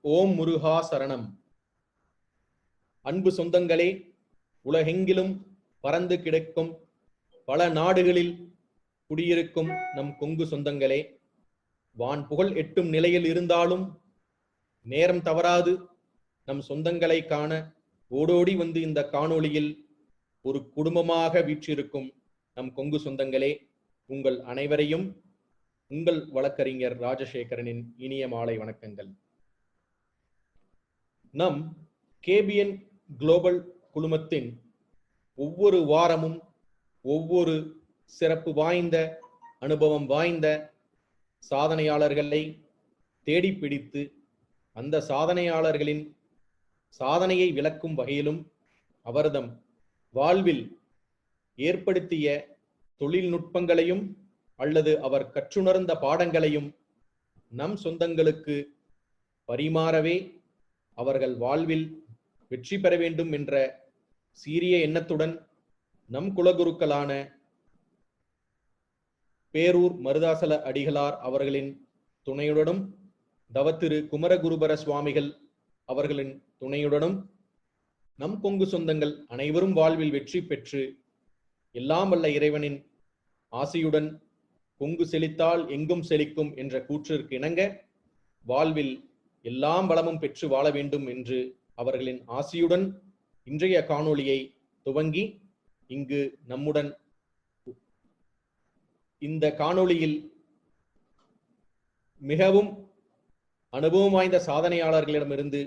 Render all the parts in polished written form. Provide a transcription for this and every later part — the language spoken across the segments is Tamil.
ஓம் முருகா சரணம். அன்பு சொந்தங்களே, உலகெங்கிலும் பறந்து கிடக்கும் பல நாடுகளில் குடியிருக்கும் நம் கொங்கு சொந்தங்களே, வான் புகழ் எட்டும் நிலையில் இருந்தாலும் நேரம் தவறாது நம் சொந்தங்களை காண ஓடோடி வந்து இந்த காணொளியில் ஒரு குடும்பமாக வீற்றிருக்கும் நம் கொங்கு சொந்தங்களே, உங்கள் அனைவரையும் உங்கள் வழக்கறிஞர் ராஜசேகரனின் இனிய மாலை வணக்கங்கள். நம் கேபிஎன் குளோபல் குழுமத்தின் ஒவ்வொரு வாரமும் ஒவ்வொரு சிறப்பு வாய்ந்த அனுபவம் வாய்ந்த சாதனையாளர்களை தேடி பிடித்து அந்த சாதனையாளர்களின் சாதனையை விளக்கும் வகையிலும் அவர்தம் வாழ்வில் ஏற்படுத்திய தொழில்நுட்பங்களையும் அல்லது அவர் கற்றுணர்ந்த பாடங்களையும் நம் சொந்தங்களுக்கு பரிமாறவே அவர்கள் வாழ்வில் வெற்றி பெற வேண்டும் என்ற சீரிய எண்ணத்துடன் நம் குலகுருக்களான பேரூர் மருதாசல அடிகளார் அவர்களின் துணையுடனும் தவத்திரு குமரகுருபர சுவாமிகள் அவர்களின் துணையுடனும் நம் கொங்கு சொந்தங்கள் அனைவரும் வாழ்வில் வெற்றி பெற்று எல்லாம் வல்ல இறைவனின் ஆசையுடன் கொங்கு செழித்தால் எங்கும் செழிக்கும் என்ற கூற்றிற்கு இணங்க வாழ்வில் எல்லாம் வளமும் பெற்று வாழ வேண்டும் என்று அவர்களின் ஆசையுடன் இன்றைய காணொளியை துவங்கி இங்கு நம்முடன் இந்த காணொளியில் மிகவும் அனுபவம் வாய்ந்த சாதனையாளர்களிடமிருந்து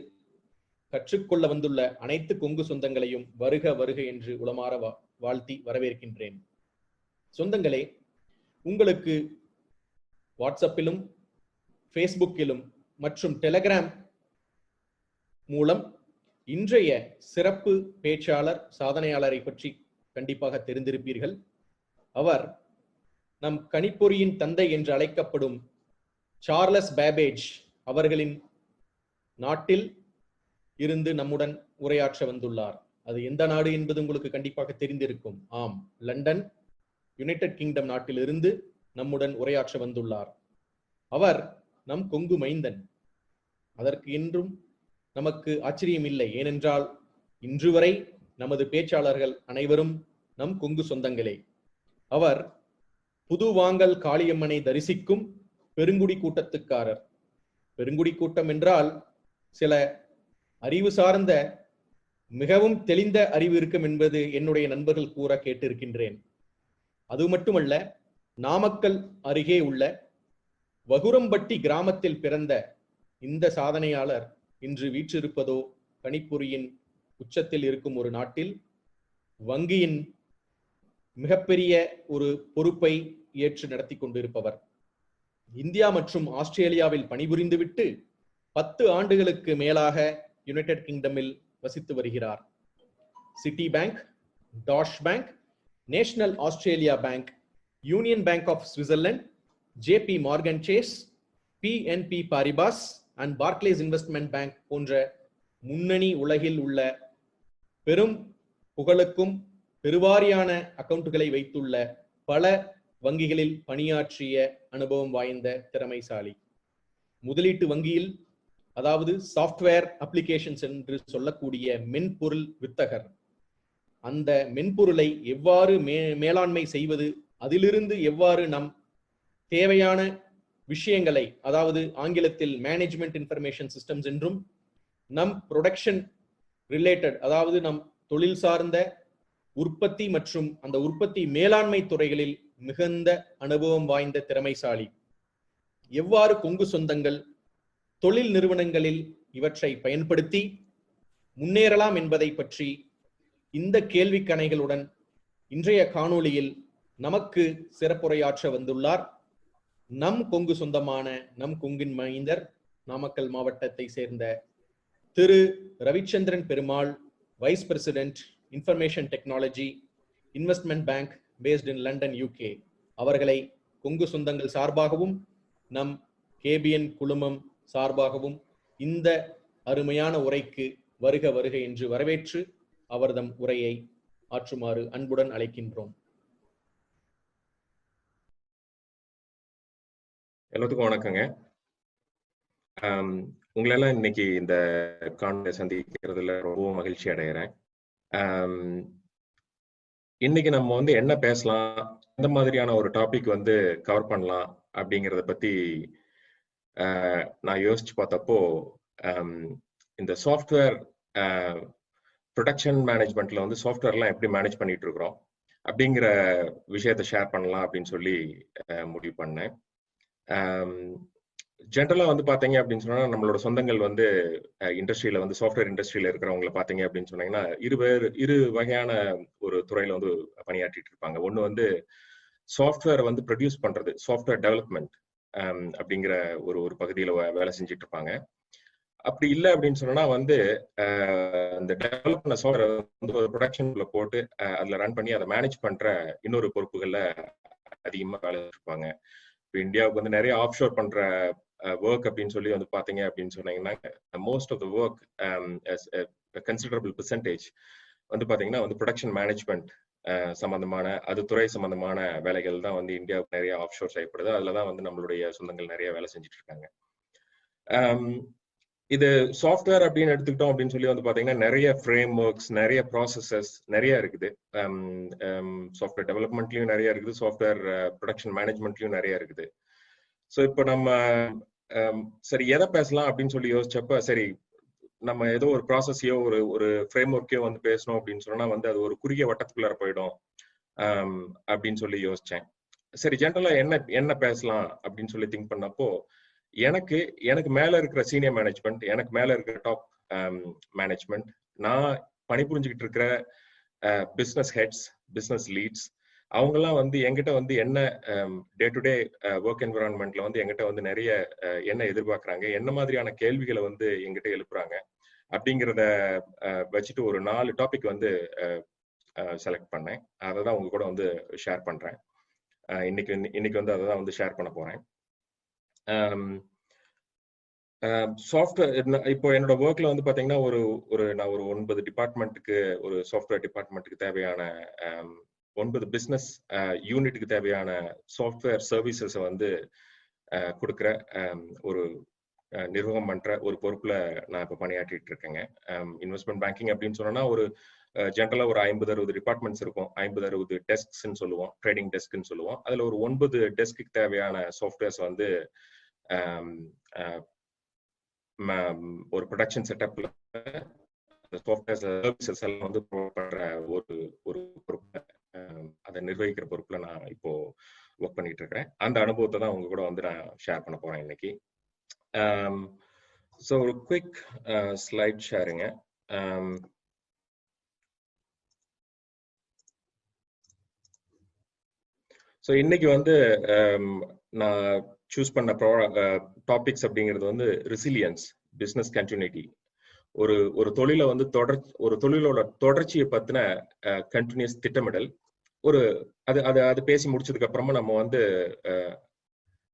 கற்றுக்கொள்ள வந்துள்ள அனைத்து கொங்கு சொந்தங்களையும் வருக வருக என்று உளமாற வாழ்த்தி வரவேற்கின்றேன். சொந்தங்களே, உங்களுக்கு வாட்ஸ்அப்பிலும் ஃபேஸ்புக்கிலும் மற்றும் டெலிகிராம் மூலம் இன்றைய சிறப்பு பேச்சாளர் சாதனையாளரை பற்றி கண்டிப்பாக தெரிந்திருப்பீர்கள். அவர் நம் கணிப்பொறியின் தந்தை என்று அழைக்கப்படும் சார்லஸ் பேபேஜ் அவர்களின் நாட்டில் இருந்து நம்முடன் உரையாற்ற வந்துள்ளார். அது எந்த நாடு என்பது உங்களுக்கு கண்டிப்பாக தெரிந்திருக்கும். ஆம், லண்டன், யுனைடெட் கிங்டம் நாட்டிலிருந்து நம்முடன் உரையாற்ற வந்துள்ளார். அவர் நம் கொங்கு மைந்தன். அதற்கு என்றும் நமக்கு ஆச்சரியம் இல்லை. ஏனென்றால் இன்று வரை நமது பேச்சாளர்கள் அனைவரும் நம் கொங்கு சொந்தங்களே. அவர் புதுவாங்கல் காளியம்மனை தரிசிக்கும் பெருங்குடி கூட்டத்துக்காரர். பெருங்குடி கூட்டம் என்றால் சில அறிவு சார்ந்த மிகவும் தெளிந்த அறிவு இருக்கும் என்பது என்னுடைய நண்பர்கள் கூற கேட்டிருக்கின்றேன். அது மட்டுமல்ல, நாமக்கல் அருகே உள்ள வகுரம்பட்டி கிராமத்தில் பிறந்த இந்த சாதனையாளர் இன்று வீற்றிருப்பதோ கணிப்பொறியின் உச்சத்தில் இருக்கும் ஒரு நாட்டில் வங்கியின் மிகப்பெரிய ஒரு பொறுப்பை ஏற்று நடத்தி கொண்டிருப்பவர். இந்தியா மற்றும் ஆஸ்திரேலியாவில் பணிபுரிந்துவிட்டு 10 ஆண்டுகளுக்கு மேலாக யுனைடெட் கிங்டமில் வசித்து வருகிறார். சிட்டி பேங்க், டாஷ் bank, National Australia Bank, Union Bank of Switzerland, JP Morgan Chase, BNP Paribas and Barclays Investment Bank போன்ற முன்னணி உலகில் உள்ள பெரும் புகழுக்கும் பெருவாரியான அக்கவுண்டுகளை வைத்துள்ள பல வங்கிகளில் பணியாற்றிய அனுபவம் வாய்ந்த திறமைசாலி. முதலீட்டு வங்கியில், அதாவது சாஃப்ட்வேர் அப்ளிகேஷன்ஸ் என்று சொல்லக்கூடிய மென்பொருள் வித்தகர். அந்த மென்பொருளை எவ்வாறு மேலாண்மை செய்வது, அதிலிருந்து எவ்வாறு நம் தேவையான விஷயங்களை, அதாவது ஆங்கிலத்தில் மேனேஜ்மெண்ட் இன்ஃபர்மேஷன் சிஸ்டம்ஸ் என்றும், நம் ப்ரொடக்ஷன் ரிலேட்டட், அதாவது நம் தொழில் சார்ந்த உற்பத்தி மற்றும் அந்த உற்பத்தி மேலாண்மை துறைகளில் மிகுந்த அனுபவம் வாய்ந்த திறமைசாலி. எவ்வாறு கொங்கு சொந்தங்கள் தொழில் நிறுவனங்களில் இவற்றை பயன்படுத்தி முன்னேறலாம் என்பதை பற்றி இந்த கேள்விக்கணைகளுடன் இன்றைய காணொளியில் நமக்கு சிறப்புரையாற்ற வந்துள்ளார் நம் கொங்கு சொந்தமான, நம் கொங்கின் மைந்தர், நாமக்கல் மாவட்டத்தை சேர்ந்த திரு Ravichandran Perumal, vice president, information technology, investment bank based in London, UK. அவர்களை கொங்கு சொந்தங்கள் சார்பாகவும் நம் கேபிஎன் குழுமம் சார்பாகவும் இந்த அருமையான உரைக்கு வருக வருக என்று வரவேற்று அவர்தம் உரையை ஆற்றுமாறு அன்புடன் அழைக்கின்றோம். எல்லாத்துக்கும் வணக்கங்க. உங்களெல்லாம் இன்னைக்கு இந்த காணொலியை சந்திக்கிறதுல ரொம்ப மகிழ்ச்சி அடைகிறேன். இன்னைக்கு நம்ம வந்து என்ன பேசலாம், எந்த மாதிரியான ஒரு டாபிக் வந்து கவர் பண்ணலாம் அப்படிங்கிறத பத்தி நான் யோசிச்சு பார்த்தப்போ இந்த சாஃப்ட்வேர் ப்ரொடக்ஷன் மேனேஜ்மெண்ட்ல வந்து சாஃப்ட்வேர்லாம் எப்படி மேனேஜ் பண்ணிட்டு இருக்கிறோம் அப்படிங்கிற விஷயத்த ஷேர் பண்ணலாம் அப்படின்னு சொல்லி முடிவு பண்ணேன். ஜென்ரலா வந்து பாத்தீங்க அப்படின்னு சொன்னா நம்மளோட சொந்தங்கள் வந்து இண்டஸ்ட்ரியில வந்து சாஃப்ட்வேர் இண்டஸ்ட்ரியில இருக்கிறவங்களை பாத்தீங்க அப்படின்னு சொன்னீங்கன்னா இரு வகையான ஒரு துறையில வந்து பணியாற்றிட்டு இருப்பாங்க. ஒண்ணு வந்து சாஃப்ட்வேர் வந்து ப்ரொடியூஸ் பண்றது, சாஃப்ட்வேர் டெவலப்மெண்ட் அப்படிங்கிற ஒரு பகுதியில வேலை செஞ்சுட்டு இருப்பாங்க. அப்படி இல்லை அப்படின்னு சொன்னா வந்து இந்த டெவலப் பண்ண சாஃப்ட்வேர் வந்து ஒரு ப்ரொடக்ஷன்ல போட்டு அதுல ரன் பண்ணி அதை மேனேஜ் பண்ற இன்னொரு பொறுப்புகள்ல அதிகமா வேலை இருப்பாங்க. இப்போ இந்தியாவுக்கு வந்து நிறைய ஆஃப் ஷோர் பண்ற ஒர்க் அப்படின்னு சொல்லி வந்து பாத்தீங்க அப்படின்னு சொன்னீங்கன்னா most of the work considerable percentage வந்து பாத்தீங்கன்னா வந்து ப்ரொடக்ஷன் மேனேஜ்மெண்ட் சம்பந்தமான அது துறை சம்பந்தமான வேலைகள் தான் வந்து இந்தியாவுக்கு நிறைய ஆஃப் ஷோர் செய்யப்படுது. அதுலதான் வந்து நம்மளுடைய சொந்தங்கள் நிறைய வேலை செஞ்சுட்டு இருக்காங்க. இது சாஃப்ட்வேர் அப்படின்னு எடுத்துக்கிட்டோம் அப்படின்னு சொல்லி வந்து பாத்தீங்கன்னா நிறைய ஃப்ரேம் ஒர்க்ஸ், நிறைய ப்ராசஸஸ் நிறைய இருக்குது. சாஃப்ட்வேர் டெவலப்மெண்ட்லயும் நிறைய இருக்குது, சாஃப்ட்வேர் ப்ரொடக்ஷன் மேனேஜ்மெண்ட்லயும் நிறைய இருக்குது. ஸோ இப்போ நம்ம சரி எதை பேசலாம் அப்படின்னு சொல்லி யோசிச்சப்ப சரி நம்ம ஏதோ ஒரு ப்ராசஸையோ ஒரு ஃப்ரேம் ஒர்க்கையோ வந்து பேசணும் அப்படின்னு சொன்னா வந்து அது ஒரு குறுகிய வட்டத்துக்குள்ளார போயிடும் அப்படின்னு சொல்லி யோசிச்சேன். சரி ஜென்ரலா என்ன பேசலாம் அப்படின்னு சொல்லி திங்க் பண்ணப்போ எனக்கு மேல இருக்கிற சீனியர் மேனேஜ்மெண்ட், எனக்கு மேல இருக்கிற டாப் மேனேஜ்மெண்ட், நான் பணிபுரிஞ்சுக்கிட்டு இருக்கிற பிசினஸ் ஹெட்ஸ், பிசினஸ் லீட்ஸ், அவங்கெல்லாம் வந்து என்கிட்ட வந்து என்ன டே டு டே ஒர்க் என்விரான்மெண்ட்ல வந்து என்கிட்ட வந்து நிறைய என்ன எதிர்பார்க்கறாங்க, என்ன மாதிரியான கேள்விகளை வந்து என்கிட்ட எழுப்புறாங்க அப்படிங்கிறத வச்சுட்டு ஒரு 4 டாபிக் வந்து செலக்ட் பண்ணேன். அதை தான் உங்க கூட வந்து ஷேர் பண்றேன். இன்னைக்கு வந்து அதை தான் வந்து ஷேர் பண்ண போறேன். சாஃப்ட்வேர் இப்போ என்னோட ஒர்க்ல வந்து பாத்தீங்கன்னா நான் ஒரு 9 டிபார்ட்மெண்ட்டுக்கு, ஒரு சாஃப்ட்வேர் டிபார்ட்மெண்ட்டுக்கு தேவையான 9 பிசினஸ் யூனிட்டுக்கு தேவையான சாஃப்ட்வேர் சர்வீசஸ் வந்து கொடுக்குற ஒரு நிர்வாகம் பண்ற ஒரு பொறுப்புல நான் இப்ப பணியாற்றிட்டு இருக்கேங்க. இன்வெஸ்ட்மெண்ட் பேங்கிங் அப்படின்னு சொன்னா ஒரு ஜென்ரலா ஒரு 50-60 டிபார்ட்மெண்ட்ஸ் இருக்கும், 50-60 டெஸ்க்ஸ்ன்னு சொல்லுவோம், ட்ரேடிங் டெஸ்க்ன்னு சொல்லுவோம். அதுல ஒரு 9 டெஸ்க்கு தேவையான சாஃப்ட்வேர்ஸ் வந்து ஒரு ப்ரொடக்ஷன் செட்டப்ல சாஃப்ட்வேர் சர்வீசஸ் எல்லாம் வந்து ப்ரொவைட் பண்ற ஒரு பொறுப்பு, அதை நிர்வகிக்கிற பொறுப்புல நான் இப்போ ஒர்க் பண்ணிட்டு இருக்கிறேன். அந்த அனுபவத்தை தான் உங்க கூட வந்து நான் ஷேர் பண்ண போறேன் இன்னைக்கு. ஸோ ஒரு குவிக் ஸ்லைட் ஷேருங்க. ஸோ இன்னைக்கு வந்து நான் சூஸ் பண்ண டாபிக்ஸ் அப்படிங்கிறது வந்து ரெசிலியன்ஸ், பிசினஸ் கண்டினியூட்டி. ஒரு தொழிலை வந்து ஒரு தொழிலோட தொடர்ச்சியை பத்தின கண்டினியூஸ் திட்டமிடல். அது பேசி முடிச்சதுக்கு அப்புறமா நம்ம வந்து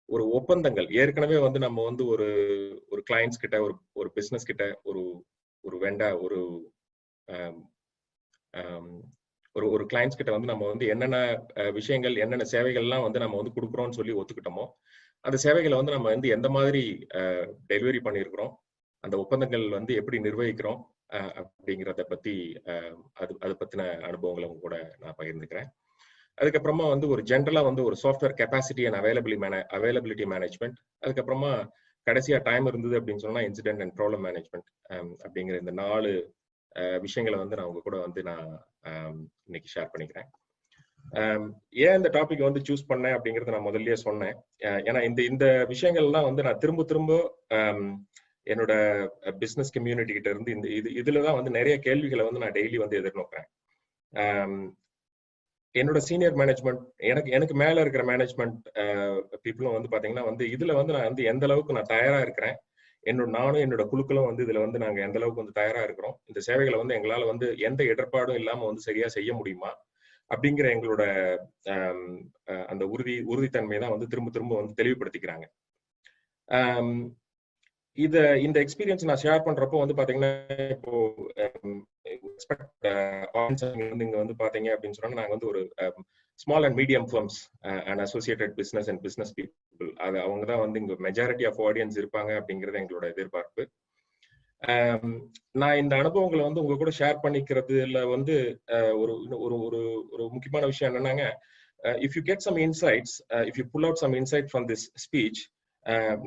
ஒரு ஒப்பந்தங்கள், ஏற்கனவே வந்து நம்ம வந்து ஒரு கிளைண்ட்ஸ் கிட்ட, ஒரு பிசினஸ் கிட்ட, ஒரு வெண்டா ஒரு கிளைண்ட்ஸ் கிட்ட வந்து நம்ம வந்து என்னென்ன விஷயங்கள், என்னென்ன சேவைகள்லாம் வந்து நம்ம வந்து கொடுக்குறோம்னு சொல்லி ஒத்துக்கிட்டோமோ அந்த சேவைகளை வந்து நம்ம வந்து எந்த மாதிரி டெலிவரி பண்ணியிருக்கிறோம், அந்த ஒப்பந்தங்கள் வந்து எப்படி நிர்வகிக்கிறோம் அப்படிங்கிறத பத்தி அது பத்தின அனுபவங்களை உங்க கூட நான் பகிர்ந்துக்கிறேன். அதுக்கப்புறமா வந்து ஒரு ஜென்ரலா வந்து ஒரு software capacity and availability management, அதுக்கப்புறமா கடைசியா டைம் இருந்தது அப்படின்னு சொன்னா இன்சிடென்ட் அண்ட் ப்ராப்ளம் மேனேஜ்மெண்ட் அப்படிங்கிற இந்த 4 விஷயங்களை வந்து நான் உங்க கூட வந்து நான் இன்னைக்கு ஷேர் பண்ணிக்கிறேன். ஏன் இந்த டாபிக் வந்து சூஸ் பண்ணேன் அப்படிங்கறத நான் முதல்லயே சொன்னேன். ஏன்னா இந்த விஷயங்கள்லாம் வந்து நான் திரும்ப என்னோட பிசினஸ் கம்யூனிட்டி கிட்ட இருந்து இதுலதான் வந்து நிறைய கேள்விகளை வந்து நான் டெய்லி வந்து எதிர்நோக்கிறேன். என்னோட சீனியர் மேனேஜ்மெண்ட், எனக்கு மேல இருக்கிற மேனேஜ்மெண்ட் பீப்புளும் வந்து பாத்தீங்கன்னா வந்து இதுல வந்து நான் வந்து எந்த அளவுக்கு நான் தயாரா இருக்கிறேன், நானும் என்னோட குழுக்களும் வந்து இதுல வந்து நாங்க எந்த அளவுக்கு வந்து தயாரா இருக்கிறோம், இந்த சேவைகளை வந்து எங்களால வந்து எந்த இடர்பாடும் இல்லாம வந்து சரியா செய்ய முடியுமா அப்படிங்கிற எங்களோட அந்த உறுதித்தன்மை தான் வந்து திரும்ப வந்து தெளிவுபடுத்திக்கிறாங்க. இந்த எக்ஸ்பீரியன்ஸ் நான் ஷேர் பண்றப்போ வந்து பாத்தீங்கன்னா இப்போ நீங்க வந்து பாத்தீங்க அப்படின்னு சொன்னா நாங்க வந்து ஒரு small and medium firms and associated business and business people, அது அவங்க தான் வந்து இங்க மெஜாரிட்டி ஆஃப் ஆடியன்ஸ் இருப்பாங்க அப்படிங்கிறது எங்களோட எதிர்பார்ப்பு. நான் இந்த அனுபவங்களை வந்து உங்க கூட ஷேர் பண்ணிக்கிறதுல வந்து ஒரு ஒரு ஒரு ஒரு முக்கியமான விஷயம் என்னன்னாங்க, if you get some insights, if you pull out some insight from this speech,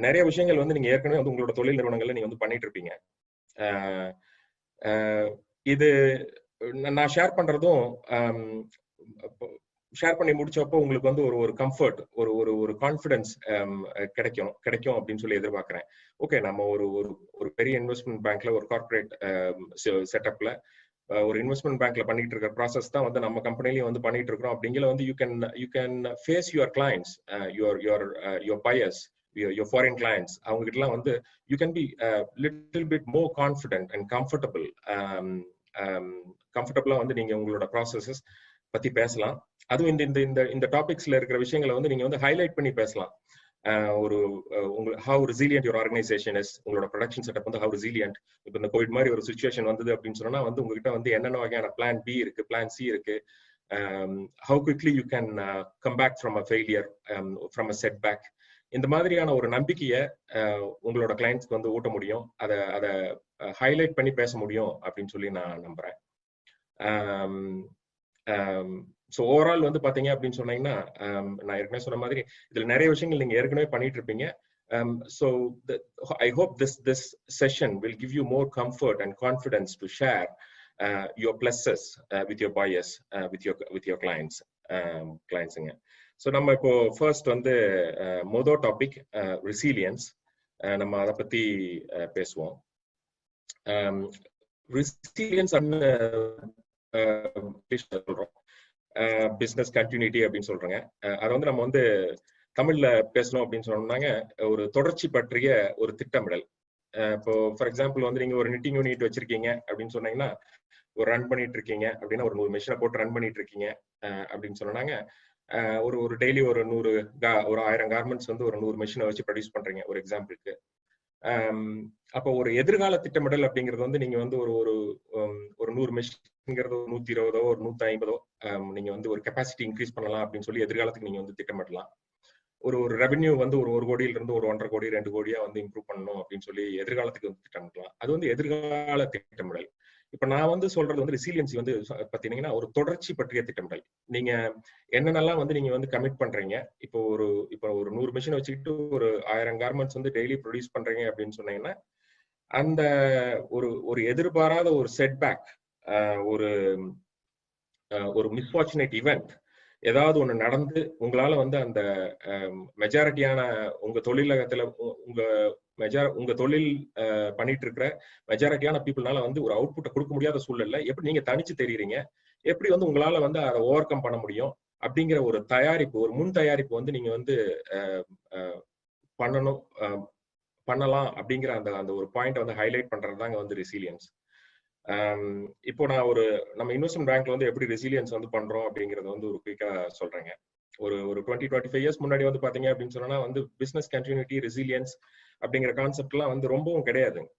நிறைய விஷயங்கள் வந்து நீங்க ஏற்கனவே வந்து உங்களோட தொழில் நிறுவனங்கள்ல நீங்க வந்து பண்ணிட்டு இருப்பீங்க. இது நான் ஷேர் பண்றதும் ஷேர் பண்ணி முடிச்சப்போ உங்களுக்கு வந்து ஒரு கம்ஃபர்ட், ஒரு ஒரு ஒரு கான்ஃபிடன்ஸ் கிடைக்கும் அப்படின்னு சொல்லி எதிர்பார்க்கிறேன். ஓகே, நம்ம ஒரு பெரிய இன்வெஸ்ட்மெண்ட் பேங்க்ல ஒரு கார்பரேட் செட்டப்ல ஒரு இன்வெஸ்ட்மெண்ட் பேங்க்ல பண்ணிட்டு இருக்கிற ப்ராசஸ் தான் வந்து நம்ம கம்பெனிலையும் வந்து பண்ணிட்டு இருக்கிறோம். அப்படிங்கிற வந்து you can face your clients, your buyers, your foreign clients, அவங்க கிட்டலாம் வந்து you can be little bit more confident and comfortable வந்து நீங்க உங்களோட ப்ராசஸஸ் பத்தி பேசலாம். அதுவும் இந்த டாபிக்ஸ்ல இருக்கிற விஷயங்களை வந்து நீங்க வந்து ஹைலைட் பண்ணி பேசலாம். how resilient your organization is, உங்களோட ப்ரொடக்ஷன் செட்டப் வந்து how resilient. இப்போ இந்த கோவிட் மாதிரி ஒரு சிச்சுவேஷன் வந்தது அப்படின்னு சொன்னா வந்து உங்ககிட்ட வந்து என்னென்ன வகையான பிளான் பி இருக்கு, பிளான் சி இருக்கு, how quickly you can come back from a failure, from a setback. இந்த மாதிரியான ஒரு நம்பிக்கையை உங்களோட கிளைண்ட்ஸ்க்கு வந்து ஊட்ட முடியும், அதை ஹைலைட் பண்ணி பேச முடியும் அப்படின்னு சொல்லி நான் நம்புறேன். ஸோ ஓவரால் வந்து பாத்தீங்க அப்படின்னு சொன்னீங்கன்னா, நான் ஏற்கனவே சொன்ன மாதிரி இதுல நிறைய விஷயங்கள் நீங்க ஏற்கனவே பண்ணிட்டு இருப்பீங்க. So I hope this session will give you more comfort and confidence to share your pluses with your buyers, with your clientsங்க. ஸோ நம்ம இப்போ ஃபர்ஸ்ட் வந்து மொதல் டாபிக் ரெசிலியன்ஸ், நம்ம அதை பத்தி பேசுவோம். ரெசிலியன்ஸ் சொல்றோம், பிசினஸ் கண்டினியூட்டி அப்படின்னு சொல்றேங்க. அதை வந்து நம்ம வந்து தமிழ்ல பேசணும் அப்படின்னு சொன்னோம்னாங்க, ஒரு தொடர்ச்சி பற்றிய ஒரு திட்டமிடல். இப்போ ஃபார் எக்ஸாம்பிள் வந்து நீங்க ஒரு நிட்டிங் யூனிட் வச்சிருக்கீங்க அப்படின்னு சொன்னீங்கன்னா, ஒரு ரன் பண்ணிட்டு இருக்கீங்க அப்படின்னா, ஒரு 100 மெஷினை போட்டு ரன் பண்ணிட்டு இருக்கீங்க அப்படின்னு சொன்னாங்க, ஒரு டெய்லி ஒரு 1000 கார்மெண்ட்ஸ் வந்து ஒரு 100 மெஷினை வச்சு ப்ரொடியூஸ் பண்றீங்க ஒரு எக்ஸாம்பிளுக்கு. அப்போ ஒரு எதிர்கால திட்டமிடல் அப்படிங்கிறது வந்து நீங்க வந்து ஒரு 100 மெஷின்ங்கிறது 120 ஒரு 150 நீங்க வந்து ஒரு கெப்பாசிட்டி இன்க்ரீஸ் பண்ணலாம் அப்படின்னு சொல்லி எதிர்காலத்துக்கு நீங்க வந்து திட்டமிடலாம். ஒரு ரெவென்யூ வந்து ஒரு 1 கோடியில இருந்து ஒரு 1.5 கோடி 2 கோடியா வந்து இம்ப்ரூவ் பண்ணணும் அப்படின்னு சொல்லி எதிர்காலத்துக்கு வந்து திட்டமிடலாம். அது வந்து எதிர்கால திட்டமிடல். இப்ப நான் வந்து சொல்றது வந்து ரெசிலியன்சி வந்து பாத்தீங்கன்னா ஒரு தொடர்ச்சி பற்றிய திட்டமிடல். நீங்க என்னென்னலாம் வந்து நீங்க வந்து கமிட் பண்றீங்க, இப்போ ஒரு 100 மிஷினை வச்சுக்கிட்டு ஒரு 1000 கார்மெண்ட்ஸ் வந்து டெய்லி ப்ரொடியூஸ் பண்றீங்க அப்படின்னு சொன்னீங்கன்னா, அந்த ஒரு எதிர்பாராத ஒரு செட்பேக், ஒரு மிஸ்ஃபார்ச்சுனேட் இவெண்ட் ஏதாவது ஒண்ணு நடந்து உங்களால வந்து அந்த மெஜாரிட்டியான உங்க தொழிலகத்துல உங்க தொழில் பண்ணிட்டு இருக்கிற மெஜாரிட்டியான பீப்புள்னால வந்து ஒரு அவுட்புட்டை கொடுக்க முடியாத சூழல்ல எப்படி நீங்க தனிச்சு தெரியுறீங்க, எப்படி வந்து உங்களால வந்து அதை ஓவர் கம் பண்ண முடியும் அப்படிங்கிற ஒரு தயாரிப்பு, ஒரு முன் தயாரிப்பு வந்து நீங்க வந்து பண்ணலாம் அப்படிங்கிற அந்த ஒரு பாயிண்ட் வந்து ஹைலைட் பண்றதுதாங்க வந்து ரெசிலியன்ஸ். இப்போ நான் நம்ம இன்வெஸ்ட்மெண்ட் பேங்க்ல வந்து எப்படி ரெசிலியன்ஸ் வந்து பண்றோம் அப்படிங்கறது வந்து ஒரு குயிக்கா சொல்றேங்க. ஒரு 20-25 இயர்ஸ் முன்னாடி வந்து பாத்தீங்க அப்படின்னு சொன்னா வந்து பிசினஸ் கண்டினியூட்டி, ரெசிலியன்ஸ் அப்படிங்கிற கான்செப்ட் எல்லாம் வந்து ரொம்பவும் கிடையாதுங்க.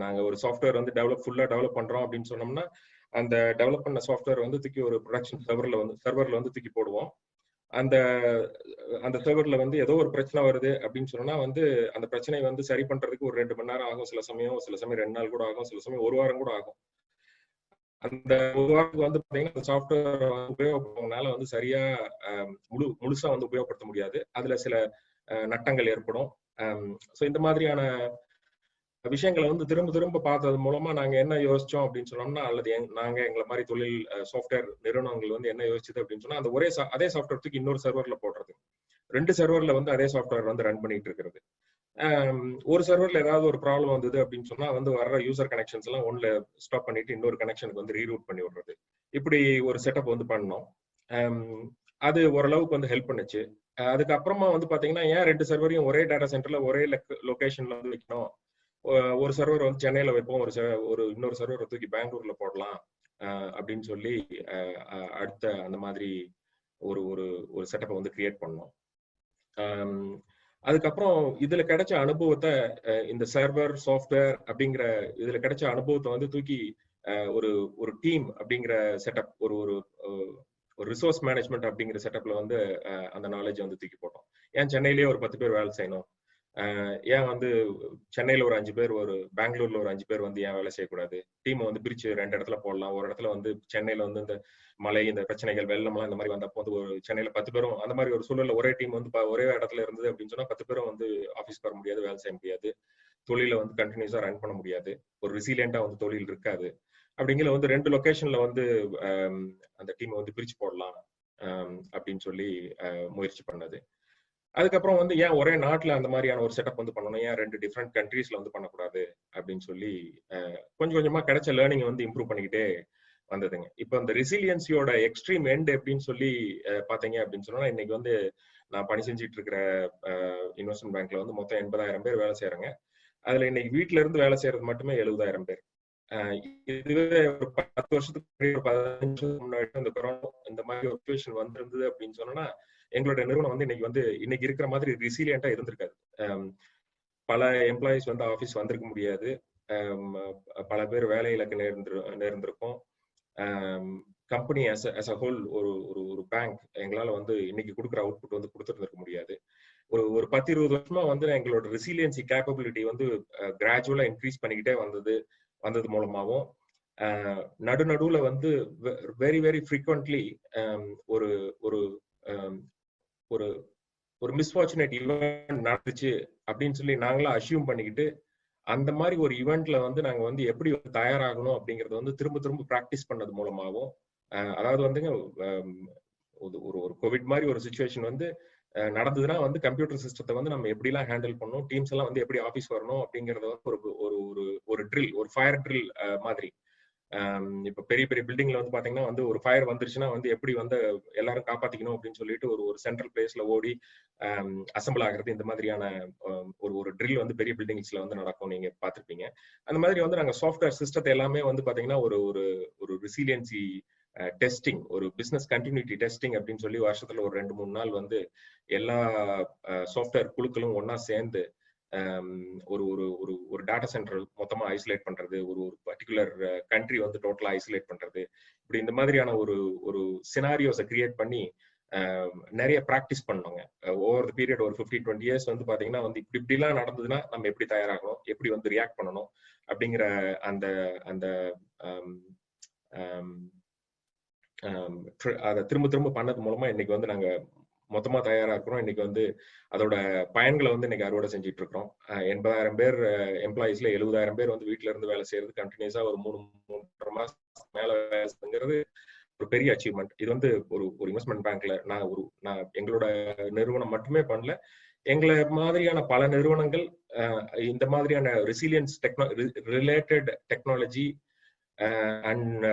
நாங்க ஒரு சாஃப்ட்வேர் வந்து ஃபுல்லா டெவலப் பண்றோம் அப்படின்னு சொன்னோம்னா, அந்த டெவலப் பண்ண சாஃப்ட்வேர் வந்து தூக்கி ஒரு ப்ரொடக்ஷன் சர்வர்ல வந்து தூக்கி போடுவோம். அந்த சர்வர்ல வந்து ஏதோ ஒரு பிரச்சனை வருது அப்படின்னு சொன்னா வந்து அந்த பிரச்சனையை வந்து சரி பண்றதுக்கு ஒரு 2 மணி நேரம் ஆகும், சில சமயம் 2 நாள் கூட ஆகும், சில சமயம் 1 வாரம் கூட ஆகும். அந்த 1 வாரத்துக்கு வந்து பாத்தீங்கன்னா அந்த சாஃப்ட்வேர் உபயோகப்படுறதுனால வந்து சரியா முழுசா வந்து உபயோகப்படுத்த முடியாது. அதுல சில நட்டங்கள் ஏற்படும். ஸோ இந்த மாதிரியான விஷயங்களை வந்து திரும்ப பார்த்தது மூலமா நாங்க என்ன யோசிச்சோம் அப்படின்னு சொன்னோம்னா, அல்லது நாங்க எங்களை மாதிரி தொழில் சாஃப்ட்வேர் நிறுவனங்கள் வந்து என்ன யோசிச்சது அப்படின்னு சொன்னா, அந்த அதே சாஃப்ட்வேர் தூக்கி இன்னொரு சர்வர்ல போடுறது, 2 சர்வர்ல வந்து அதே சாஃப்ட்வேர் வந்து ரன் பண்ணிட்டு இருக்கிறது. ஒரு சர்வர்ல ஏதாவது ஒரு ப்ராப்ளம் வந்தது அப்படின்னு சொன்னா வந்து வர்ற யூசர் கனெக்ஷன்ஸ் எல்லாம் ஒன்ல ஸ்டாப் பண்ணிட்டு இன்னொரு கனெக்ஷனுக்கு வந்து ரீரூட் பண்ணி விடுறது, இப்படி ஒரு செட்டப் வந்து பண்ணோம். அது ஓரளவுக்கு வந்து ஹெல்ப் பண்ணுச்சு. அதுக்கப்புறமா வந்து பாத்தீங்கன்னா, ஏன் 2 சர்வரையும் ஒரே டேட்டா சென்டர்ல ஒரே லொகேஷன்ல வந்து வைக்கணும், ஒரு சர்வர் வந்து சென்னையில வைப்போம், இன்னொரு சர்வர் தூக்கி பெங்களூர்ல போடலாம் அப்படின்னு சொல்லி அடுத்த அந்த மாதிரி ஒரு செட்டப்பை வந்து கிரியேட் பண்ணோம். அதுக்கப்புறம் இதுல கிடைச்ச அனுபவத்தை, இந்த சர்வர் சாஃப்ட்வேர் அப்படிங்கிற இதுல கிடைச்ச அனுபவத்தை வந்து தூக்கி ஒரு ஒரு டீம் அப்படிங்கிற செட்டப், ஒரு ஒரு ஒரு ரிசோர்ஸ் மேனேஜ்மெண்ட் அப்படிங்கிற செட்டப்ல வந்து அந்த நாலேஜ் வந்து தூக்கி போட்டோம். ஏன் சென்னையிலேயே ஒரு 10 பேர் வேலை செய்யணும், ஏன் வந்து சென்னையில ஒரு 5 பேர், ஒரு பெங்களூர்ல ஒரு 5 பேர் வந்து ஏன் வேலை செய்யக்கூடாது, டீமை வந்து பிரிச்சு 2 இடத்துல போடலாம். ஒரு இடத்துல வந்து சென்னையில வந்து இந்த மழை, இந்த பிரச்சனைகள், வெள்ளம்லாம் இந்த மாதிரி வந்தப்போ வந்து ஒரு சென்னையில 10 பேரும் அந்த மாதிரி ஒரு சூழல்ல ஒரே டீம் வந்து ஒரே இடத்துல இருந்தது அப்படின்னு சொன்னா 10 பேரும் வந்து ஆஃபீஸ்க்கு வர முடியாது, வேலை செய்ய முடியாது, தொழிலை வந்து கண்டினியூஸா ரன் பண்ண முடியாது, ஒரு ரெசிலியண்டா வந்து தொழில் இருக்காது. அப்படிங்கிற வந்து 2 லொகேஷன்ல வந்து அந்த டீமை வந்து பிரிச்சு போடலாம் அப்படின்னு சொல்லி முயற்சி பண்ணது. அதுக்கப்புறம் வந்து ஏன் ஒரே நாட்டுல அந்த மாதிரியான ஒரு செட்டப் வந்து பண்ணணும், ஏன் 2 டிஃப்ரெண்ட் கண்ட்ரீஸ்ல வந்து பண்ணக்கூடாது அப்படின்னு சொல்லி கொஞ்சம் கொஞ்சமா கிடைச்ச லேர்னிங் வந்து இம்ப்ரூவ் பண்ணிக்கிட்டே வந்ததுங்க. இப்போ இந்த ரெசிலியன்சியோட எக்ஸ்ட்ரீம் எண்ட் எப்படின்னு சொல்லி பாத்தீங்க அப்படின்னு சொன்னா, இன்னைக்கு வந்து நான் பணி செஞ்சுட்டு இருக்கிற இன்வெஸ்ட்மெண்ட் பேங்க்ல வந்து மொத்தம் 80,000 பேர் வேலை செய்யறாங்க. அதுல இன்னைக்கு வீட்டுல இருந்து வேலை செய்யறது மட்டுமே 70,000 பேர். இதுவே ஒரு 10 வருஷத்துக்கு முன்னாடி, ஒரு 15 வருஷத்துக்கு முன்னாடி இந்த கொரோனா இந்த மாதிரி ஒரு சிச்சுவேஷன் வந்திருந்தது அப்படின்னு சொன்னா, எங்களோட நிறுவனம் வந்து இன்னைக்கு இருக்கிற மாதிரி ரெசிலியண்டா இருந்திருக்காது. பல எம்ப்ளாயிஸ் வந்து ஆபீஸ் வந்திருக்க முடியாது, பல பேர் வேலை இழக்க நேர்ந்திருக்கும். கம்பெனி as a whole, ஒரு பேங்க் எங்களால வந்து இன்னைக்கு கொடுக்குற அவுட்புட் வந்து கொடுத்துருக்க முடியாது. ஒரு 10-20 வருஷமா வந்து எங்களோட ரெசிலியன்சி கேப்பபிலிட்டி வந்து கிராஜுவலா இன்க்ரீஸ் பண்ணிக்கிட்டே வந்தது மூலமாகவும், நடுநடுவுல வந்து வெரி வெரி ஃப்ரீக்வென்ட்லி ஒரு ஒரு ஒரு ஒரு மிஸ்ஃபார்ச்சுனேட் ஈவென்ட் நடந்துச்சு அப்படின்னு சொல்லி நாங்களா அசியூம் பண்ணிக்கிட்டு, அந்த மாதிரி ஒரு ஈவெண்ட்ல வந்து நாங்க வந்து எப்படி தயாராகணும் அப்படிங்கறத வந்து திரும்ப திரும்ப பிராக்டிஸ் பண்ணது மூலமாகவும், அதாவது வந்துங்க ஒரு கோவிட் மாதிரி ஒரு சிச்சுவேஷன் வந்து நடந்ததுன்னா வந்து கம்ப்யூட்டர் சிஸ்டத்தை வந்து நம்ம எப்படிலாம் ஹேண்டில் பண்ணணும், டீம்ஸ் எல்லாம் வந்து எப்படி ஆஃபீஸ் வரணும் அப்படிங்கறத வந்து ஒரு ட்ரில், ஒரு ஃபயர் ட்ரில் மாதிரி. இப்ப பெரிய பெரிய பில்டிங்ல வந்து பாத்தீங்கன்னா வந்து ஒரு ஃபயர் வந்துருச்சுன்னா வந்து எப்படி வந்து எல்லாரும் காப்பாத்திக்கணும் அப்படின்னு சொல்லிட்டு ஒரு சென்ட்ரல் பிளேஸ்ல ஓடி அசம்பிள் ஆகிறது, இந்த மாதிரியான ஒரு ட்ரில் வந்து பெரிய பில்டிங்ஸ்ல வந்து நடக்கும், நீங்க பாத்திருப்பீங்க. அந்த மாதிரி வந்து நாங்க சாஃப்ட்வேர் சிஸ்டத்தை எல்லாமே வந்து பாத்தீங்கன்னா ஒரு ரெசிலியன்சி டெஸ்டிங், ஒரு பிசினஸ் கண்டினியூட்டி டெஸ்டிங் அப்படின்னு சொல்லி வருஷத்துல ஒரு 2-3 நாள் வந்து எல்லா சாஃப்ட்வேர் குழுக்களும் ஒன்னா சேர்ந்து ஒரு ஒரு ஒரு ஒரு டேட்டா சென்டர் மொத்தமா ஐசோலேட் பண்றது, ஒரு பர்டிகுலர் கண்ட்ரி வந்து டோட்டலா ஐசோலேட் பண்றது, இப்படி இந்த மாதிரியான ஒரு சினாரியோஸை கிரியேட் பண்ணி நிறைய பிராக்டிஸ் பண்ணோங்க. ஓவர் தி பீரியட் ஒரு 15-20 இயர்ஸ் வந்து பாத்தீங்கன்னா வந்து இப்படிலாம் நடந்ததுன்னா நம்ம எப்படி தயாராகணும், எப்படி வந்து ரியாக்ட் பண்ணணும் அப்படிங்கிற அந்த அந்த அதை திரும்ப திரும்ப பண்ணது மூலமா இன்னைக்கு வந்து நாங்க மொத்தமா தயாரா இருக்கிறோம். இன்னைக்கு வந்து அதோட பயன்களை வந்து இன்னைக்கு அறுவடை செஞ்சுட்டு இருக்கிறோம். 80,000 பேர் எம்ப்ளாயிஸ்ல 70,000 பேர் வந்து வீட்டுல இருந்து வேலை செய்யறது, கண்டினியூஸா ஒரு 3-3.5 மாசத்துக்கு மேல வேலை செய்யுங்கிறது ஒரு பெரிய அச்சீவ்மெண்ட். இது வந்து ஒரு இன்வெஸ்ட்மெண்ட் பேங்க்ல நான் எங்களோட நிறுவனம் மட்டுமே பண்ணல, எங்களை மாதிரியான பல நிறுவனங்கள் இந்த மாதிரியான ரெசிலியன்ஸ் ரிலேட்டட் டெக்னாலஜி அண்ட்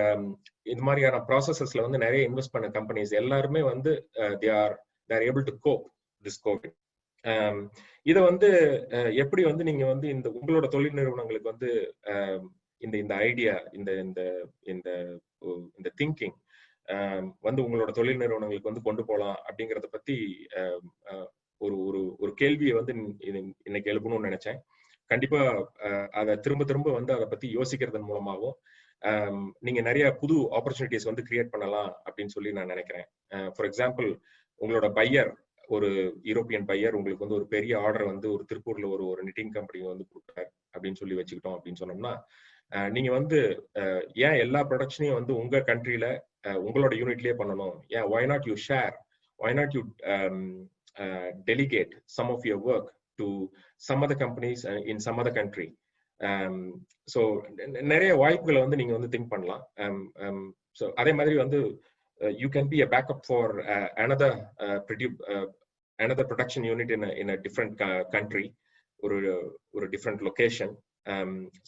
இந்த மாதிரியான ப்ராசஸஸ்ல வந்து நிறைய இன்வெஸ்ட் பண்ண கம்பெனிஸ் எல்லாருமே வந்து they are able to cope this COVID. இதை வந்து எப்படி வந்து நீங்க வந்து இந்த உங்களோட தொழில் நிறுவனங்களுக்கு வந்து இந்த ஐடியா, இந்த திங்கிங் வந்து உங்களோட தொழில் நிறுவனங்களுக்கு வந்து கொண்டு போகலாம் அப்படிங்கறத பத்தி ஒரு கேள்வியை வந்து இன்னைக்கு எழுப்பணும்னு நினைச்சேன். கண்டிப்பா அதை திரும்ப திரும்ப வந்து அதை பத்தி யோசிக்கிறதன் மூலமாகவும் நீங்க நிறைய புது ஆப்பர்ச்சுனிட்டிஸ் வந்து கிரியேட் பண்ணலாம் அப்படின்னு சொல்லி நான் நினைக்கிறேன். ஃபார் எக்ஸாம்பிள், உங்களோட பையர், ஒரு யூரோப்பியன் பையர் உங்களுக்கு வந்து ஒரு பெரிய ஆர்டர் வந்து ஒரு திருப்பூர்ல ஒரு நிட்டிங் கம்பெனி வந்து கொடுக்குறாரு அப்படின்னு சொல்லி வச்சுக்கிட்டோம் அப்படின்னு சொன்னோம்னா, நீங்க வந்து ஏன் எல்லா ப்ரொடக்ஷனையும் வந்து உங்க கண்ட்ரில உங்களோட யூனிட்லயே பண்ணணும், ஏன் why not you share, why not you delegate some of your work to some other companies in some other country. So நிறைய வாய்ப்புகளை வந்து நீங்க வந்து திங்க் பண்ணலாம். ஸோ அதே மாதிரி வந்து you can be a backup for another production unit in a different country, ஒரு different location.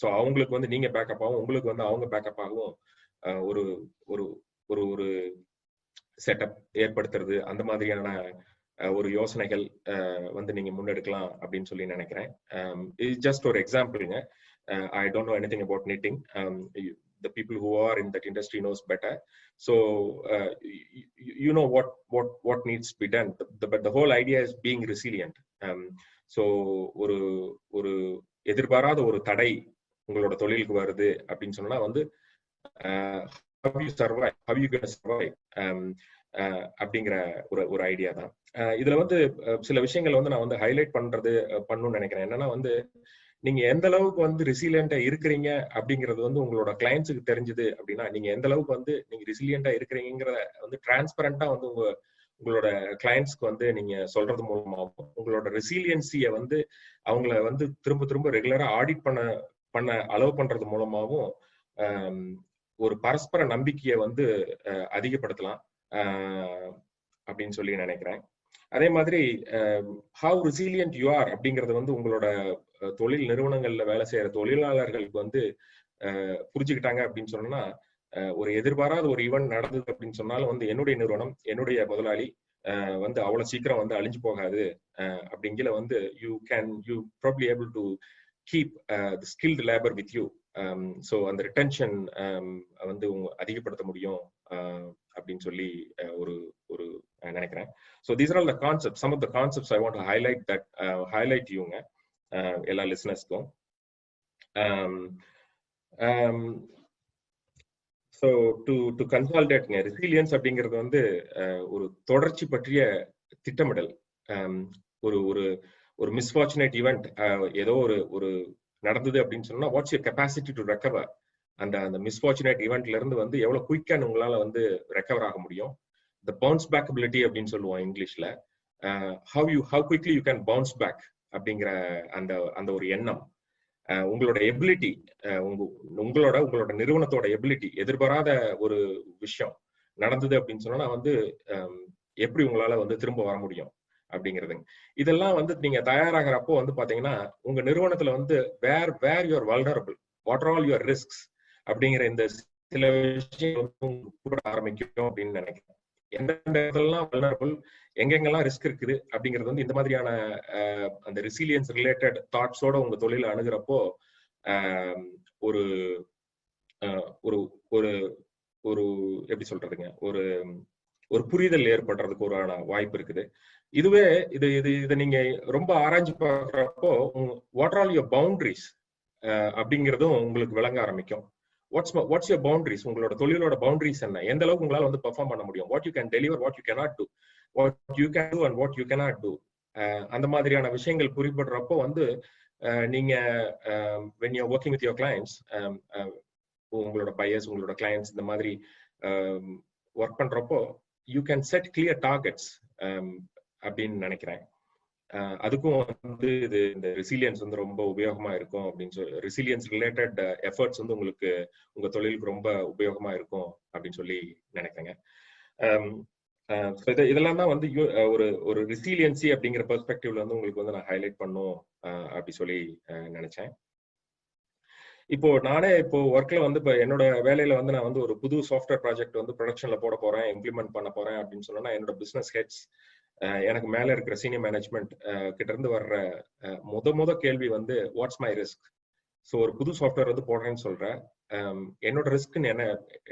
ஸோ அவங்களுக்கு வந்து நீங்க பேக்கப் ஆகும், உங்களுக்கு வந்து அவங்க பேக்கப் ஆகும், ஒரு ஒரு ஒரு ஒரு செட்டப் ஏற்படுத்துறது, அந்த மாதிரியான ஒரு யோசனைகள் வந்து நீங்க முன்னெடுக்கலாம் அப்படின்னு சொல்லி நினைக்கிறேன். ஜஸ்ட் ஒரு எக்ஸாம்பிள்ங்க. I don't know anything about knitting. The people who are in that industry knows better. So you know what needs to be done. But the whole idea is being resilient. So ஒரு எதிர்பாராத ஒரு தடை உங்களோட தொழிலுக்கு வருது அப்படின்னு சொன்னா வந்து how you survive, how you gonna survive அப்படிங்கிற ஒரு ஐடியா தான். இதுல வந்து சில விஷயங்கள் வந்து நான் வந்து ஹைலைட் பண்ணணும்னு நினைக்கிறேன். என்னன்னா வந்து நீங்க எந்த அளவுக்கு வந்து ரெசிலியண்டா இருக்கிறீங்க அப்படிங்கிறது வந்து உங்களோட கிளைண்ட்ஸுக்கு தெரிஞ்சது அப்படின்னா, நீங்க எந்த அளவுக்கு வந்து நீங்க ரெசிலியண்டா இருக்கிறீங்கிற வந்து டிரான்ஸ்பரண்டா வந்து உங்களோட கிளைண்ட்ஸ்க்கு வந்து நீங்க சொல்றது மூலமாகவும், உங்களோட ரெசிலியன்சிய வந்து அவங்கள வந்து திரும்ப திரும்ப ரெகுலரா ஆடிட் பண்ண அலோவ் பண்றது மூலமாகவும் ஒரு பரஸ்பர நம்பிக்கையை வந்து அதிகப்படுத்தலாம் அப்படின்னு சொல்லி நினைக்கிறேன். அதே மாதிரி ஹவ் ரெசிலியன்ட் யூ ஆர் அப்படிங்கறது வந்து உங்களோட தொழில் நிறுவனங்கள்ல வேலை செய்யற தொழிலாளர்களுக்கு வந்து புரிஞ்சுக்கிட்டாங்க அப்படின்னு சொன்னா, ஒரு எதிர்பாராத ஒரு ஈவெண்ட் நடந்தது அப்படின்னு சொன்னாலும் வந்து என்னுடைய நிறுவனம், என்னுடைய முதலாளி வந்து அவ்வளவு சீக்கிரம் வந்து அழிஞ்சு போகாது அப்படிங்கிற வந்து you probably able to keep the skilled labour with you. So அந்த ரிட்டென்ஷன் வந்து அதிகப்படுத்த முடியும் அப்படின்னு சொல்லி ஒரு நினைக்கிறேன். So these are all the concept, some of the concepts I want to highlight யூங்க எல்லா லிசனர்ஸ்க்கும். ஸோ டு கன்சாலிடேட்ங்க, ரெசிலியன்ஸ் அப்படிங்கிறது வந்து ஒரு தொடர்ச்சி பற்றிய திட்டமிடல். ஒரு மிஸ்ஃபார்ச்சுனேட் ஈவெண்ட் ஏதோ ஒரு நடந்தது அப்படின்னு சொன்னா, what's your capacity to recover? அந்த மிஸ்ஃபார்ச்சுனேட் ஈவெண்ட்ல இருந்து வந்து எவ்வளவு குயிக்கா உங்களால வந்து ரெக்கவர் ஆக முடியும். the bounce back ability அப்படின்னு சொல்லுவோம் இங்கிலீஷ்ல. how quickly you can bounce back அப்படிங்கிற அந்த ஒரு எண்ணம், உங்களோட எபிலிட்டி, உங்களோட நிறுவனத்தோட எபிலிட்டி, எதிர்பாராத ஒரு விஷயம் நடந்தது அப்படின்னு சொன்னா வந்து எப்படி உங்களால வந்து திரும்ப வர முடியும் அப்படிங்கிறதுங்க. இதெல்லாம் வந்து நீங்க தயாராகிறப்போ வந்து பாத்தீங்கன்னா, உங்க நிறுவனத்துல வந்து where you are vulnerable, what are all your risks அப்படிங்கிற இந்த சில விஷயம் கூட ஆரம்பிக்கும் அப்படின்னு நினைக்கிறேன். எந்தெந்த இடத்துலலாம் வல்னரபிள், எங்கெங்கெல்லாம் ரிஸ்க் இருக்குது அப்படிங்கிறது வந்து இந்த மாதிரியான அந்த ரெசிலியன்ஸ் ரிலேட்டட் தாட்ஸோட உங்க தொழிலை அணுகிறப்போ ஒரு ஒரு ஒரு எப்படி சொல்றதுங்க, ஒரு புரிதல் ஏற்படுறதுக்கு ஒரு வாய்ப்பு இருக்குது. இதுவே இதை நீங்க ரொம்ப ஆராய்ச்சி பார்க்கறப்போ what are all your boundaries அப்படிங்கிறதும் உங்களுக்கு விளங்க ஆரம்பிக்கும். வாட்ஸ் யுவர் பவுண்டரிஸ், உங்களோட தொழிலோட பவுண்டரிஸ் என்ன, எந்த அளவுக்கு உங்களால வந்து பெர்ஃபார்ம் பண்ண முடியும், what you can deliver, what you cannot to, what you can to and what you cannot to. அந்த மாதிரியான விஷயங்கள் புரிபடுறப்போ வந்து நீங்க when you're working with your clients, உங்களோட பையர்ஸ், உங்களோட கிளையன்ட்ஸ் இந்த மாதிரி ஒர்க் பண்றப்போ you can set clear targets அப்படின்னு நினைக்கிறேன். அதுக்கும் வந்து இந்த ரெசிலியன்ஸ் வந்து ரொம்ப உபயோகமா இருக்கும் அப்படின்னு சொல்லி, ரெசிலியன்ஸ் ரிலேட்டட் எஃபர்ட்ஸ் வந்து உங்களுக்கு உங்க தொழிலுக்கு ரொம்ப உபயோகமா இருக்கும் அப்படின்னு சொல்லி நினைக்கிறேங்க. இதெல்லாம் தான் வந்து ஒரு ரெசிலியன்சி அப்படிங்கிற பெர்ஸ்பெக்டிவ்ல வந்து உங்களுக்கு வந்து நான் ஹைலைட் பண்ணும் அப்படி சொல்லி நினைச்சேன். இப்போ நானே ஒர்க்ல வந்து இப்போ என்னோட வேலையில வந்து நான் வந்து ஒரு புது சாஃப்ட்வேர் ப்ராஜெக்ட் வந்து ப்ரொடக்ஷன்ல போட போறேன், இம்ப்ளிமெண்ட் பண்ண போறேன் அப்படின்னு சொன்னா, என்னோட பிசினஸ் ஹெட்ஸ், எனக்கு மேல இருக்கிற சீனியர் மேனேஜ்மெண்ட் கிட்ட இருந்து வர்ற முத கேள்வி வந்து வாட்ஸ் மை ரிஸ்க். ஸோ ஒரு புது சாஃப்ட்வேர் வந்து போடுறேன்னு சொல்றேன், என்னோட ரிஸ்க்னு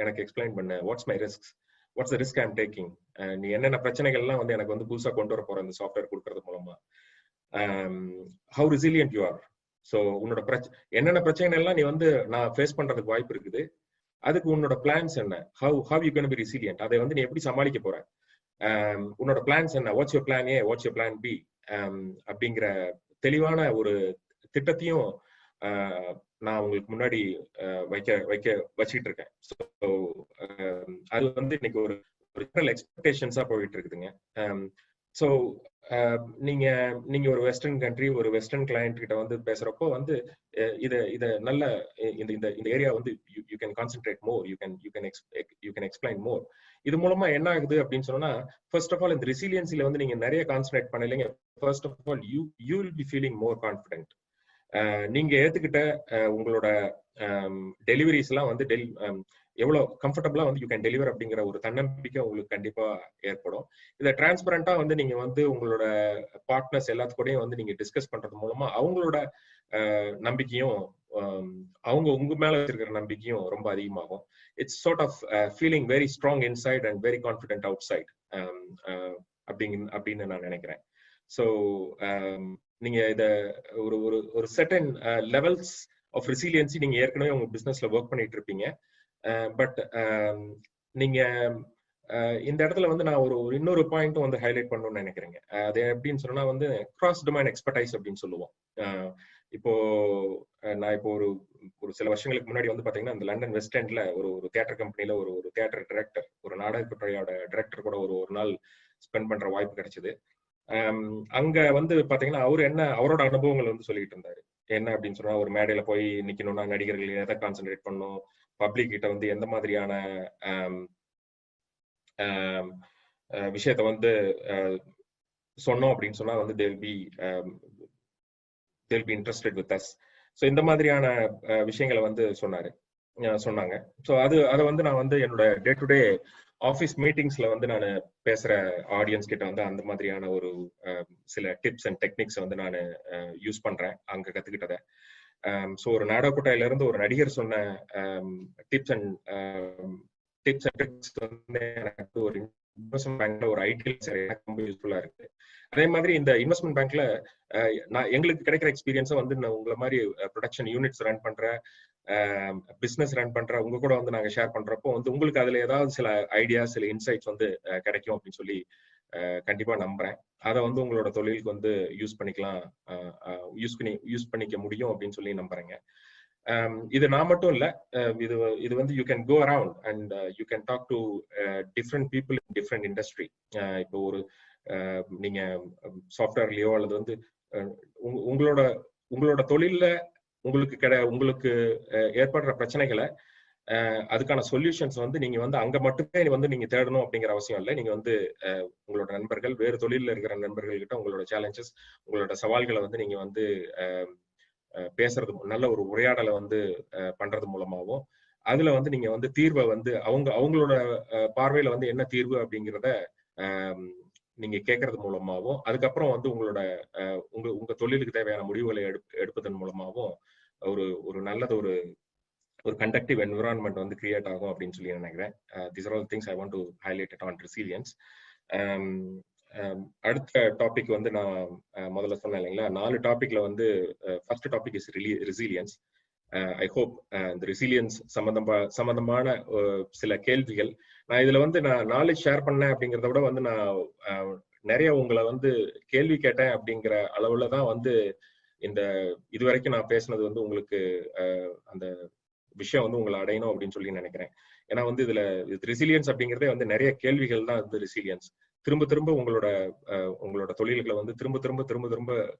எனக்கு எக்ஸ்பிளைன் பண்ண, watts my risk, what's the risk I am taking, நீ என்னென்ன பிரச்சனைகள்லாம் வந்து எனக்கு வந்து புதுசா கொண்டு வர போற இந்த சாஃப்ட்வேர் கொடுக்கறது மூலமா, how resilient you are. So உன்னோட என்னென்ன பிரச்சனைகள் எல்லாம் நீ வந்து நான் ஃபேஸ் பண்றதுக்கு வாய்ப்பு இருக்குது, அதுக்கு உன்னோட பிளான்ஸ் என்ன, how you can be resilient, அதை வந்து நீ எப்படி சமாளிக்க போற, உன்னோட பிளான்ஸ் என்ன, what's your plan A, what's your plan B அப்படிங்கிற தெளிவான ஒரு திட்டத்தையும் நான் உங்களுக்கு முன்னாடி வச்சுக்கிட்டு இருக்கேன். ஸோ அது வந்து இன்னைக்கு ஒரு எக்ஸ்பெக்டேஷன்ஸா போயிட்டு இருக்குதுங்க. ஸோ நீங்க ஒரு வெஸ்டர்ன் கண்ட்ரி, ஒரு வெஸ்டர்ன் கிளையண்ட் கிட்ட வந்து பேசுறப்போ வந்து இத நல்ல இந்த ஏரியா வந்து you can concentrate more, you can explain more. இது மூலமா என்ன ஆகுது அப்படின்னு சொன்னா, ஃபர்ஸ்ட் ஆஃப் ஆல் இந்த ரெசிலியன்சில வந்து நீங்க நிறைய கான்சென்ட்ரேட் பண்ணலைங்க. First of all you will be feeling more confident. நீங்க ஏத்துக்கிட்ட உங்களோட டெலிவரிஸ் எல்லாம் வந்து எவ்வளவு கம்ஃபர்டபுளா வந்து யூ கேன் டெலிவர் அப்படிங்கிற ஒரு தன்னம்பிக்கை உங்களுக்கு கண்டிப்பா ஏற்படும். இதை டிரான்ஸ்பரண்டா வந்து நீங்க வந்து உங்களோட பார்ட்னர்ஸ் எல்லாத்துக்கூடயும் வந்து நீங்க டிஸ்கஸ் பண்றது மூலமா அவங்களோட நம்பிக்கையும் அவங்க உங்க மேல வச்சிருக்கிற நம்பிக்கையும் ரொம்ப அதிகமாகும். It's sort of feeling very strong inside and very confident outside அப்படின்னு நான் நினைக்கிறேன். ஸோ நீங்க இத ஒரு செர்டன் லெவல்ஸ் ஆஃப் ரெசிலியன்சி நீங்க ஏற்கனவே உங்க பிசினஸ்ல ஒர்க் பண்ணிட்டு இருப்பீங்க. பட் நீங்க இந்த இடத்துல வந்து நான் ஒரு இன்னொரு பாயிண்ட்டும் வந்து ஹைலைட் பண்ணணும்னு நினைக்கிறேங்க. அது எப்படின்னு சொன்னா வந்து கிராஸ் டொமைன் எக்ஸ்பர்டைஸ் அப்படின்னு சொல்லுவோம். இப்போ நான் இப்போ ஒரு சில வருஷங்களுக்கு முன்னாடி வந்து பாத்தீங்கன்னா இந்த லண்டன் வெஸ்ட் எண்ட்ல ஒரு தியேட்டர் கம்பெனில ஒரு தியேட்டர் டைரக்டர், ஒரு நாடகத்துறையோட டைரக்டர் கூட ஒரு நாள் ஸ்பெண்ட் பண்ற வாய்ப்பு கிடைச்சது. அங்க வந்து பாத்தீங்கன்னா அவரோட அனுபவங்கள் வந்து சொல்லிட்டு இருந்தாரு. என்ன அப்படின்னு சொன்னா, ஒரு மேடையில போய் நிக்கணும்னா நடிகர்கள் எதை கான்சென்ட்ரேட் பண்ணணும், பப்ளிக் கிட்ட வந்து எந்த மாதிரியான விஷயத்த வந்து சொன்னோம் அப்படின்னு சொன்னா வந்து they'll be interested with us. So இந்த மாதிரியான விஷயங்களை வந்து சொன்னாங்க. ஸோ அதை வந்து நான் வந்து என்னோட டே டு டே ஆஃபீஸ் மீட்டிங்ஸ்ல வந்து நான் பேசுற ஆடியன்ஸ் கிட்ட வந்து அந்த மாதிரியான ஒரு சில டிப்ஸ் அண்ட் டெக்னிக்ஸ் வந்து நான் யூஸ் பண்றேன் அங்க கத்துக்கிட்டதை. ஸோ ஒரு நாடகக்கோட்டையில இருந்து ஒரு நடிகர் சொன்ன டிப்ஸ் அண்ட் ட்ரிக்ஸ் வந்து எனக்கு ஒரு இன்வெஸ்ட்மெண்ட் பேங்க்ல ஒரு ஐடியில் எனக்கு ரொம்ப யூஸ்ஃபுல்லா இருக்கு. அதே மாதிரி இந்த இன்வெஸ்ட்மெண்ட் பேங்க்ல எங்களுக்கு கிடைக்கிற எக்ஸ்பீரியன்ஸை வந்து நான் உங்களை மாதிரி ப்ரொடக்ஷன் யூனிட்ஸ் ரன் பண்ற, பிசினஸ் ரன் பண்ற உங்க கூட வந்து நாங்க ஷேர் பண்றப்போ வந்து உங்களுக்கு அதுல ஏதாவது சில ஐடியாஸ், சில இன்சைட்ஸ் வந்து கிடைக்கும் அப்படின்னு சொல்லி கண்டிப்பா நம்புறேன். அதை வந்து உங்களோட தொழிலுக்கு வந்து யூஸ் பண்ணிக்க முடியும் அப்படின்னு சொல்லி நம்புறேங்க. இது நான் மட்டும் இல்ல, இது வந்து you can go around and you can talk to different people in different industry. இப்போ நீங்க சாஃப்ட்வேர்லயோ அல்லது வந்து உங்களோட தொழில்ல உங்களுக்கு ஏற்படுற பிரச்சனைகளை அதுக்கான சொல்யூஷன்ஸ் வந்து நீங்க வந்து அங்க மட்டுமே வந்து நீங்க தேடணும் அப்படிங்கிற அவசியம் இல்லை. நீங்க வந்து உங்களோட நண்பர்கள், வேறு தொழில இருக்கிற நண்பர்கள் கிட்ட உங்களோட சேலஞ்சஸ், உங்களோட சவால்களை வந்து நீங்க வந்து பேசுறது, நல்ல ஒரு உரையாடலை வந்து பண்றது மூலமாகவும் அதுல வந்து நீங்க வந்து தீர்வை வந்து அவங்களோட பார்வையில வந்து என்ன தீர்வு அப்படிங்கிறத நீங்க கேட்கறது மூலமாகவும், அதுக்கப்புறம் வந்து உங்க தொழிலுக்கு தேவையான முடிவுகளை எடுப்பதன் மூலமாகவும் ஒரு நல்லது ஒரு கண்டக்டிவ் என்விரான்மெண்ட் வந்து கிரியேட் ஆகும் அப்படின்னு சொல்லி நினைக்கிறேன். These are all things I want to highlight it on resilience. அடுத்த டாபிக் வந்து நான் முதல்ல சொன்னேன் இல்லைங்களா, 4 டாபிக்ல வந்து first topic is resilience. I hope இந்த ரெசிலியன்ஸ் சம்பந்தமான சில கேள்விகள் நான் இதுல வந்து நான் நாலேஜ் ஷேர் பண்ணேன் அப்படிங்கிறத விட வந்து நான் நிறைய உங்களை வந்து கேள்வி கேட்டேன் அப்படிங்கிற அளவுல தான் வந்து இது வரைக்கும் நான் பேசினது வந்து உங்களுக்கு அந்த விஷயம் வந்து உங்களை அடையணும் அப்படின்னு சொல்லி நினைக்கிறேன். ஏன்னா வந்து இதுல ரெசிலியன்ஸ் அப்படிங்கிறதே வந்து நிறைய கேள்விகள் தான் வந்து ரெசிலியன்ஸ். திரும்ப உங்களோட தொழில்களை வந்து திரும்ப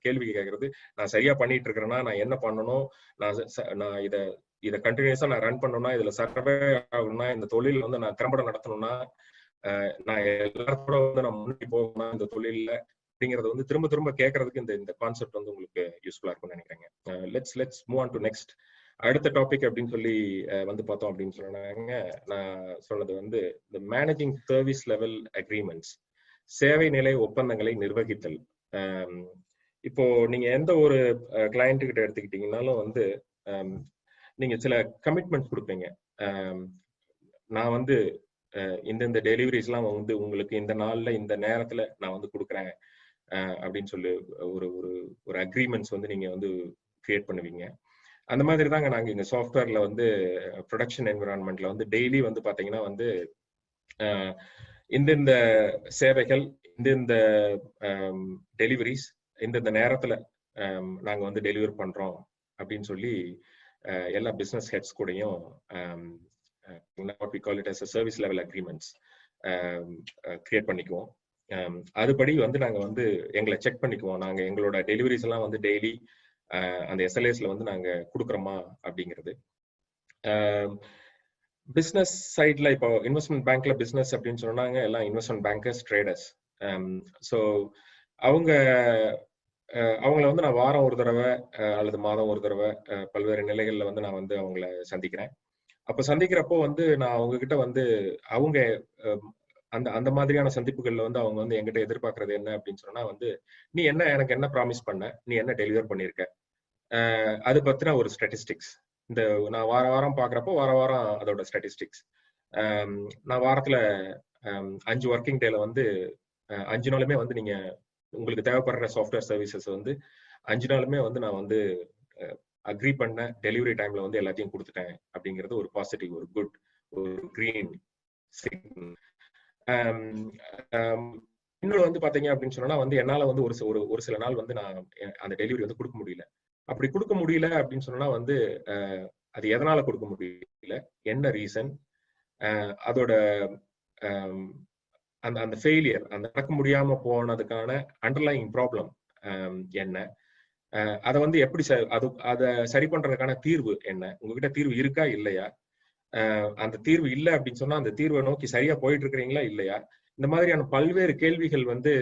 கேள்வி கேட்கறது, நான் சரியா பண்ணிட்டு இருக்கிறேன்னா, நான் என்ன பண்ணணும், நான் இதை கண்டினியூஸா நான் ரன் பண்ணணும்னா, இதுல சர்வே ஆகணும்னா, இந்த தொழில் வந்து நான் திறம்பட நடத்தணும்னா, நான் எல்லாத்தோட வந்து நான் முன்னாடி போகணும்னா இந்த தொழில்ல அப்படிங்கறது வந்து திரும்ப கேட்கறதுக்கு இந்த கான்செப்ட் வந்து உங்களுக்கு யூஸ்ஃபுல்லா இருக்கும்னு நினைக்கிறேங்க. Let's move on to next. அடுத்த டாபிக் அப்படின்னு சொல்லி வந்து பார்த்தோம் அப்படின்னு சொன்னாங்க. நான் சொன்னது வந்து இந்த மேனேஜிங் சர்வீஸ் லெவல் அக்ரிமெண்ட்ஸ், சேவை நிலை ஒப்பந்தங்களை நிர்வகித்தல். இப்போ நீங்க எந்த ஒரு கிளையண்ட் கிட்ட எடுத்துக்கிட்டீங்கன்னாலும் வந்து நீங்க சில கமிட்மெண்ட்ஸ் கொடுப்பீங்க. நான் வந்து இந்த டெலிவரிஸ் எல்லாம் வந்து உங்களுக்கு இந்த நாள்ல இந்த நேரத்துல நான் வந்து கொடுக்குறேன் அப்படின்னு சொல்லி ஒரு அக்ரிமெண்ட்ஸ் வந்து நீங்க வந்து கிரியேட் பண்ணுவீங்க. அந்த மாதிரி தாங்க நாங்க இங்க சாஃப்ட்வேர்ல வந்து ப்ரொடக்ஷன் என்விரான்மெண்ட்ல வந்து டெய்லி வந்து பாத்தீங்கன்னா வந்து இந்த சேவைகள், இந்த டெலிவரிஸ் இந்த நேரத்துல நாங்க வந்து டெலிவர் பண்றோம் அப்படின்னு சொல்லி எல்லா பிசினஸ் ஹெட்ஸ் கூடயும் what we call it as a service level agreements create பண்ணிக்குவோம். அதுபடி வந்து நாங்க வந்து எங்களை செக் பண்ணிக்குவோம். நாங்க எங்களோட டெலிவரிஸ் எல்லாம் வந்து டெய்லி அந்த எஸ்எல்ஏஸ்ல வந்து நாங்க கொடுக்குறோமா அப்படிங்கிறது. பிசினஸ் சைட்ல இப்போ இன்வெஸ்ட்மெண்ட் பேங்க்ல பிசினஸ் அப்படின்னு சொன்னாங்க, எல்லாம் இன்வெஸ்ட்மெண்ட் பேங்கர்ஸ், ட்ரேடர்ஸ். ஸோ அவங்கள வந்து நான் வாரம் ஒரு தடவை அல்லது மாதம் ஒரு தடவை பல்வேறு நிலைகள்ல வந்து நான் வந்து அவங்கள சந்திக்கிறேன். அப்ப சந்திக்கிறப்போ வந்து நான் அவங்க கிட்ட வந்து அவங்க அந்த மாதிரியான சந்திப்புகள்ல வந்து அவங்க வந்து என்கிட்ட எதிர்பார்க்கறது என்ன அப்படின்னு சொன்னா வந்து, நீ எனக்கு என்ன ப்ராமிஸ் பண்ண, நீ என்ன டெலிவர் பண்ணிருக்க, அது பத்தின ஒரு ஸ்டாட்டிஸ்டிக்ஸ். நான் வாரம் பாக்குறப்போ வாரம் அதோட ஸ்டாட்டிஸ்டிக்ஸ். நான் வாரத்துல 5 ஒர்க்கிங் டேல வந்து 5 நாளுமே வந்து நீங்க உங்களுக்கு தேவைப்படுற சாஃப்ட்வேர் சர்வீசஸ் வந்து 5 நாளுமே வந்து நான் வந்து அக்ரி பண்ண டெலிவரி டைம்ல வந்து எல்லாத்தையும் கொடுத்துட்டேன் அப்படிங்கிறது ஒரு பாசிட்டிவ், ஒரு குட் ஒரு கிரீன் சிக்னல். இன்னொன்று வந்து பாத்தீங்க அப்படின்னு சொன்னா வந்து என்னால வந்து ஒரு சில நாள் வந்து நான் அந்த டெலிவரி வந்து கொடுக்க முடியல. அப்படி கொடுக்க முடியல அப்படின்னு சொன்னா வந்து அது எதனால கொடுக்க முடியல, என்ன ரீசன், அதோட அந்த அந்த ஃபெயிலியர், அந்த நடக்க முடியாம போனதுக்கான அண்டர்லைங் ப்ராப்ளம் என்ன, அதை வந்து எப்படி அதை சரி பண்றதுக்கான தீர்வு என்ன, உங்ககிட்ட தீர்வு இருக்கா இல்லையா, அந்த தீர்வு இல்லை அப்படின்னு சொன்னா அந்த தீர்வை நோக்கி சரியா போயிட்டு இருக்கிறீங்களா இல்லையா, இந்த மாதிரியான பல்வேறு கேள்விகள் வந்து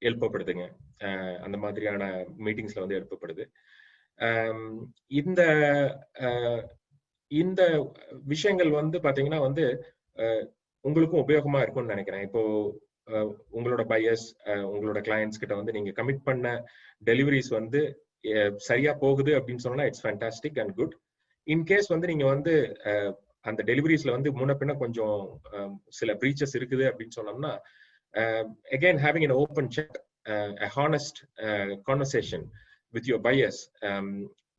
எழுப்பப்படுதுங்க. அந்த மாதிரியான மீட்டிங்ஸ்ல வந்து எழுப்பப்படுது. இந்த இந்த விஷயங்கள் வந்து பாத்தீங்கன்னா வந்து உங்களுக்கும் உபயோகமா இருக்கும்னு நினைக்கிறேன். இப்போ உங்களோட பையர்ஸ், உங்களோட கிளையன்ட்ஸ் கிட்ட வந்து நீங்க கமிட் பண்ண டெலிவரிஸ் வந்து சரியா போகுது அப்படின்னு சொன்னா it's fantastic and good. In case வந்து நீங்க வந்து அந்த டெலிவரிஸ்ல வந்து முன்ன பின்ன கொஞ்சம் சில பிரீச்சஸ் இருக்குது அப்படின்னு சொன்னோம்னா, again having an open chat, a honest conversation with your buyers,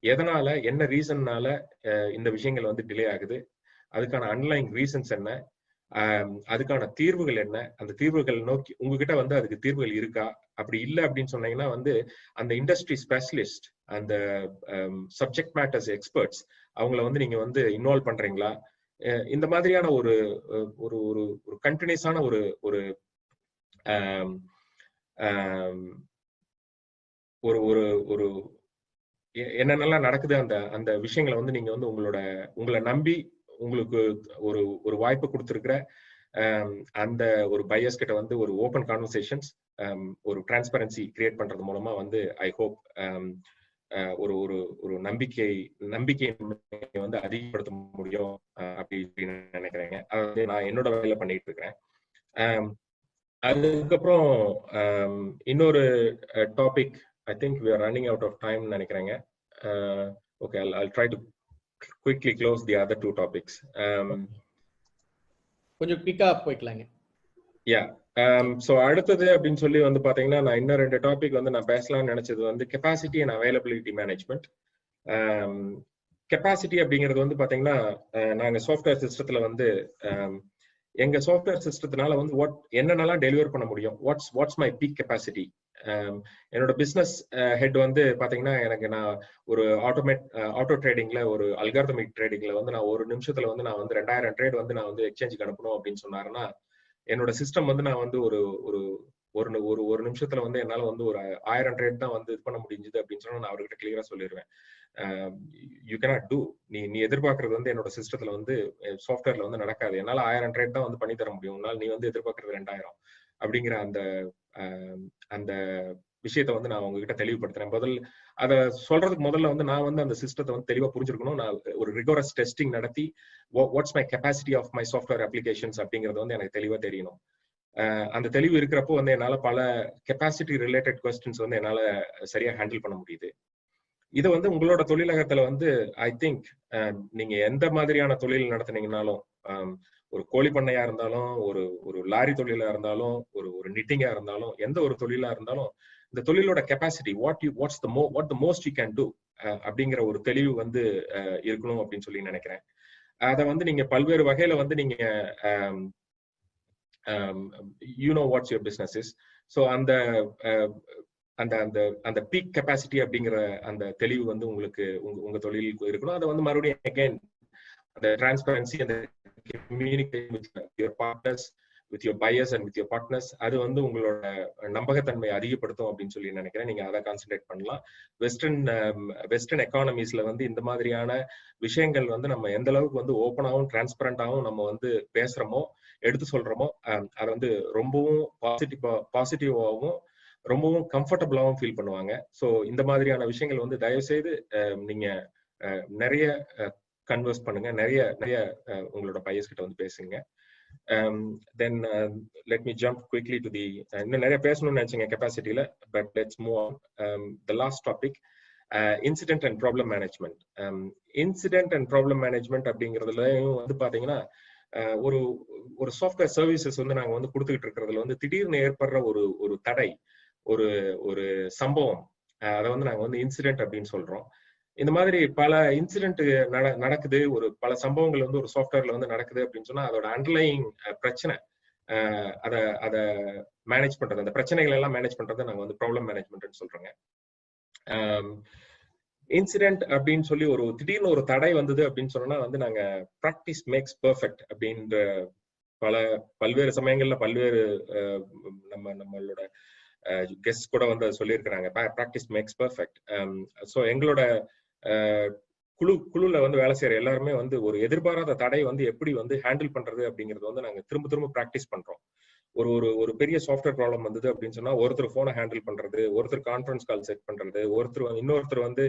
எதனால என்ன ரீசன்னால இந்த விஷயங்கள் வந்து டிலே ஆகுது, அதுக்கான அண்டர்லைங் ரீசன்ஸ் என்ன, அதுக்கான தீர்வுகள் என்ன, அந்த தீர்வுகள் நோக்கி உங்ககிட்ட வந்து அதுக்கு தீர்வுகள் இருக்கா, அப்படி இல்லை அப்படின்னு சொன்னீங்கன்னா வந்து அந்த இண்டஸ்ட்ரி ஸ்பெஷலிஸ்ட், அந்த சப்ஜெக்ட் மேட்டர்ஸ் எக்ஸ்பர்ட்ஸ், அவங்கள வந்து நீங்க வந்து இன்வால்வ் பண்றீங்களா, இந்த மாதிரியான ஒரு ஒரு ஒரு கண்டினியூஸான ஒரு ஒரு ஒரு ஒரு ஒரு என்னென்னலாம் நடக்குது அந்த அந்த விஷயங்களை வந்து நீங்க வந்து உங்களை நம்பி உங்களுக்கு ஒரு ஒரு வாய்ப்பு கொடுத்துருக்கிற அந்த ஒரு பையர்ஸ் கிட்ட வந்து ஒரு ஓப்பன் கான்வர்சேஷன்ஸ், ஒரு டிரான்ஸ்பரன்சி கிரியேட் பண்றது மூலமா வந்து ஐ ஹோப் ஒரு ஒரு ஒரு நம்பிக்கை வந்து அதிகப்படுத்த முடியும் அப்படின்னு நினைக்கிறேங்க. அது வந்து நான் என்னோட வேலையில பண்ணிட்டு இருக்கிறேன். அதுக்கப்புறம் இன்னொரு topic, I think we are running out of time நினைக்கிறேங்க. Okay, I'll try to quickly close the other two topics. கொஞ்சம் குயிக்கா போய்க்கலாங்க. Yeah. So அடுத்தது அப்படின்னு சொல்லி வந்து பாத்தீங்கன்னா நான் இன்னும் 2 டாபிக் வந்து நான் பேசலாம்னு நினைச்சது வந்து capacity and availability management. Capacity அப்படிங்கிறது வந்து பாத்தீங்கன்னா நாங்க சாஃப்ட்வேர் சிஸ்டத்துல வந்து எங்க சாஃப்ட்வேர் சிஸ்டத்தினால வந்து என்னென்னலாம் டெலிவர் பண்ண முடியும், வாட்ஸ் மை பீக் கெப்பாசிட்டி. என்னோட பிசினஸ் ஹெட் வந்து பாத்தீங்கன்னா எனக்கு நான் ஒரு ஆட்டோ ட்ரேடிங்ல, ஒரு அல்காரிதமிக் ட்ரேடிங்ல வந்து நான் ஒரு நிமிஷத்துல வந்து நான் வந்து 2000 ட்ரேட் வந்து நான் வந்து எக்ஸ்சேஞ்சுக்கு அனுப்பணும் அப்படின்னு சொன்னாருன்னா, என்னோட சிஸ்டம் வந்து நான் வந்து ஒரு ஒரு ஒரு ஒரு நிமிஷத்துல வந்து என்னால வந்து ஒரு 1000 ட்ரேட் தான் வந்து இது பண்ண முடிஞ்சது அப்படின்னு சொன்னா நான் அவர்கிட்ட கிளியரா சொல்லிடுவேன். யூ கேனாட் டூ, நீ எதிர்பார்க்கறது வந்து என்னோட சிஸ்டத்துல வந்து சாஃப்ட்வேர்ல வந்து நடக்காது. என்னால 1000 ட்ரேட் தான் வந்து பண்ணி தர முடியும், உன்னால நீ வந்து எதிர்பார்க்கறது 2000 அப்படிங்கிற அந்த அந்த விஷயத்த வந்து நான் உங்ககிட்ட தெளிவுபடுத்துறேன். அதை சொல்றதுக்கு முதல்ல வந்து நான் வந்து அந்த சிஸ்டத்தை வந்து தெளிவா புரிஞ்சிருக்கணும். நான் ஒரு ரிகோரஸ் டெஸ்டிங் நடத்தி what's my capacity of my software applications அப்படிங்கிறது வந்து எனக்கு தெளிவா தெரியணும். அந்த தெளிவு இருக்கிறப்போ வந்து என்னால பல கெப்பாசிட்டி ரிலேட்டட் கொஸ்டின்ஸ் வந்து என்னால சரியா ஹேண்டில் பண்ண முடியுது. இதை வந்து உங்களோட தொழிலகத்துல வந்து ஐ திங்க் நீங்க எந்த மாதிரியான தொழில் நடத்துனீங்கன்னாலும், ஒரு கோழி பண்ணையா இருந்தாலும், ஒரு லாரி தொழிலா இருந்தாலும், ஒரு நிட்டிங்கா இருந்தாலும், எந்த ஒரு தொழிலா இருந்தாலும் இந்த தொழிலோட capacity what the most you can do அப்படிங்கிற ஒரு தெளிவு வந்து இருக்கணும் அப்படின்னு சொல்லி நினைக்கிறேன். அதை வந்து நீங்க பல்வேறு வகையில வந்து நீங்க you know what's your business is. So அந்த அந்த அந்த அந்த பீக் கெப்பாசிட்டி அப்படிங்கிற அந்த தெளிவு வந்து உங்களுக்கு உங்க தொழிலுக்கு இருக்கணும். அதை வந்து மறுபடியும் அகைன் அந்த டிரான்ஸ்பரன்சி, அந்த communication with your partners, with your buyers and with your partners, அது வந்து உங்களோட நம்பகத்தன்மை அதிகப்படுத்தும் அப்படின்னு சொல்லி நினைக்கிறேன். நீங்க அதை கான்சென்ட்ரேட் பண்ணலாம். வெஸ்டர்ன் எக்கானமிஸ்ல வந்து இந்த மாதிரியான விஷயங்கள் வந்து நம்ம எந்த அளவுக்கு வந்து ஓப்பனாகவும் டிரான்ஸ்பரண்டாகவும் நம்ம வந்து பேசுறோமோ, எடுத்து சொல்றோமோ, அதை வந்து ரொம்பவும் பாசிட்டிவாகவும் ரொம்பவும் கம்ஃபர்டபுளாகவும் ஃபீல் பண்ணுவாங்க. ஸோ இந்த மாதிரியான விஷயங்கள் வந்து தயவு செய்து நீங்க நிறைய கன்வர்ஸ் பண்ணுங்க, நிறைய உங்களோட பையர்ஸ் கிட்ட வந்து பேசுங்க. Then let me jump quickly to the இன்னும் நிறைய பேசணும்னு நினைச்சீங்க கெப்பாசிட்டியில, but let's move on. The last topic, incident and problem management. Incident and problem management அப்படிங்கிறதுலயும் வந்து பாத்தீங்கன்னா ஒரு சாஃப்ட்வேர் சர்வீசஸ் வந்து நாங்க வந்து கொடுத்துக்கிட்டு இருக்கிறதுல வந்து திடீர்னு ஏற்படுற ஒரு தடை, ஒரு சம்பவம், அதை வந்து நாங்க வந்து இன்சிடென்ட் அப்படின்னு சொல்றோம். இந்த மாதிரி பல இன்சிடென்ட் நடக்குது, ஒரு பல சம்பவங்கள் வந்து ஒரு சாஃப்ட்வேர்ல வந்து நடக்குது அப்படின்னு சொன்னா அதோட அண்டர்லைங் பிரச்சனை அதை அதை மேனேஜ் பண்றது, அந்த பிரச்சனைகள் எல்லாம் மேனேஜ் பண்றது நாங்க வந்து ப்ராப்ளம் மேனேஜ்மெண்ட்னு சொல்றோங்க. இன்சிடென்ட் அப்படின்னு சொல்லி ஒரு திடீர்னு ஒரு தடை வந்தது அப்படின்னு சொன்னா வந்து நாங்க ப்ராக்டிஸ் மேக்ஸ் பெர்ஃபெக்ட் அப்படின்ற பல்வேறு சமயங்கள்ல பல்வேறு நம்மளோட கெஸ்ட் கூட வந்து சொல்லியிருக்கிறாங்க, ப்ராக்டிஸ் மேக்ஸ் பெர்ஃபெக்ட். ஸோ எங்களோட குழுல வந்து வேலை செய்யற எல்லாருமே வந்து ஒரு எதிர்பாராத தடை வந்து எப்படி வந்து ஹேண்டில் பண்றது அப்படிங்கறது வந்து நாங்க திரும்ப திரும்ப ப்ராக்டிஸ் பண்றோம். ஒரு ஒரு ஒரு பெரிய சாஃப்ட்வேர் ப்ராப்ளம் வந்தது அப்படின்னு சொன்னா ஒருத்தர் போனை ஹேண்டில் பண்றது, ஒருத்தர் கான்ஃபரன்ஸ் கால் செட் பண்றது, இன்னொருத்தர் வந்து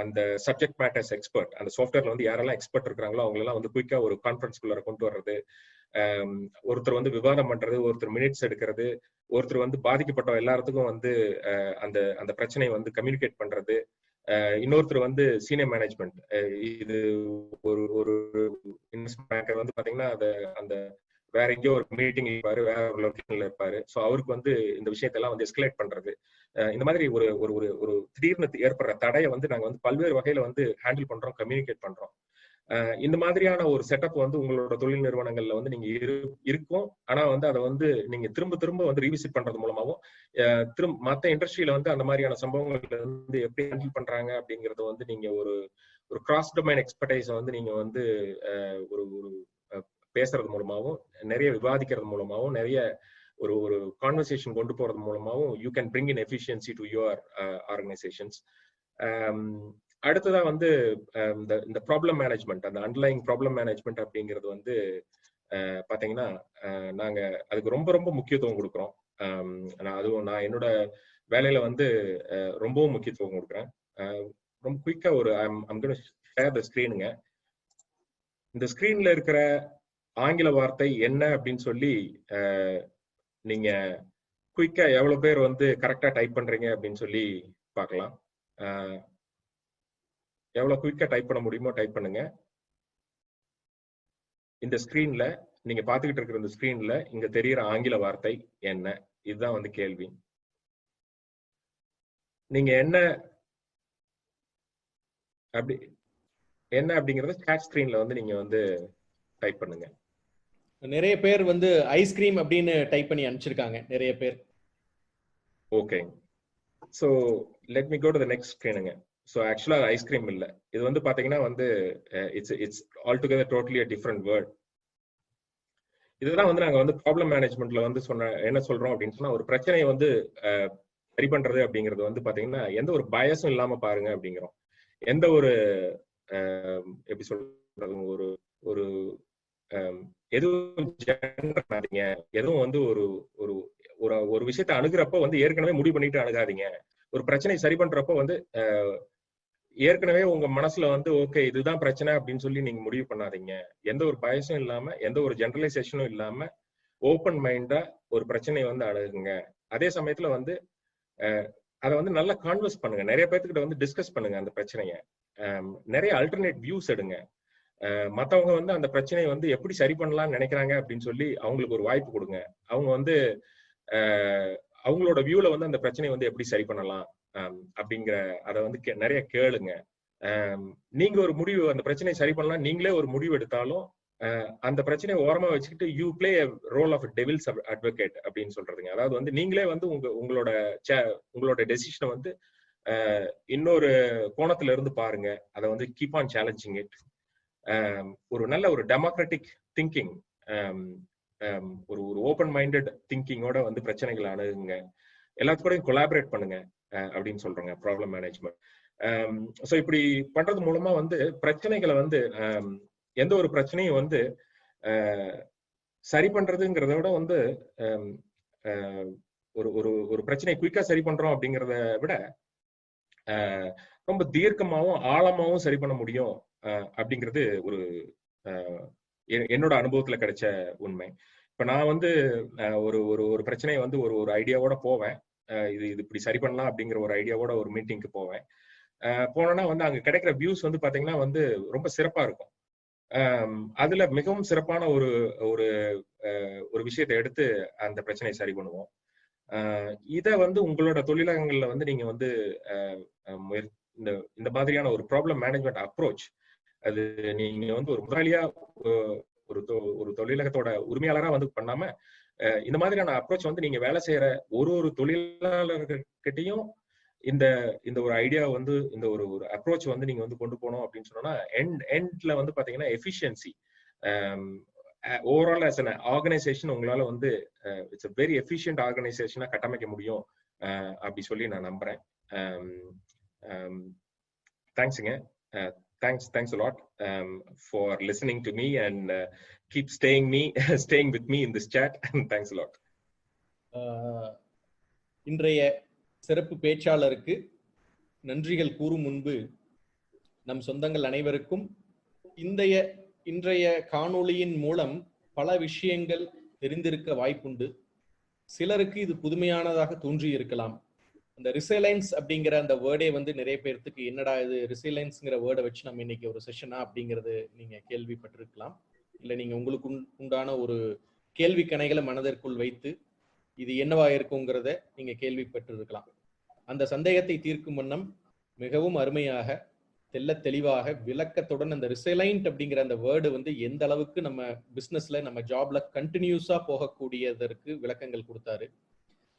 அந்த சப்ஜெக்ட் மேட்டர்ஸ் எக்ஸ்பர்ட், அந்த சாஃப்ட்வேர்ல வந்து யாரெல்லாம் எக்ஸ்பர்ட் இருக்கிறாங்களோ அவங்க எல்லாம் வந்து குயிக்கா ஒரு கான்ஃபரன்ஸ்குள்ள கொண்டு வர்றது, ஒருத்தர் வந்து விவாதம் பண்றது, ஒருத்தர் மினிட்ஸ் எடுக்கிறது, ஒருத்தர் வந்து பாதிக்கப்பட்ட எல்லாத்துக்கும் வந்து அந்த அந்த பிரச்சனையை வந்து கம்யூனிகேட் பண்றது, இன்னொருத்தர் வந்து சீனியர் மேனேஜ்மெண்ட். இது ஒரு ஒரு இன்வெஸ்ட்மெண்ட் பேங்கர் வந்து பாத்தீங்கன்னா அந்த வேற எங்கேயோ ஒரு மீட்டிங் இருப்பாரு, வேற ஒரு லொகேஷன்ல இருப்பாரு. ஸோ அவருக்கு வந்து இந்த விஷயத்தெல்லாம் வந்து எஸ்கலேட் பண்றது, இந்த மாதிரி ஒரு ஒரு ஒரு திடீர்னு ஏற்படுற தடையை வந்து நாங்க வந்து பல்வேறு வகையில வந்து ஹேண்டில் பண்றோம், கம்யூனிகேட் பண்றோம். இந்த மாதிரியான ஒரு செட்டப் வந்து உங்களோட தொழில் நிறுவனங்கள்ல வந்து நீங்க இருக்கும். ஆனா வந்து அதை வந்து நீங்க திரும்ப திரும்ப வந்து ரீவிசிட் பண்றது மூலமாவும் மத்த இண்டஸ்ட்ரியில வந்து அந்த மாதிரியான சம்பவங்கள்ல வந்து எப்படி ஹேண்டில் பண்றாங்க அப்படிங்கறது வந்து நீங்க ஒரு ஒரு கிராஸ் டொமைன் எக்ஸ்பர்டைஸை வந்து நீங்க வந்து ஒரு ஒரு பேசுறது மூலமாவும், நிறைய விவாதிக்கிறது மூலமாவும், நிறைய ஒரு ஒரு கான்வர்சேஷன் கொண்டு போறது மூலமாவும் you can bring in efficiency to your organisations. அடுத்ததா வந்து இந்த ப்ராப்ளம் மேனேஜ்மெண்ட், அந்த அண்டர்லைங் ப்ராப்ளம் மேனேஜ்மெண்ட் அப்படிங்கிறது வந்து பாத்தீங்கன்னா நாங்க அதுக்கு ரொம்ப ரொம்ப முக்கியத்துவம் கொடுக்குறோம். அதுவும் நான் என்னோட வேலையில வந்து ரொம்பவும் முக்கியத்துவம் கொடுக்குறேன். ரொம்ப குயிக்கா ஒரு ஐம் கோனா ஷேர் தி ஸ்கிரீனுங்க. இந்த ஸ்கிரீன்ல இருக்கிற ஆங்கில வார்த்தை என்ன அப்படின்னு சொல்லி நீங்க குயிக்கா எவ்வளவு பேர் வந்து கரெக்டா டைப் பண்றீங்க அப்படின்னு சொல்லி பார்க்கலாம். எவ்வளவு குயிக்கா டைப் பண்ண முடியுமோ டைப் பண்ணுங்க. இந்த ஸ்கிரீன்ல நீங்க பாத்துக்கிட்டு இருக்கிற இந்த ஸ்கிரீன்ல இங்க தெரிகிற ஆங்கில வார்த்தை என்ன? இதுதான் வந்து கேள்வி. நீங்க என்ன அப்படிங்கறத சாட் ஸ்கிரீன்ல வந்து நீங்க வந்து டைப் பண்ணுங்க. நிறைய பேர் வந்து ஐஸ்கிரீம் அப்படின்னு டைப் பண்ணி அனுப்பிச்சிருக்காங்க நிறைய பேர். Okay, so let me go to the next ஸ்கிரீனுங்க. ஸோ ஆக்சுவலா ஐஸ்கிரீம் இல்லை, இது வந்து பாத்தீங்கன்னா வந்து it's all together totally a different word. இதுதான் வந்து நாங்க வந்து ப்ராப்ளம் மேனேஜ்மெண்ட்ல வந்து என்ன சொல்றோம் அப்படின்னு சொன்னா, ஒரு பிரச்சனையை வந்து சரி பண்றது அப்படிங்கிறது வந்து பாத்தீங்கன்னா எந்த ஒரு பயசும் இல்லாம பாருங்க அப்படிங்கிறோம். எந்த ஒரு எப்படி சொல்றது, ஒரு ஒரு எதுவும் பண்ணாதீங்க, எதுவும் வந்து ஒரு ஒரு ஒரு விஷயத்தை அணுகிறப்ப வந்து ஏற்கனவே முடிவு பண்ணிட்டு அணுகாதீங்க. ஒரு பிரச்சனை சரி பண்றப்ப வந்து ஏற்கனவே உங்க மனசுல வந்து ஓகே இதுதான் பிரச்சனை அப்படின்னு சொல்லி நீங்க முடிவு பண்ணாதீங்க. எந்த ஒரு பயசும் இல்லாம, எந்த ஒரு ஜெனரலைசேஷனும் இல்லாம ஓப்பன் மைண்டா ஒரு பிரச்சனையை வந்து அணுகுங்க. அதே சமயத்துல வந்து அதை வந்து நல்லா கான்வர்ஸ் பண்ணுங்க, நிறைய பேர்த்துக்கிட்ட வந்து டிஸ்கஸ் பண்ணுங்க அந்த பிரச்சனையை. நிறைய அல்டர்னேட் வியூஸ் எடுங்க. மத்தவங்க வந்து அந்த பிரச்சனையை வந்து எப்படி சரி பண்ணலாம்னு நினைக்கிறாங்க அப்படின்னு சொல்லி அவங்களுக்கு ஒரு வாய்ப்பு கொடுங்க. அவங்க வந்து அவங்களோட வியூல வந்து அந்த பிரச்சனையை வந்து எப்படி சரி பண்ணலாம் அப்படிங்கிற அதை வந்து நிறைய கேளுங்க. நீங்க ஒரு முடிவு, அந்த பிரச்சனையை சரி பண்ணலாம் நீங்களே ஒரு முடிவு எடுத்தாலும் அந்த பிரச்சனையை ஓரமா வச்சுக்கிட்டு you play role of devil's advocate அப்படின்னு சொல்றதுங்க. அதாவது வந்து நீங்களே வந்து உங்களோட டெசிஷனை வந்து இன்னொரு கோணத்துல இருந்து பாருங்க. அதை வந்து கீப் ஆன் சேலஞ்சிங் இட். ஒரு நல்ல ஒரு டெமோக்ராட்டிக் திங்கிங், ஒரு ஒரு ஓப்பன் மைண்டட் திங்கிங்கோட வந்து பிரச்சனைகளை அணுகுங்க. எல்லாத்துக்கூடையும் கொலாபரேட் பண்ணுங்க அப்படின்னு சொல்றோங்க ப்ராப்ளம் மேனேஜ்மெண்ட். ஸோ இப்படி பண்றது மூலமா வந்து பிரச்சனைகளை வந்து எந்த ஒரு பிரச்சனையும் வந்து சரி பண்றதுங்கிறத விட வந்து ஒரு ஒரு ஒரு பிரச்சனையை குயிக்கா சரி பண்றோம் அப்படிங்கிறத விட ரொம்ப தீர்க்கமாவும் ஆழமாவும் சரி பண்ண முடியும் அப்படிங்கிறது ஒரு என்னோட அனுபவத்துல கிடைச்ச உண்மை. இப்ப நான் வந்து ஒரு ஒரு ஒரு பிரச்சனையை வந்து ஒரு ஒரு ஐடியாவோட போவேன். இது இப்படி சரி பண்ணலாம் அப்படிங்கிற ஒரு ஐடியாவோட ஒரு மீட்டிங்க்கு போவேன். போனோம்னா வந்து அங்க கிடைக்கிற வியூஸ் வந்து பாத்தீங்கன்னா வந்து ரொம்ப சிறப்பா இருக்கும். அதுல மிகவும் சிறப்பான ஒரு ஒரு ஒரு விஷயத்தை எடுத்து அந்த பிரச்சனையை சரி பண்ணுவோம். இத வந்து உங்களோட தொழிலகங்கள்ல வந்து நீங்க வந்து இந்த மாதிரியான ஒரு ப்ராப்ளம் மேனேஜ்மெண்ட் அப்ரோச், அது நீங்க வந்து ஒரு முதலாளியா ஒரு தொழிலகத்தோட உரிமையாளரா வந்து பண்ணாம, இந்த மாதிரியான அப்ரோச் வந்து நீங்க வேலை செய்யற ஒரு தொழிலாளர்கிட்டையும் இந்த ஒரு ஐடியா வந்து இந்த ஒரு அப்ரோச் வந்து நீங்க வந்து கொண்டு போனோம் அப்படின்னு சொன்னா எண்ட்ல வந்து பாத்தீங்கன்னா efficiency overall as an organisation உங்களால வந்து இட்ஸ் a வெரி எஃபிஷியன்ட் ஆர்கனைசேஷனா கட்டமைக்க முடியும் அப்படி சொல்லி நான் நம்புறேன். தேங்க்ஸுங்க. Thanks a lot for listening to me and keep staying with me in this chat. Thanks a lot. இன்றைய சிறப்பு பேச்சாளருக்கு நன்றிகள் கூறும் முன்பு நம் சொந்தங்கள் அனைவருக்கும் இன்றைய காணொளியின் மூலம் பல விஷயங்கள் தெரிந்திருக்க வாய்ப்புண்டு. சிலருக்கு இது புதுமையானதாக தோன்றி இருக்கலாம். அந்த ரிசைலன்ஸ் அப்படிங்கிற அந்த வேர்டே வந்து நிறைய பேர்த்துக்கு என்னடா இது ரிசைலன்ஸ்ங்கிற வேர்டை வச்சு நம்ம இன்னைக்கு ஒரு செஷனா அப்படிங்கிறது நீங்க கேள்விப்பட்டிருக்கலாம். இல்லை நீங்க உங்களுக்கு உண்டான ஒரு கேள்வி கணைகளை மனதிற்குள் வைத்து இது என்னவா இருக்குங்கிறத நீங்க கேள்விப்பட்டிருக்கலாம். அந்த சந்தேகத்தை தீர்க்கும் வண்ணம் மிகவும் அருமையாக தெல்ல தெளிவாக விளக்கத்துடன் அந்த ரிசைலைன்ட் அப்படிங்கிற அந்த வேர்டு வந்து எந்த அளவுக்கு நம்ம பிசினஸ்ல நம்ம ஜாப்ல கண்டினியூஸா போகக்கூடியதற்கு விளக்கங்கள் கொடுத்தாரு.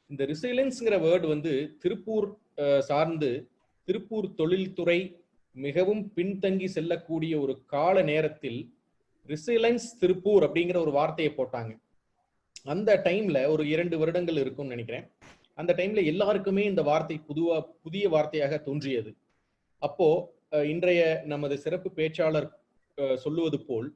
இந்த ரிசைலன்ஸ்ங்கிற வேர்டு வந்து திருப்பூர் சார்ந்து திருப்பூர் தொழில்துறை மிகவும் பின்தங்கி செல்லக்கூடிய ஒரு கால நேரத்தில் ரிசைலன்ஸ் திருப்பூர் அப்படிங்கிற ஒரு வார்த்தையை போட்டாங்க. அந்த டைம்ல ஒரு 2 வருடங்கள் இருக்கும்னு நினைக்கிறேன். அந்த டைம்ல எல்லாருக்குமே இந்த வார்த்தை புதிய வார்த்தையாக தோன்றியது. அப்போ இன்றைய நமது சிறப்பு பேச்சாளர் சொல்லுவது போல்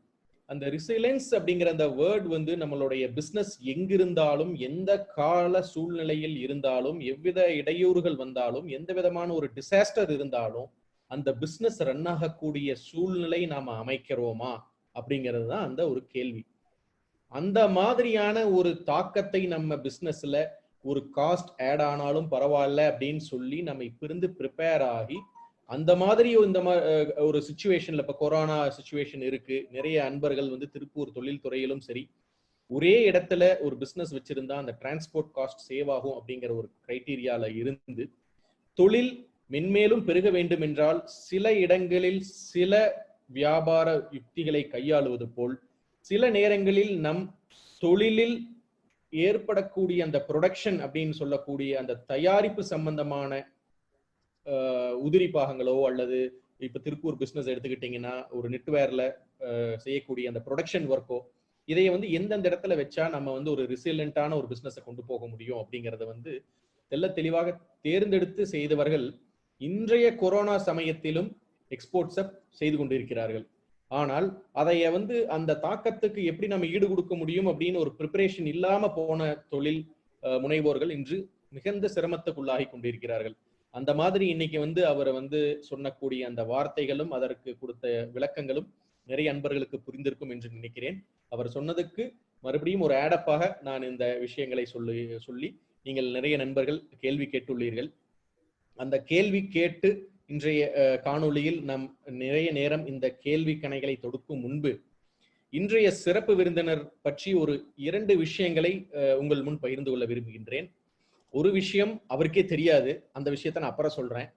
அந்த ரிசைலன்ஸ் அப்படிங்கிற அந்த வேர்ட் வந்து நம்மளுடைய பிசினஸ் எங்கிருந்தாலும் எந்த கால சூழ்நிலையில் இருந்தாலும் எவ்வித இடையூறுகள் வந்தாலும் எந்த விதமான ஒரு டிசாஸ்டர் இருந்தாலும் அந்த பிசினஸ் ரன் ஆகக்கூடிய சூழ்நிலை நாம அமைக்கிறோமா அப்படிங்கிறது தான் அந்த ஒரு கேள்வி. அந்த மாதிரியான ஒரு தாக்கத்தை நம்ம பிசினஸ்ல ஒரு காஸ்ட் ஆட் ஆனாலும் பரவாயில்ல அப்படின்னு சொல்லி நம்ம இப்ப இருந்து ப்ரிப்பேர் ஆகி அந்த மாதிரி ஒரு சிச்சுவேஷன்ல இப்ப கொரோனா சிச்சுவேஷன் இருக்கு. நிறைய அன்பர்கள் வந்து திருப்பூர் தொழில்துறையிலும் சரி ஒரே இடத்துல ஒரு பிசினஸ் வச்சிருந்தா அந்த டிரான்ஸ்போர்ட் காஸ்ட் சேவ் ஆகும் அப்படிங்கிற ஒரு கிரைட்டீரியால இருந்து தொழில் மென்மேலும் பெருக வேண்டும் என்றால் சில இடங்களில் சில வியாபார யுக்திகளை கையாளுவது போல் சில நேரங்களில் நம் தொழிலில் ஏற்படக்கூடிய அந்த ப்ரொடக்ஷன் அப்படின்னு சொல்லக்கூடிய அந்த தயாரிப்பு சம்பந்தமான உதிரி பாகங்களோ அல்லது இப்ப திருப்பூர் பிசினஸ் எடுத்துக்கிட்டீங்கன்னா ஒரு நெட்வேர்ல செய்யக்கூடிய அந்த ப்ரொடக்ஷன் ஒர்க்கோ இதைய வந்து எந்தெந்த இடத்துல வச்சா நம்ம வந்து ஒரு ரிசிலண்டான ஒரு பிசினஸை கொண்டு போக முடியும் அப்படிங்கறத வந்து தெளிவாக தேர்ந்தெடுத்து செய்தவர்கள் இன்றைய கொரோனா சமயத்திலும் எக்ஸ்போர்ட்ஸை செய்து கொண்டிருக்கிறார்கள். ஆனால் அதைய வந்து அந்த தாக்கத்துக்கு எப்படி நம்ம ஈடு கொடுக்க முடியும் அப்படின்னு ஒரு ப்ரிப்பரேஷன் இல்லாம போன தொழில் முனைவோர்கள் இன்று மிகுந்த சிரமத்துக்குள்ளாகி கொண்டிருக்கிறார்கள். அந்த மாதிரி இன்னைக்கு வந்து அவரை வந்து சொன்னக்கூடிய அந்த வார்த்தைகளும் அதற்கு கொடுத்த விளக்கங்களும் நிறைய அன்பர்களுக்கு புரிந்திருக்கும் என்று நினைக்கிறேன். அவர் சொன்னதுக்கு மறுபடியும் ஒரு ஆடப்பாக நான் இந்த விஷயங்களை சொல்லி நீங்கள் நிறைய நண்பர்கள் கேள்வி கேட்டுள்ளீர்கள். அந்த கேள்வி கேட்டு இன்றைய காணொளியில் நம் நிறைய நேரம் இந்த கேள்வி கணைகளை தொடுக்கும் முன்பு இன்றைய சிறப்பு விருந்தினர் பற்றி ஒரு 2 விஷயங்களை உங்கள் முன் பகிர்ந்து கொள்ள விரும்புகின்றேன். ஒரு விஷயம் அவருக்கே தெரியாது, அந்த விஷயத்த நான் அப்புறம் சொல்றேன்.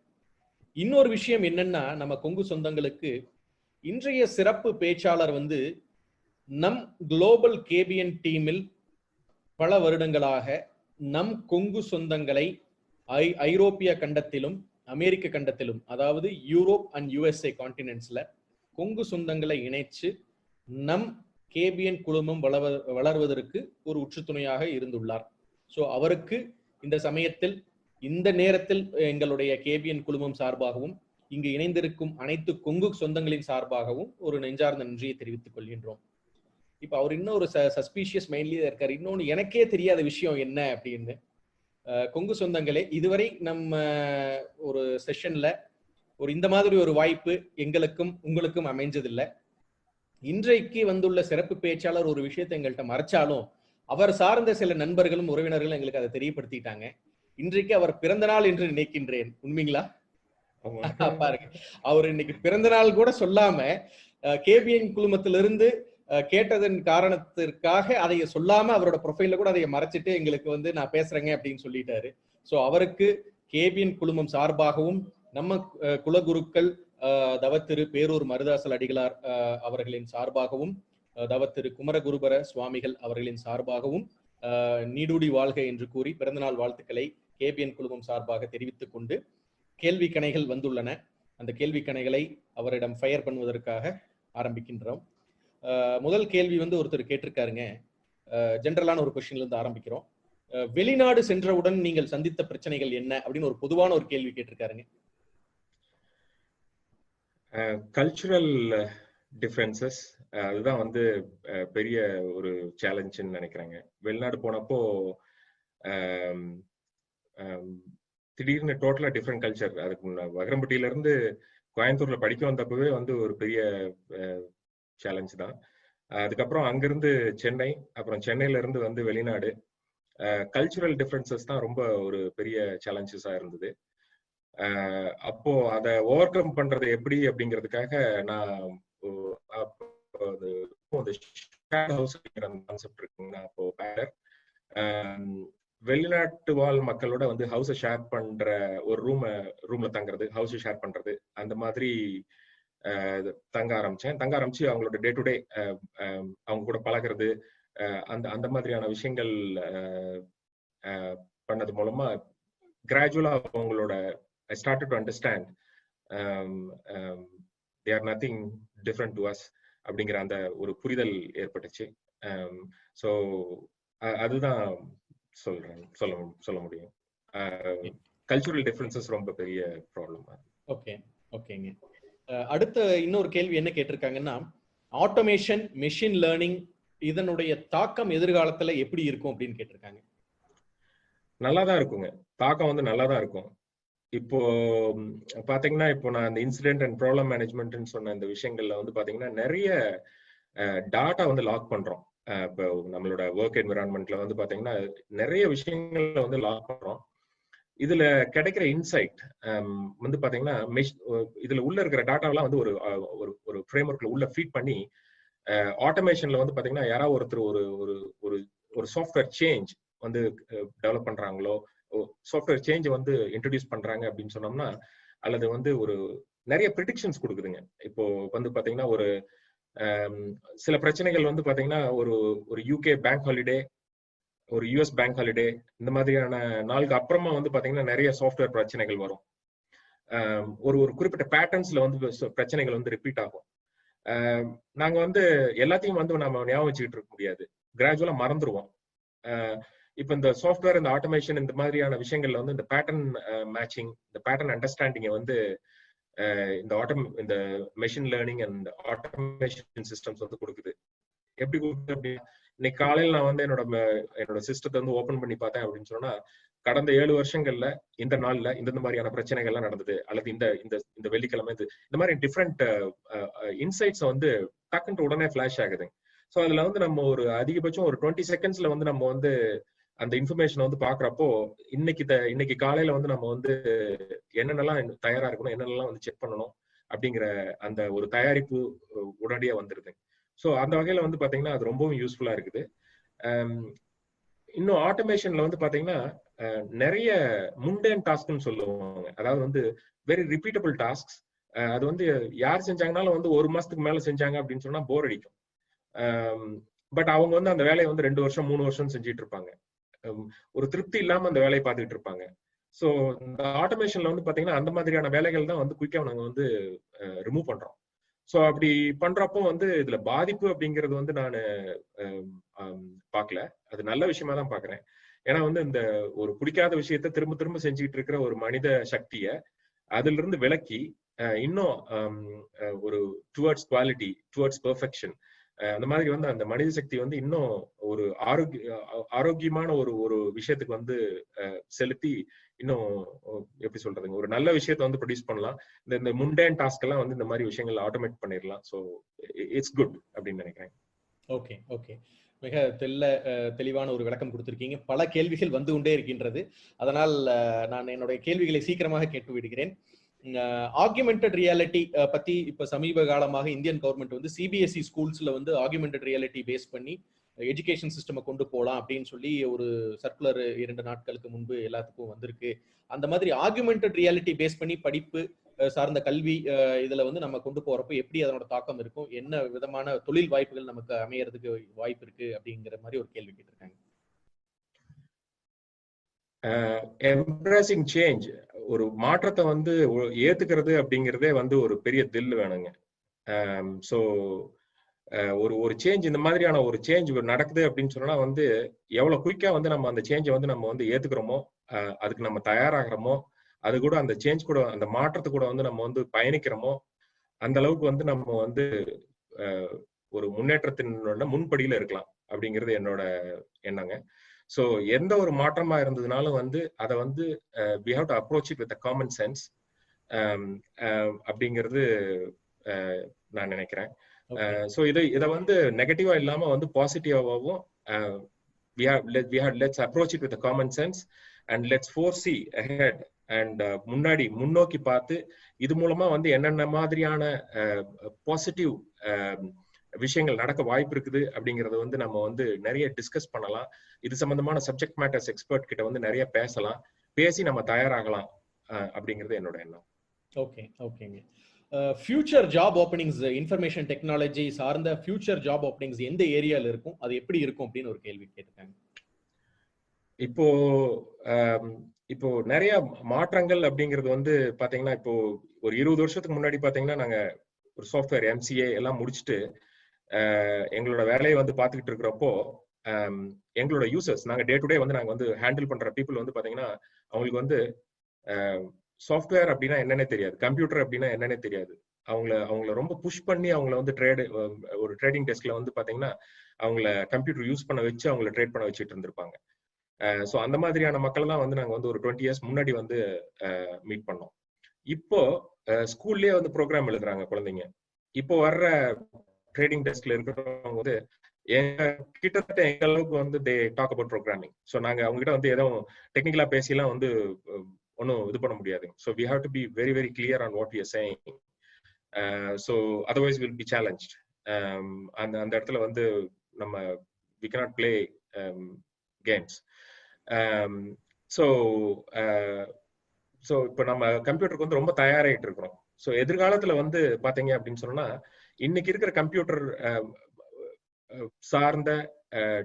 இன்னொரு விஷயம் என்னன்னா, நம்ம கொங்கு சொந்தங்களுக்கு இன்றைய சிறப்பு பேச்சாளர் வந்து நம் குளோபல் கேபிஎன் டீமில் பல வருடங்களாக நம் கொங்கு சொந்தங்களை ஐரோப்பிய கண்டத்திலும் அமெரிக்க கண்டத்திலும் அதாவது யூரோப் அண்ட் யுஎஸ்ஏ கான்டினென்ட்ஸ்ல கொங்கு சொந்தங்களை இணைச்சு நம் கேபிஎன் குழுமம் வளர்வதற்கு ஒரு உற்றுத்துணையாக இருந்துள்ளார். ஸோ அவருக்கு இந்த சமயத்தில் இந்த நேரத்தில் எங்களுடைய கேபிஎன் குழுமம் சார்பாகவும் இங்கு இணைந்திருக்கும் அனைத்து கொங்கு சொந்தங்களின் சார்பாகவும் ஒரு நெஞ்சார்ந்த நன்றியை தெரிவித்துக் கொள்கின்றோம். இப்ப அவர் இன்னொரு சஸ்பீஷியஸ் மைண்ட்லயே இருக்காரு. இன்னொன்னு எனக்கே தெரியாத விஷயம் என்ன அப்படின்னு, கொங்கு சொந்தங்களே, இதுவரை நம்ம ஒரு செஷன்ல ஒரு இந்த மாதிரி ஒரு வாய்ப்பு எங்களுக்கும் உங்களுக்கும் அமைஞ்சதில்லை. இன்றைக்கு வந்துள்ள சிறப்பு பேச்சாளர் ஒரு விஷயத்தை எங்கள்கிட்ட மறைச்சாலும் அவர் சார்ந்த சில நண்பர்களும் உறவினர்களும் எங்களுக்கு அதை தெரியப்படுத்திட்டாங்க. இன்றைக்கு அவர் பிறந்த நாள் என்று நினைக்கின்றேன். உண்மைங்களா? பாருங்க, அவர் இன்னைக்கு பிறந்த நாள் கூட சொல்லாம கேபிஎன் குழுமத்திலிருந்து கேட்டதன் காரணத்திற்காக அதை சொல்லாம அவரோட ப்ரொஃபைல்ல கூட அதை மறைச்சிட்டு எங்களுக்கு வந்து நான் பேசுறேங்க அப்படின்னு சொல்லிட்டாரு. ஸோ அவருக்கு கேபிஎன் குழுமம் சார்பாகவும் நம்ம குலகுருக்கள் தவத்திரு பேரூர் மருதாசல அடிகளார் அவர்களின் சார்பாகவும் தவத்திரு குமரகுருபர சுவாமிகள் அவர்களின் சார்பாகவும் நீடூடி வாழ்க என்று கூறி பிறந்தநாள் வாழ்த்துக்களை கேபிஎன் குழுமம் சார்பாக தெரிவித்துக் கொண்டு கேள்வி கணைகள் வந்துள்ளன. அந்த கேள்வி கணைகளை அவரிடம் ஃபயர் பண்ணுவதற்காக ஆரம்பிக்கின்றோம். முதல் கேள்வி ஒருத்தர் கேட்டிருக்காருங்க. ஜென்ரலான ஒரு கொஸ்டின்ல இருந்து ஆரம்பிக்கிறோம். வெளிநாடு சென்றவுடன் நீங்கள் சந்தித்த பிரச்சனைகள் என்ன அப்படின்னு ஒரு பொதுவான ஒரு கேள்வி கேட்டிருக்காருங்க. கல்ச்சுரல் டிஃபரன்சஸ் அதுதான் பெரிய ஒரு சேலஞ்சுன்னு நினைக்கிறேங்க. வெளிநாடு போனப்போ திடீர்னு டோட்டலா டிஃப்ரெண்ட் கல்ச்சர். அதுக்கு வகரம்பட்டியில இருந்து கோயம்புத்தூர்ல படிக்க வந்தப்பவே ஒரு பெரிய சேலஞ்ச் தான். அதுக்கப்புறம் அங்கிருந்து சென்னை, அப்புறம் சென்னையில இருந்து வெளிநாடு, கல்ச்சுரல் டிஃபரன்சஸ் தான் ரொம்ப ஒரு பெரிய சேலஞ்சஸா இருந்தது. அப்போ அதை ஓவர் கம் பண்றது எப்படி அப்படிங்கிறதுக்காக நான் கான்செப்ட் இருக்குங்க. அப்போ வெளிநாட்டு வாழ் மக்களோட ஹவுஸை ஷேர் பண்ற ஒரு ரூம்ல தங்குறது, ஹவுஸ் ஷேர் பண்றது, அந்த மாதிரி தங்க ஆரம்பிச்சு அவங்களோட டே டு டே அவங்க கூட பழகிறது, அந்த மாதிரியான விஷயங்கள் பண்ணது மூலமா கிராஜுவலா அவங்களோட I started to understand they are nothing different to us அப்படிங்கிற அந்த ஒரு புரிதல் ஏற்பட்டுச்சு. ஸோ அதுதான் சொல்ல முடியும். கல்ச்சுரல் டிஃபரன்சஸ் ரொம்ப பெரிய ப்ராப்ளம். ஓகேங்க. அடுத்த இன்னொரு கேள்வி என்ன கேட்டிருக்காங்கன்னா, ஆட்டோமேஷன், மெஷின் லேர்னிங் இதனுடைய தாக்கம் எதிர்காலத்துல எப்படி இருக்கும் அப்படின்னு கேட்டிருக்காங்க. நல்லாதான் இருக்குங்க. தாக்கம் நல்லாதான் இருக்கும். இப்போ பாத்தீங்கன்னா, இப்போ நான் இந்த இன்சிடென்ட் அண்ட் ப்ராப்ளம் மேனேஜ்மெண்ட்னு சொன்ன இந்த விஷயங்கள்ல பாத்தீங்கன்னா நிறைய டாட்டா லாக் பண்றோம். இப்போ நம்மளோட ஒர்க் என்விரான்மெண்ட்ல பாத்தீங்கன்னா நிறைய விஷயங்கள்ல லாக் பண்றோம். இதுல கிடைக்கிற இன்சைட் பாத்தீங்கன்னா இதுல உள்ள இருக்கிற டாட்டாவெல்லாம் ஒரு ஃப்ரேம் ஒர்க்ல உள்ள ஃபீட் பண்ணி ஆட்டோமேஷன்ல பாத்தீங்கன்னா யாராவது ஒருத்தர் ஒரு சாஃப்ட்வேர் சேஞ்ச் டெவலப் பண்றாங்களோ, சாஃப்ட்வேர் சேஞ்ச் இன்ட்ரோடியூஸ் பண்றாங்க அப்படின்னு சொன்னோம்னா, அல்லது ஒரு நிறைய ப்ரிடிக்ஷன்ஸ் கொடுக்குதுங்க. இப்போ பாத்தீங்கன்னா ஒரு சில பிரச்சனைகள் பாத்தீங்கன்னா ஒரு யூகே பேங்க் ஹாலிடே, ஒரு யூஎஸ் பேங்க் ஹாலிடே, இந்த மாதிரியான நாளுக்கு அப்புறமா பாத்தீங்கன்னா நிறைய சாஃப்ட்வேர் பிரச்சனைகள் வரும். ஒரு குறிப்பிட்ட பேட்டர்ன்ஸ்ல பிரச்சனைகள் ரிப்பீட் ஆகும். நாங்க எல்லாத்தையும் நம்ம ஞாபகம் வச்சுக்கிட்டு இருக்க முடியாது, கிராஜுவலா மறந்துருவோம். இப்ப இந்த சாஃப்ட்வேர், இந்த ஆட்டோமேஷன், இந்த மாதிரியான விஷயங்கள்ல இந்த பேட்டர்ன் மேட்சிங், இந்த பேட்டர்ன் அண்டர்ஸ்டாண்டிங்கை இந்த machine learning and automation systems கொடுக்குது. எப்படி கொடுக்குது அப்படின்னா, இன்னைக்கு காலையில் நான் என்னோட சிஸ்டத்தை ஓபன் பண்ணி பார்த்தேன் அப்படின்னு சொன்னா, கடந்த 7 வருஷங்கள்ல இந்த நாள்ல இந்த மாதிரியான பிரச்சனைகள்லாம் நடந்தது, அல்லது இந்த வெள்ளிக்கிழமை இந்த மாதிரி டிஃப்ரெண்ட் இன்சைட்ஸ் டக்குன்னு உடனே ஃபிளாஷ் ஆகுது. ஸோ அதுல நம்ம ஒரு அதிகபட்சம் ஒரு 20 செகண்ட்ஸ்ல நம்ம அந்த இன்ஃபர்மேஷன் பாக்குறப்போ, இன்னைக்கு காலையில நம்ம என்னென்னலாம் தயாரா இருக்கணும், என்னென்னலாம் செக் பண்ணணும் அப்படிங்கிற அந்த ஒரு தயாரிப்பு உடனடியா வந்துருது. ஸோ அந்த வகையில பாத்தீங்கன்னா அது ரொம்பவும் யூஸ்ஃபுல்லா இருக்குது. இன்னும் ஆட்டோமேஷன்ல பாத்தீங்கன்னா நிறைய முண்டேன் டாஸ்க்னு சொல்லுவாங்க. அதாவது வெரி ரிப்பீட்டபிள் டாஸ்க்ஸ். அது யார் செஞ்சாங்கனாலும் ஒரு மாசத்துக்கு மேல செஞ்சாங்க அப்படின்னு சொன்னா போர் அடிக்கும். பட் அவங்க அந்த வேலையை 2 வருஷம் 3 வருஷம் செஞ்சுட்டு இருப்பாங்க. ஒரு திருப்தி இல்லாம அந்த வேலையை பார்த்துட்டு இருப்பாங்க. ஸோ இந்த ஆட்டோமேஷன்ல பாத்தீங்கன்னா அந்த மாதிரியான வேலைகள் தான் குயிக்கா நாங்க ரிமூவ் பண்றோம். ஸோ அப்படி பண்றப்போ இதுல பாதிப்பு அப்படிங்கிறது நான் பார்க்கல, அது நல்ல விஷயமா தான் பாக்குறேன். ஏன்னா இந்த ஒரு பிடிக்காத விஷயத்த திரும்ப திரும்ப செஞ்சுக்கிட்டு இருக்கிற ஒரு மனித சக்திய அதுல இருந்து விலக்கி இன்னும் ஒரு டுவர்ட்ஸ் குவாலிட்டி, டுவர்ட்ஸ் பெர்ஃபெக்ஷன், அந்த மாதிரி அந்த மனித சக்தி இன்னும் ஒரு ஆரோக்கியமான ஒரு விஷயத்துக்கு செலுத்தி இன்னும் எப்படி சொல்றதுங்க, ஒரு நல்ல விஷயத்த ப்ரொடியூஸ் பண்ணலாம். இந்த முண்டேன் டாஸ்க் எல்லாம் இந்த மாதிரி விஷயங்கள் ஆட்டோமேட் பண்ணிடலாம். ஸோ இட்ஸ் குட் அப்படின்னு நினைக்கிறேன். ஓகே, மிக தெளிவான ஒரு விளக்கம் கொடுத்திருக்கீங்க. பல கேள்விகள் வந்து கொண்டே இருக்கின்றது, அதனால் நான் என்னுடைய கேள்விகளை சீக்கிரமாக கேட்டு விடுகிறேன். ஆகுமெண்டட் ரியாலிட்டி பத்தி இப்ப சமீப காலமாக இந்தியன் கவர்மெண்ட் சிபிஎஸ்இ ஸ்கூல்ஸ்ல ஆகுமெண்டட் ரியாலிட்டி பேஸ் பண்ணி எஜுகேஷன் சிஸ்டம் கொண்டு போகலாம் அப்படின்னு சொல்லி ஒரு சர்க்குலர் 2 நாட்களுக்கு முன்பு எல்லாத்துக்கும் வந்திருக்கு. அந்த மாதிரி ஆர்குமெண்டட் ரியாலிட்டி பேஸ் பண்ணி படிப்பு சார்ந்த கல்வி இதுல வந்து நம்ம கொண்டு போறப்போ எப்படி அதனோட தாக்கம் இருக்கும், என்ன விதமான தொழில் வாய்ப்புகள் நமக்கு அமையறதுக்கு வாய்ப்பு இருக்கு அப்படிங்கிற மாதிரி ஒரு கேள்வி கேட்டிருக்காங்க. எம்ப்ரேசிங் சேஞ்ச், ஒரு மாற்றத்தை வந்து ஏத்துக்கிறது அப்படிங்கிறதே வந்து ஒரு பெரிய தில் வேணுங்க. ஸோ ஒரு சேஞ்ச், இந்த மாதிரியான ஒரு சேஞ்ச் நடக்குது அப்படின்னு சொன்னா வந்து எவ்வளவு குயிக்கா வந்து நம்ம அந்த சேஞ்சை வந்து நம்ம வந்து ஏத்துக்கிறோமோ, அதுக்கு நம்ம தயாராகிறோமோ, அது கூட அந்த சேஞ்ச் கூட அந்த மாற்றத்து கூட வந்து நம்ம வந்து பயணிக்கிறோமோ, அந்த அளவுக்கு வந்து நம்ம வந்து ஒரு முன்னேற்றத்தின் முன்படியில இருக்கலாம் அப்படிங்கிறது என்னோட எண்ணங்க. ஸோ எந்த ஒரு மாற்றமா இருந்ததுனாலும் வந்து அதை வந்து we have to approach it with a common sense அப்படிங்கிறது நான் நினைக்கிறேன். ஸோ இதை வந்து நெகட்டிவா இல்லாம வந்து பாசிட்டிவாகவும் let's approach it with a common sense and let's foresee ahead and முன்னோக்கி பார்த்து இது மூலமா வந்து என்னென்ன மாதிரியான பாசிட்டிவ் விஷயங்கள் நடக்க வாய்ப்பு இருக்குது அப்படிங்கறத வந்து நம்ம வந்து நிறைய டிஸ்கஸ் பண்ணலாம். இது சம்பந்தமான சப்ஜெக்ட் மேட்டர்ஸ் எக்ஸ்பர்ட் கிட்ட வந்து நிறைய பேசலாம், பேசி நம்ம தயாராகலாம் அப்படிங்கிறது என்னோட எண்ணம். ஓகே, ஓகேங்க. Future job openings, information technology சார்ந்த ஃபியூச்சர் ஜாப் ஓப்பனிங்ஸ் எந்த ஏரியால இருக்கும், அது எப்படி இருக்கும் அப்படின்னு ஒரு கேள்வி கேட்டிருக்காங்க. இப்போ நிறைய மாற்றங்கள் அப்படிங்கிறது வந்து பாத்தீங்கன்னா, இப்போ ஒரு 20 வருஷத்துக்கு முன்னாடி பாத்தீங்கன்னா நாங்க ஒரு சாஃப்ட்வேர் MCA எல்லாம் முடிச்சுட்டு எங்களோட வேலையை வந்து பாத்துக்கிட்டு இருக்கிறப்போ எங்களோட யூசர்ஸ், நாங்க டே டு டே வந்து நாங்க வந்து ஹேண்டில் பண்ற பீப்புள் வந்து பாத்தீங்கன்னா அவங்களுக்கு வந்து சாஃப்ட்வேர் அப்படின்னா என்னன்னே தெரியாது, கம்ப்யூட்டர் அப்படின்னா என்னன்னே தெரியாது. அவங்கள ரொம்ப புஷ் பண்ணி அவங்கள வந்து ஒரு ட்ரேடிங் டெஸ்க்ல வந்து பாத்தீங்கன்னா அவங்கள கம்ப்யூட்டர் யூஸ் பண்ண வச்சு அவங்கள ட்ரேட் பண்ண வச்சுட்டு இருந்திருப்பாங்க. ஸோ அந்த மாதிரியான மக்கள் தான் வந்து நாங்க வந்து ஒரு 20 இயர்ஸ் முன்னாடி வந்து மீட் பண்ணோம். இப்போ ஸ்கூல்லயே வந்து ப்ரோக்ராம் எழுதுறாங்க குழந்தைங்க. இப்போ வர்ற ட்ரேடிங் டெஸ்க்ல இருக்கிறவங்க வந்து கிட்டத்தட்ட எங்க அளவுக்கு வந்து they talk about programming. So நாங்க அவங்க கிட்ட வந்து எதுவும் டெக்னிக்கலா பேசிலாம் வந்து ஒன்றும் இது பண்ண முடியாது. So we have to be very very clear on what we are saying. So otherwise will be challenged. அந்த இடத்துல வந்து நம்ம we cannot play games. So இப்போ நம்ம கம்ப்யூட்டருக்கு வந்து ரொம்ப தயாராகிட்டு இருக்கிறோம். ஸோ எதிர்காலத்துல வந்து பாத்தீங்க அப்படின்னு சொன்னா இன்னைக்கு இருக்கிற கம்ப்யூட்டர் சார்ந்த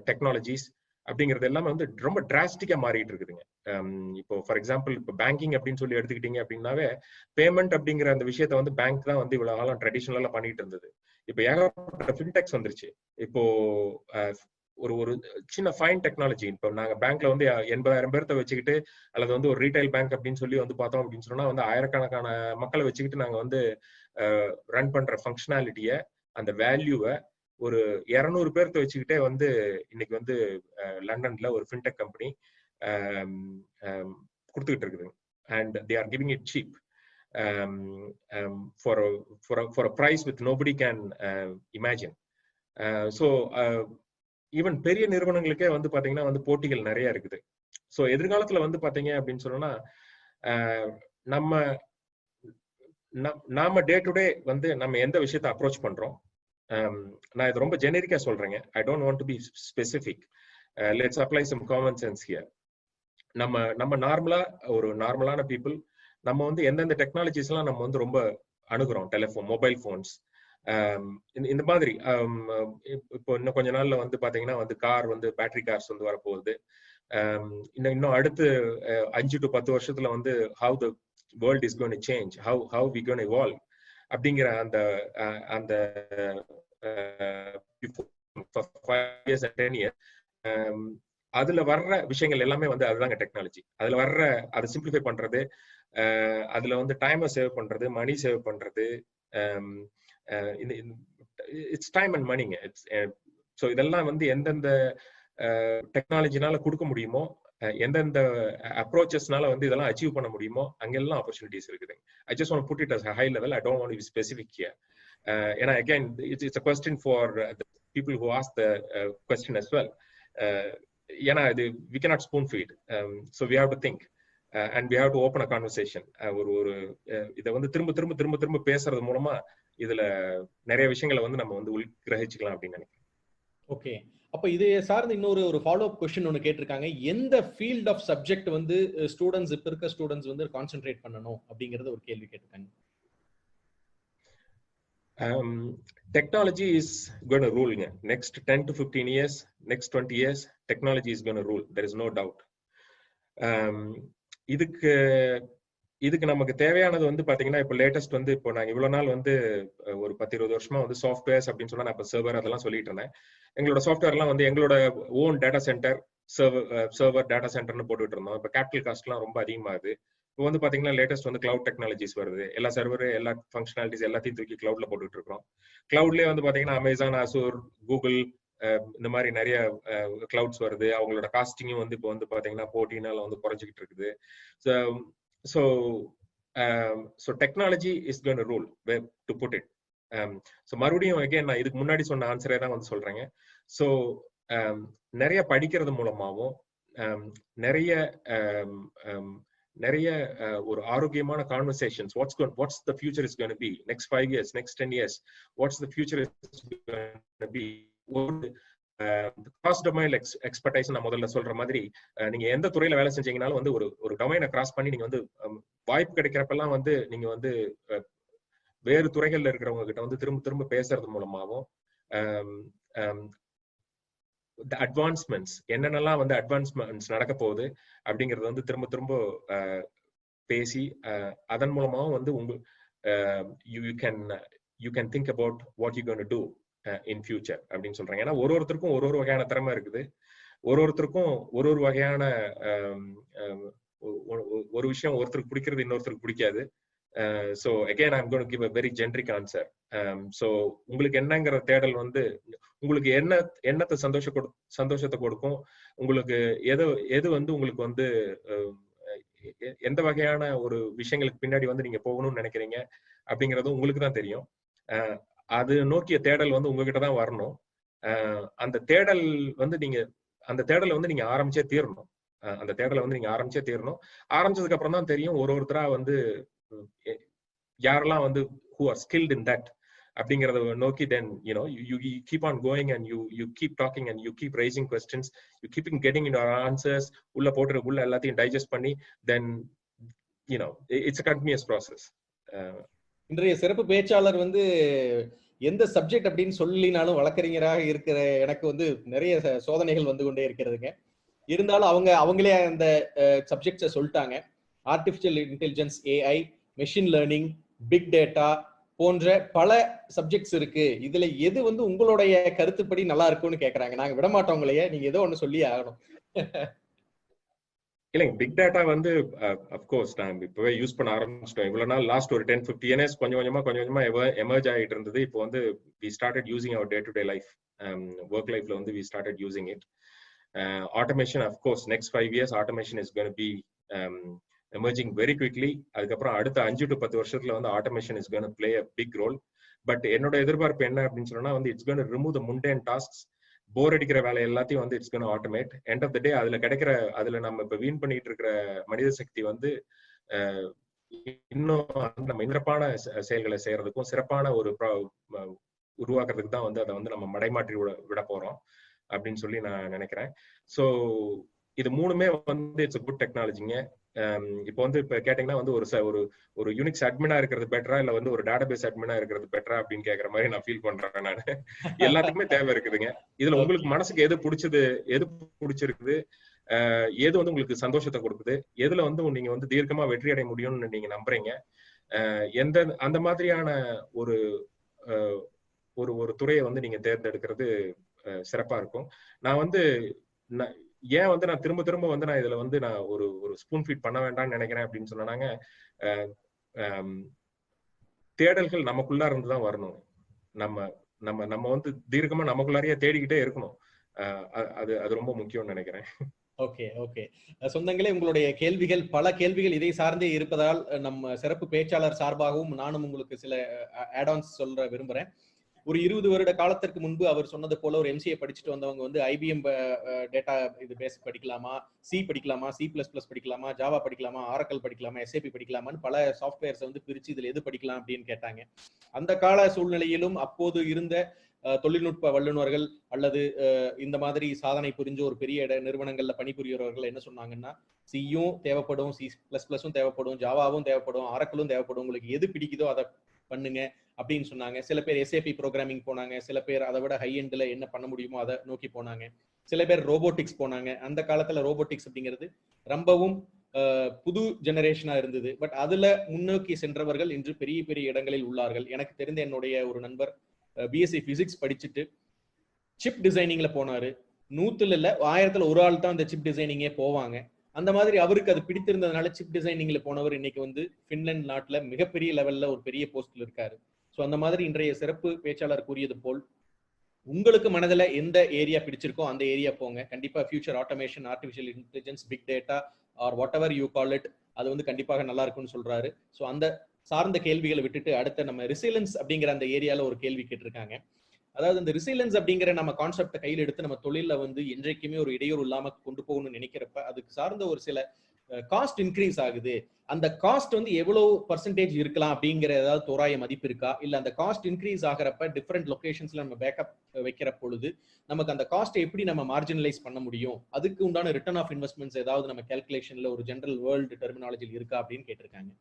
டெக்னாலஜிஸ் அப்படிங்கிறது எல்லாமே வந்து ரொம்ப டிராஸ்டிக்கா மாறிட்டு இருக்குதுங்க. இப்போ ஃபார் எக்ஸாம்பிள் இப்போ பேங்கிங் அப்படின்னு சொல்லி எடுத்துக்கிட்டீங்க அப்படின்னாவே பேமெண்ட் அப்படிங்கிற அந்த விஷயத்த வந்து பேங்க் தான் வந்து இவ்வளவு காலம் ட்ரெடிஷனலா பண்ணிட்டு இருந்தது. இப்போ ஏகப்பட்ட ஃபின்டெக்ஸ் வந்துருச்சு. இப்போ ஒரு சின்ன ஃபைன் டெக்னாலஜி, இப்போ நாங்க பேங்க்ல வந்து 80,000 பேர்த்த வச்சுக்கிட்டு அல்லது வந்து ஒரு ரீட்டைல் பேங்க் அப்படின்னு சொல்லி வந்து பார்த்தோம் அப்படின்னு சொன்னா வந்து ஆயிரக்கணக்கான மக்களை வச்சுக்கிட்டு நாங்க வந்து ரன் பண்ற ஃபங்க்ஷனாலிட்டிய, அந்த வேல்யூவை ஒரு 200 பேர்த்த வச்சுக்கிட்டே வந்து இன்னைக்கு வந்து லண்டன்ல ஒரு ஃபின்டெக் கம்பெனி கொடுத்துக்கிட்டு இருக்குது. And they are giving it cheap for a price which nobody can imagine. So even பெரிய நிறுவனங்களுக்கே வந்து பாத்தீங்கன்னா வந்து போட்டிகள் நிறைய இருக்குது. ஸோ எதிர்காலத்துல வந்து பாத்தீங்க அப்படின்னு சொன்னா நாம டே டு டே வந்து நம்ம எந்த விஷயத்த அப்ரோச் பண்றோம். நான் இது ரொம்ப ஜெனரிக்கா சொல்றேங்க. I don't want to be specific. Let's apply some common sense here. நம்ம நார்மலான பீப்புள் நம்ம வந்து எந்தெந்த டெக்னாலஜிஸ் எல்லாம் நம்ம வந்து ரொம்ப அணுகுறோம், டெலிஃபோன், மொபைல் போன்ஸ், இந்த மாதிரி. இப்போ இன்னும் கொஞ்ச நாள்ல வந்து பாத்தீங்கன்னா வந்து கார் வந்து பேட்டரி கார்ஸ் வந்து வரப்போகுது. இன்னும் அடுத்து 5 to 10 வருஷத்துல வந்து how the world is going to change, how we going to evolve அப்படிங்கிற அந்த 5 years and 10 years அதுல வர்ற விஷயங்கள் எல்லாமே வந்து அதுதாங்க டெக்னாலஜி. அதுல வர்ற அதை சிம்பிளிஃபை பண்றது, அதுல வந்து டைமை சேவ் பண்றது, மணி சேவ் பண்றது, இட்ஸ் டைம் அண்ட் மணிங்க. ஸோ இதெல்லாம் வந்து எந்தெந்த டெக்னாலஜினால கொடுக்க முடியுமோ, எந்தெந்த அப்ரோச்சஸ்னால வந்து இதெல்லாம் அச்சீவ் பண்ண முடியுமோ அங்கெல்லாம் ஆப்பர்ச்சுனிட்டிஸ் இருக்குது. I just want put it as high level. I don't want to be specific here. ஏன்னா again it's a question for the people who ask the question as well. ஏன்னா இது we cannot spoon feed. So we have to think and we have to open a conversation. ஒரு இதை வந்து திரும்ப பேசுறது மூலமா இதுல நிறைய விஷயங்களை வந்து நம்ம வந்து கிரகிச்சுக்கலாம் அப்படின்னு நினைக்கிறேன். ஓகே. அப்ப இது சார்ந்து இன்னொரு ஃபாலோ அப் கொஸ்டின் ஒன்னு கேட்டிருக்காங்க. எந்த ஃபீல்ட் ஆஃப் சப்ஜெக்ட் வந்து ஸ்டூடண்ட்ஸ் இப்ப இருக்க ஸ்டூடண்ட்ஸ் வந்து கான்சென்ட்ரேட் பண்ணணும் அப்படிங்கறது ஒரு கேள்வி கேட்டிருக்காங்க. Technology is going to rule. Next 10 to 15 years, next 20 years, technology is going to rule. There is no doubt. இதுக்கு நமக்கு தேவையானது வந்து பாத்தீங்கன்னா இப்போ லேட்டஸ்ட் வந்து இப்போ நாங்க இவ்வளவு நாள் வந்து ஒரு 10-20 வருஷமா வந்து சாஃப்ட்வேர்ஸ் அப்படின்னு சொன்னா நான் இப்போ சர்வர் அதெல்லாம் சொல்லிட்டு இருந்தேன். எங்களோட சாஃப்ட்வேர் எல்லாம் வந்து எங்களோட own data centre server data சென்டர்னு போட்டுட்டு இருந்தோம். இப்போ கேபிட்டல் காஸ்ட் எல்லாம் ரொம்ப அதிகமாகுது. இப்போ வந்து பாத்தீங்கன்னா லேட்டஸ்ட் வந்து கிளவுட் டெக்னாலஜிஸ் வருது. எல்லா சர்வர் எல்லா ஃபங்க்ஷனாலிட்டிஸ் எல்லாத்தையும் தூக்கி கிளவுட்ல போட்டுட்டு இருக்கோம். கிளவுட்லயே வந்து பாத்தீங்கன்னா அமேசான், அசூர், கூகுள் இந்த மாதிரி நிறைய கிளவுட்ஸ் வருது. அவங்களோட காஸ்டிங்கும் வந்து இப்போ வந்து பாத்தீங்கன்னா போட்டினால வந்து குறைஞ்சிக்கிட்டு இருக்குது. So technology is going to rule, where to put it. So மறுபடியும் again நான் இதுக்கு முன்னாடி சொன்ன ஆன்சரே தான் வந்து சொல்றேங்க. ஸோ நிறைய படிக்கிறது மூலமாகவும் நிறைய ஒரு ஆரோக்கியமான conversations, what's the future is going to be next 5 years, next 10 years, what's the future is going to be. Cross domain expertise நான் முதல்ல சொல்ற மாதிரி நீங்க எந்த துறையில வேலை செஞ்சீங்கனாலும் வந்து ஒரு டொமைனை கிராஸ் பண்ணி நீங்க வந்து வாய்ப்பு கிடைக்கிறப்பெல்லாம் வந்து நீங்க வந்து வேறு துறைகள்ல இருக்கிறவங்க கிட்ட வந்து திரும்ப பேசுறது மூலமாகவும் அட்வான்ஸ்மெண்ட்ஸ் என்னென்னலாம் வந்து அட்வான்ஸ்மெண்ட்ஸ் நடக்க போகுது அப்படிங்கறது வந்து திரும்ப பேசி அதன் மூலமாகவும் வந்து you can think about what you're going to do in future அப்படின்னு சொல்றாங்க. ஏன்னா ஒருத்தருக்கும் ஒரு வகையான திறமை இருக்குது. ஒருத்தருக்கும் ஒரு வகையான ஒரு விஷயம் ஒருத்தருக்கு பிடிக்கிறது இன்னொருத்தருக்கு பிடிக்காது. So again I'm going to give a very generic answer. So உங்களுக்கு என்னங்கிற தேடல் வந்து உங்களுக்கு என்னத்தை சந்தோஷத்தை கொடுக்கும், உங்களுக்கு எது வந்து உங்களுக்கு வந்து எந்த வகையான ஒரு விஷயங்களுக்கு பின்னாடி வந்து நீங்க போகணும்னு நினைக்கிறீங்க அப்படிங்கறது உங்களுக்கு தான் தெரியும். அது நோக்கிய தேடல் வந்து உங்ககிட்ட தான் வரணும். அந்த தேடல் வந்து நீங்க ஆரம்பிச்சே தீரணும். ஆரம்பிச்சதுக்கு அப்புறம் தான் தெரியும் ஒருத்தரா வந்து யாரெல்லாம் வந்து who are skilled in that அப்படிங்கறத நோக்கி then you keep on going and you keep talking and you keep raising questions, you keep getting into our answers, உள்ள எல்லாத்தையும் டைஜஸ்ட் பண்ணி then it's a continuous process. இன்றைய சிறப்பு பேச்சாளர் வந்து எந்த சப்ஜெக்ட் அப்படின்னு சொல்லினாலும் வழக்கறிஞராக இருக்கிற எனக்கு வந்து நிறைய சோதனைகள் வந்து கொண்டே இருக்கிறதுங்க. இருந்தாலும் அவங்களே அந்த சப்ஜெக்ட்ஸை சொல்லிட்டாங்க. Artificial intelligence, AI, machine learning, big data போன்ற பல சப்ஜெக்ட்ஸ் இருக்கு. இதுல எது வந்து உங்களுடைய கருத்துப்படி நல்லா இருக்கும்னு கேக்குறாங்க. நாங்க விடமாட்டோங்களையே, நீங்க ஏதோ ஒண்ணு சொல்லி ஆகணும். இல்லைங்க, பிக் டேட்டா வந்து அப்கோர்ஸ் நான் இப்பவே யூஸ் பண்ண ஆரம்பிச்சிட்டோம். இவ்வளவு நாள் லாஸ்ட் ஒரு 10-15 இயர்ஸ் கொஞ்சம் கொஞ்சமா எமர்ஜ் ஆகிட்டு இருந்தது. இப்போ வந்து we started using our day to day life, work lifeல வந்து we started using it. Automation, of course, next 5 years automation is going to be emerging very quickly. அதுக்கப்புறம் அடுத்த 5 to 10 வருஷத்துல வந்து automation is going to play a big role. But என்னோட எதிர்பார்ப்பு என்ன அப்படின்னு சொன்னா வந்து it's going to remove the mundane tasks. போர் அடிக்கிற வேலை எல்லாத்தையும் வந்து it's gonna automate. End of the day அதுல நம்ம இப்ப வீண் பண்ணிட்டு இருக்கிற மனித சக்தி வந்து இன்னும் நம்ம சிறப்பான செயல்களை செய்யறதுக்கும் சிறப்பான ஒரு உருவாக்குறதுக்கு தான் வந்து அதை வந்து நம்ம மடைமாற்றி விட போறோம் அப்படின்னு சொல்லி நான் நினைக்கிறேன். ஸோ இது மூணுமே வந்து இட்ஸ் குட் டெக்னாலஜிங்க. இப்போ வந்து இப்ப கேட்டீங்கன்னா வந்து ஒரு யூனிக்ஸ் அட்மினா இருக்கிறது பெட்டரா இல்ல வந்து ஒரு டேட்டாபேஸ் அட்மினா இருக்கிறது பெட்டரா அப்படின்னு கேக்குற மாதிரி நான் ஃபீல் பண்றேன். நான் எல்லாத்துக்குமே தேவை இருக்குதுங்க. இதுல உங்களுக்கு மனசுக்கு எது பிடிச்சிருக்குது, எது வந்து உங்களுக்கு சந்தோஷத்தை கொடுக்குது, எதுல வந்து நீங்க வந்து தீர்க்கமா வெற்றி அடைய முடியும்னு நீங்க நம்புறீங்க, அந்த மாதிரியான ஒரு துறையை வந்து நீங்க தேர்ந்தெடுக்கிறது சிறப்பா இருக்கும். நான் வந்து ஏன் வந்து நான் திரும்ப வந்து நான் இதுல வந்து நான் ஒரு ஸ்பூன் ஃபீட் பண்ண வேண்டாம்னு நினைக்கிறேன் அப்படின்னு சொன்னாங்க, தேடல்கள் நமக்குள்ளா இருந்துதான் வரணும். நம்ம வந்து தீர்க்கமா நமக்குள்ளாரையே தேடிக்கிட்டே இருக்கணும். அது ரொம்ப முக்கியம்னு நினைக்கிறேன். ஓகே. சொந்தங்களே, உங்களுடைய கேள்விகள் பல கேள்விகள் இதை சார்ந்தே இருப்பதால் நம்ம சிறப்பு பேச்சாளர் சார்பாகவும் நானும் உங்களுக்கு சில ஆட்-ஆன்ஸ் சொல்ல விரும்புறேன். ஒரு 20 வருட காலத்திற்கு முன்பு அவர் சொன்னது போல ஒரு எம்சிஏ படிச்சுட்டு வந்தவங்க வந்து ஐபிஎம் டேட்டா இது பேஸ் படிக்கலாமா, சி படிக்கலாமா, C++ படிக்கலாமா, ஜாவா படிக்கலாமா, ஆரக்கல் படிக்கலாமா, SAP படிக்கலாமான்னு பல சாஃப்ட்வேர்ஸ் வந்து பிரிச்சு இதுல எது படிக்கலாம் அப்படின்னு கேட்டாங்க. அந்த கால சூழ்நிலையிலும் அப்போது இருந்த தொழில்நுட்ப வல்லுநர்கள் அல்லது இந்த மாதிரி சாதனை புரிஞ்ச ஒரு பெரிய நிறுவனங்கள்ல பணிபுரியவர்கள் என்ன சொன்னாங்கன்னா, சியும் தேவைப்படும், C++ம் தேவைப்படும், ஜாவாவும் தேவைப்படும், ஆரக்கிளும் தேவைப்படும், உங்களுக்கு எது பிடிக்குதோ அதை பண்ணுங்க அப்படின்னு சொன்னாங்க. சில பேர் SAP ப்ரோக்ராமிங் போனாங்க, சில பேர் அதை விட ஹை எண்ட்ல என்ன பண்ண முடியுமோ அதை நோக்கி போனாங்க, சில பேர் ரோபோட்டிக்ஸ் போனாங்க. அந்த காலத்துல ரோபோட்டிக்ஸ் அப்படிங்கிறது ரொம்பவும் புது ஜெனரேஷனா இருந்தது. பட் அதுல முன்னோக்கி சென்றவர்கள் இன்று பெரிய பெரிய இடங்களில் உள்ளார்கள். எனக்கு தெரிந்த என்னுடைய ஒரு நண்பர் BSc பிசிக்ஸ் படிச்சுட்டு சிப் டிசைனிங்ல போனாரு. 100 இல்ல 1000ல் ஒரு ஆள் தான் அந்த சிப் டிசைனிங்கே போவாங்க. அந்த மாதிரி அவருக்கு அது பிடித்திருந்ததுனால சிப் டிசைனிங்ல போனவர் இன்னைக்கு வந்து பின்லாந்து நாட்டுல மிகப்பெரிய லெவல்ல ஒரு பெரிய போஸ்ட்ல இருக்காரு. ஸோ அந்த மாதிரி இன்றைய சிறப்பு பேச்சாளர் கூறியது போல் உங்களுக்கு மனதில் எந்த ஏரியா பிடிச்சிருக்கோ அந்த ஏரியா போங்க. கண்டிப்பா future automation, artificial intelligence, big data are whatever you call it, அது வந்து கண்டிப்பாக நல்லா இருக்கும்னு சொல்றாரு. ஸோ அந்த சார்ந்த கேள்விகளை விட்டுட்டு அடுத்த நம்ம ரிசிலன்ஸ் அப்படிங்கிற அந்த ஏரியால ஒரு கேள்வி கேட்டிருக்காங்க. அதாவது இந்த ரிசிலன்ஸ் அப்படிங்கிற நம்ம கான்செப்டை கையில் எடுத்து நம்ம தொழில வந்து என்றைக்குமே ஒரு இடையூறு இல்லாம கொண்டு போகணும்னு நினைக்கிறப்ப அதுக்கு சார்ந்த ஒரு சில காஸ்ட் இன்க்ரீஸ் ஆகுது. அந்த காஸ்ட் வந்து எவ்வளவு பர்சன்டேஜ் இருக்கலாம் அப்படிங்கிற ஏதாவது தோராய மதிப்பு இருக்கா? இல்ல அந்த காஸ்ட் இன்க்ரீஸ் ஆகிறப்ப டிஃப்ரெண்ட் லொகேஷன்ஸ்ல நம்ம பேக்கப் வைக்கிற பொழுது நமக்கு அந்த காஸ்ட் எப்படி நம்ம மார்ஜினலைஸ் பண்ண முடியும்? அதுக்கு உண்டான ரிட்டர்ன் ஆஃப் இன்வெஸ்ட்மெண்ட்ஸ் ஏதாவது நம்ம கால்குலேஷன்ல ஒரு ஜெனரல் வேர்ல்டு டெர்மினாலஜியில் இருக்கா அப்படின்னு கேட்டிருக்காங்க.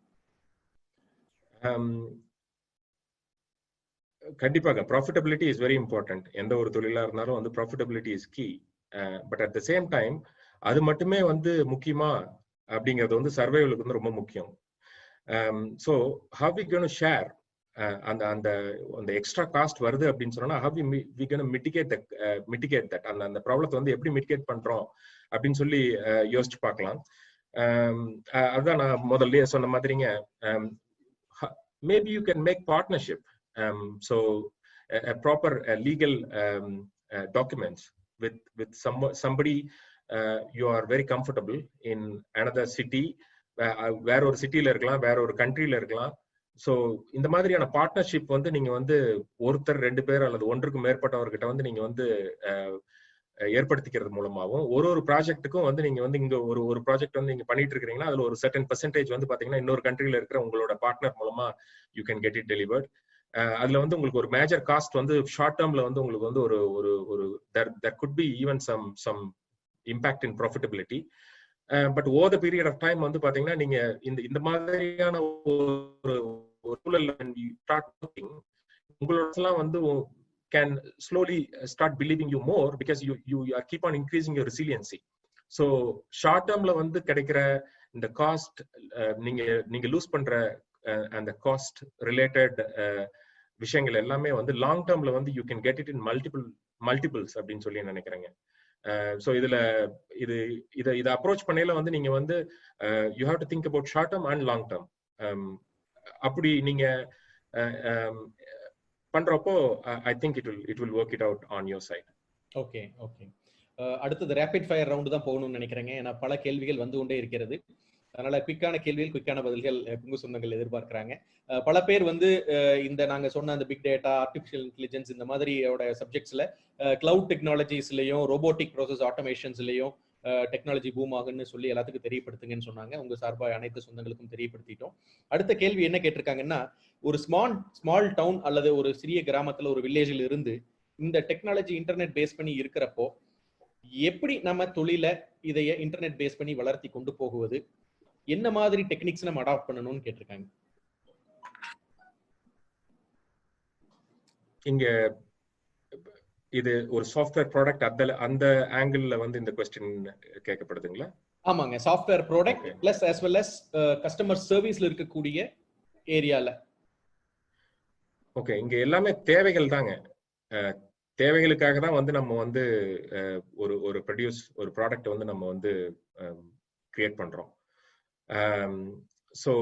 கண்டிப்பாக ப்ராஃபிட்டபிலிட்டி இஸ் வெரி இம்பார்ட்டன்ட். எந்த ஒரு தொழிலா இருந்தாலும் வந்து profitability is key. But at the same time அது மட்டுமே வந்து முக்கியமா அப்படிங்கிறது வந்து சர்வைவலுக்கு வந்து ரொம்ப முக்கியம். So how we gonna share அந்த அந்த அந்த எக்ஸ்ட்ரா காஸ்ட் வருது அப்படின்னு சொன்னா how we gonna mitigate that, அந்த ப்ராப்ளத்தை வந்து எப்படி மிட்டிகேட் பண்றோம் அப்படின்னு சொல்லி யோசிச்சு பார்க்கலாம். அதுதான் நான் முதல்லயே சொன்ன மாதிரிங்க, maybe you can make partnership. So a proper legal documents with somebody you are very comfortable in another city, வேற ஒரு சிட்டில இருக்கலாம், வேற ஒரு கண்ட்ரில இருக்கலாம். ஸோ இந்த மாதிரியான பார்ட்னர்ஷிப் வந்து நீங்க வந்து ஒருத்தர் 2 பேர் அல்லது ஒன்றுக்கு மேற்பட்டவர்கிட்ட வந்து நீங்க வந்து ஏற்படுத்திக்கிறது மூலமாகவும் ஒரு ப்ராஜெக்ட்டுக்கும் வந்து நீங்க வந்து இங்க ஒரு ப்ராஜெக்ட் வந்து நீங்க பண்ணிட்டு இருக்கீங்கன்னா அதுல ஒரு சர்டன் பெர்சன்டேஜ் வந்து பாத்தீங்கன்னா இன்னொரு கண்ட்ரில இருக்கிற உங்களோட பார்ட்னர் மூலமா you can get it delivered. அதுல வந்து உங்களுக்கு ஒரு மேஜர் காஸ்ட் வந்து ஷார்ட் டேர்ம்ல வந்து உங்களுக்கு வந்து ஒரு there could be even some impact in profitability, but over the period of time வந்து பாத்தீங்கன்னா நீங்க இந்த மாதிரியான ஒரு சூழல்ல you start working, உங்களோடலாம் வந்து can slowly start believing you more because you are keep on increasing your resiliency. So short termல வந்து கிடைக்கிற இந்த காஸ்ட் நீங்க லூஸ் பண்ற அந்த காஸ்ட் ரிலேட்டட் விஷயங்கள் எல்லாமே வந்து லாங் டேர்ம்ல வந்து you can get it in multiples அப்படின்னு சொல்லி நினைக்கிறேங்க. ஸோ இதை அப்ரோச் பண்ணையில வந்து நீங்க வந்து you have to think about short term and long term. அப்படி நீங்க பண்றப்போ I think it will work it out on your side. Okay okay, அடுத்தது ரேபிட் ஃபயர் ரவுண்டு தான் போகணும்னு நினைக்கிறேங்க. ஏன்னா பல கேள்விகள் வந்து கொண்டே இருக்கிறது. அதனால குயிக்கான கேள்விகள், குயிக்கான பதில்கள் புங்கு சொந்தங்கள் எதிர்பார்க்கிறாங்க. பல பேர் வந்து இந்த நாங்க சொன்ன அந்த பிக் டேட்டா, ஆர்டிஃபிஷியல் இன்டெலிஜென்ஸ் இந்த மாதிரியோட சப்ஜெக்ட்ஸ்ல கிளவுட் டெக்னாலஜிஸ்லயும் ரோபோட்டிக் ப்ராசஸ் ஆட்டோமேஷன்ஸ்லயும் டெக்னாலஜி பூம் ஆகுன்னு சொல்லி எல்லாத்துக்கும் தெரியப்படுத்துங்கன்னு சொன்னாங்க. உங்க சார்பாக அனைத்து சொந்தங்களுக்கும் தெரியப்படுத்திட்டோம். அடுத்த கேள்வி என்ன கேட்டிருக்காங்கன்னா, ஒரு ஸ்மால் டவுன் அல்லது ஒரு சிறிய கிராமத்துல ஒரு வில்லேஜில் இருந்து இந்த டெக்னாலஜி இன்டர்நெட் பேஸ் பண்ணி இருக்கிறப்போ எப்படி நம்ம தொழில இதைய இன்டர்நெட் பேஸ் பண்ணி வளர்த்தி கொண்டு போகுவது, என்ன மாதிரி டெக்னிக்ஸ் நம்ம அடாப்ட் பண்ணணும்னு கேட்டிருக்காங்க. இங்க இது ஒரு சாஃப்ட்வேர் ப்ராடக்ட் அந்த ஆங்கிள் வந்து இந்த क्वेश्चन கேட்கப்படுதுங்களா? ஆமாங்க, software product plus as well as customer சர்வீஸ்ல இருக்கக்கூடிய ஏரியால. ஓகே, இங்க எல்லாமே தேவைகள் தாங்க. தேவைகளுக்காக தான் வந்து நம்ம வந்து ஒரு ப்ராடக்ட் வந்து நம்ம வந்து கிரியேட் பண்றோம். ஸோ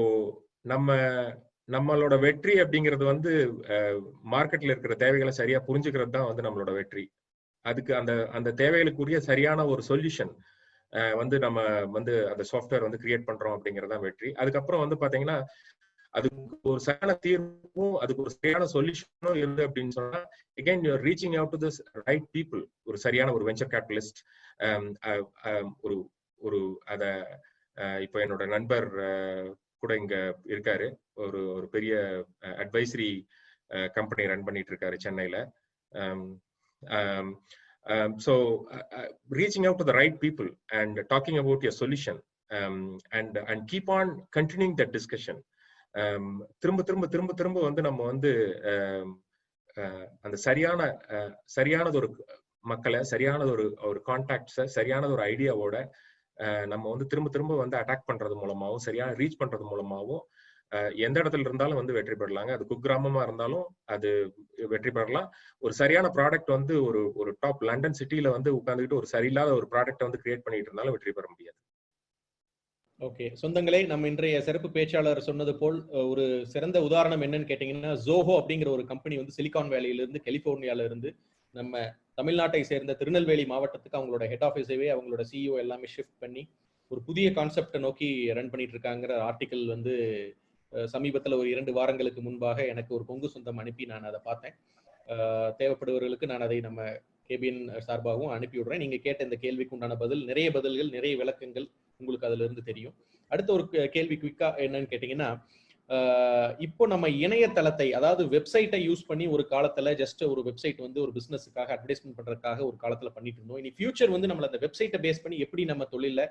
நம்மளோட வெற்றி அப்படிங்கிறது வந்து மார்க்கெட்ல இருக்கிற தேவைகளை சரியா புரிஞ்சுக்கிறது தான் வந்து நம்மளோட வெற்றி. அதுக்கு அந்த தேவைகளுக்குரிய சரியான ஒரு சொல்யூஷன் வந்து நம்ம வந்து அந்த சாஃப்ட்வேர் வந்து கிரியேட் பண்றோம் அப்படிங்கிறது தான் வெற்றி. அதுக்கப்புறம் வந்து பாத்தீங்கன்னா அதுக்கு ஒரு சரியான தீர்வும் அதுக்கு ஒரு சரியான சொல்யூஷனும் இருந்து அப்படின்னு சொன்னா again you are reaching out to the right people. ஒரு சரியான ஒரு வெஞ்சர் கேபிட்டலிஸ்ட், ஒரு அத இப்போ என்னோட நண்பர் கூட இங்க இருக்காரு, ஒரு பெரிய அட்வைசரி கம்பெனி ரன் பண்ணிட்டு இருக்காரு சென்னையில. So reaching out to the right people and talking about your solution, and keep on continuing that discussion. திரும்ப திரும்ப திரும்ப திரும்ப வந்து நம்ம வந்து அந்த சரியானது ஒரு மக்களை, சரியானது ஒரு கான்டாக்ட்ஸை, சரியானது ஒரு ஐடியாவோட நம்ம வந்து திரும்ப திரும்ப வந்து அட்டாக் பண்றது மூலமாகவும், சரியான ரீச் பண்றது மூலமாகவும் எந்த இடத்துல இருந்தாலும் வந்து வெற்றி பெறலாங்க. அது குக்கிராமமா இருந்தாலும் அது வெற்றி பெறலாம். ஒரு சரியான ப்ராடக்ட் வந்து ஒரு டாப் லண்டன் சிட்டில வந்து உட்கார்ந்துட்டு ஒரு சரியில்லாத ஒரு ப்ராடக்ட் வந்து கிரியேட் பண்ணிட்டு இருந்தாலும் வெற்றி பெற முடியாது. ஓகே சொந்தங்களே, நம்ம இன்றைய சிறப்பு பேச்சாளர் சொன்னது போல் ஒரு சிறந்த உதாரணம் என்னன்னு கேட்டீங்கன்னா, ஜோஹோ அப்படிங்கிற ஒரு கம்பெனி வந்து சிலிகான் வேலியிலிருந்து, கலிபோர்னியால இருந்து நம்ம தமிழ்நாட்டை சேர்ந்த திருநெல்வேலி மாவட்டத்துக்கு அவங்களோட ஹெட் ஆஃபீஸைவே அவங்களோட சிஇஓ எல்லாமே ஷிஃப்ட் பண்ணி ஒரு புதிய கான்செப்டை நோக்கி ரன் பண்ணிட்டு இருக்காங்கிற ஆர்டிக்கல் வந்து சமீபத்தில் ஒரு 2 வாரங்களுக்கு முன்பாக எனக்கு ஒரு கொங்கு சொந்தம் அனுப்பி நான் அதை பார்த்தேன். தேவைப்படுபவர்களுக்கு நான் அதை நம்ம கேபிஎன் சார்பாகவும் அனுப்பி விடுறேன். நீங்க கேட்ட இந்த கேள்விக்கு உண்டான நிறைய பதில்கள், நிறைய விளக்கங்கள் உங்களுக்கு அதுல இருந்து தெரியும். அடுத்த ஒரு கேள்வி குயிக்கா என்னன்னு கேட்டீங்கன்னா, இப்போ நம்ம இணையதளத்தை, அதாவது வெப்சைட்டை யூஸ் பண்ணி ஒரு காலத்துல ஜஸ்ட் ஒரு வெப்சைட் வந்து ஒரு பிசினஸுக்காக அட்வர்டைஸ்மெண்ட் பண்றதுக்காக ஒரு காலத்துல பண்ணிட்டு இருந்தோம். இனி ஃபியூச்சர் வந்து நம்மள அந்த வெப்சைட்டை பேஸ் பண்ணி எப்படி நம்ம தொழில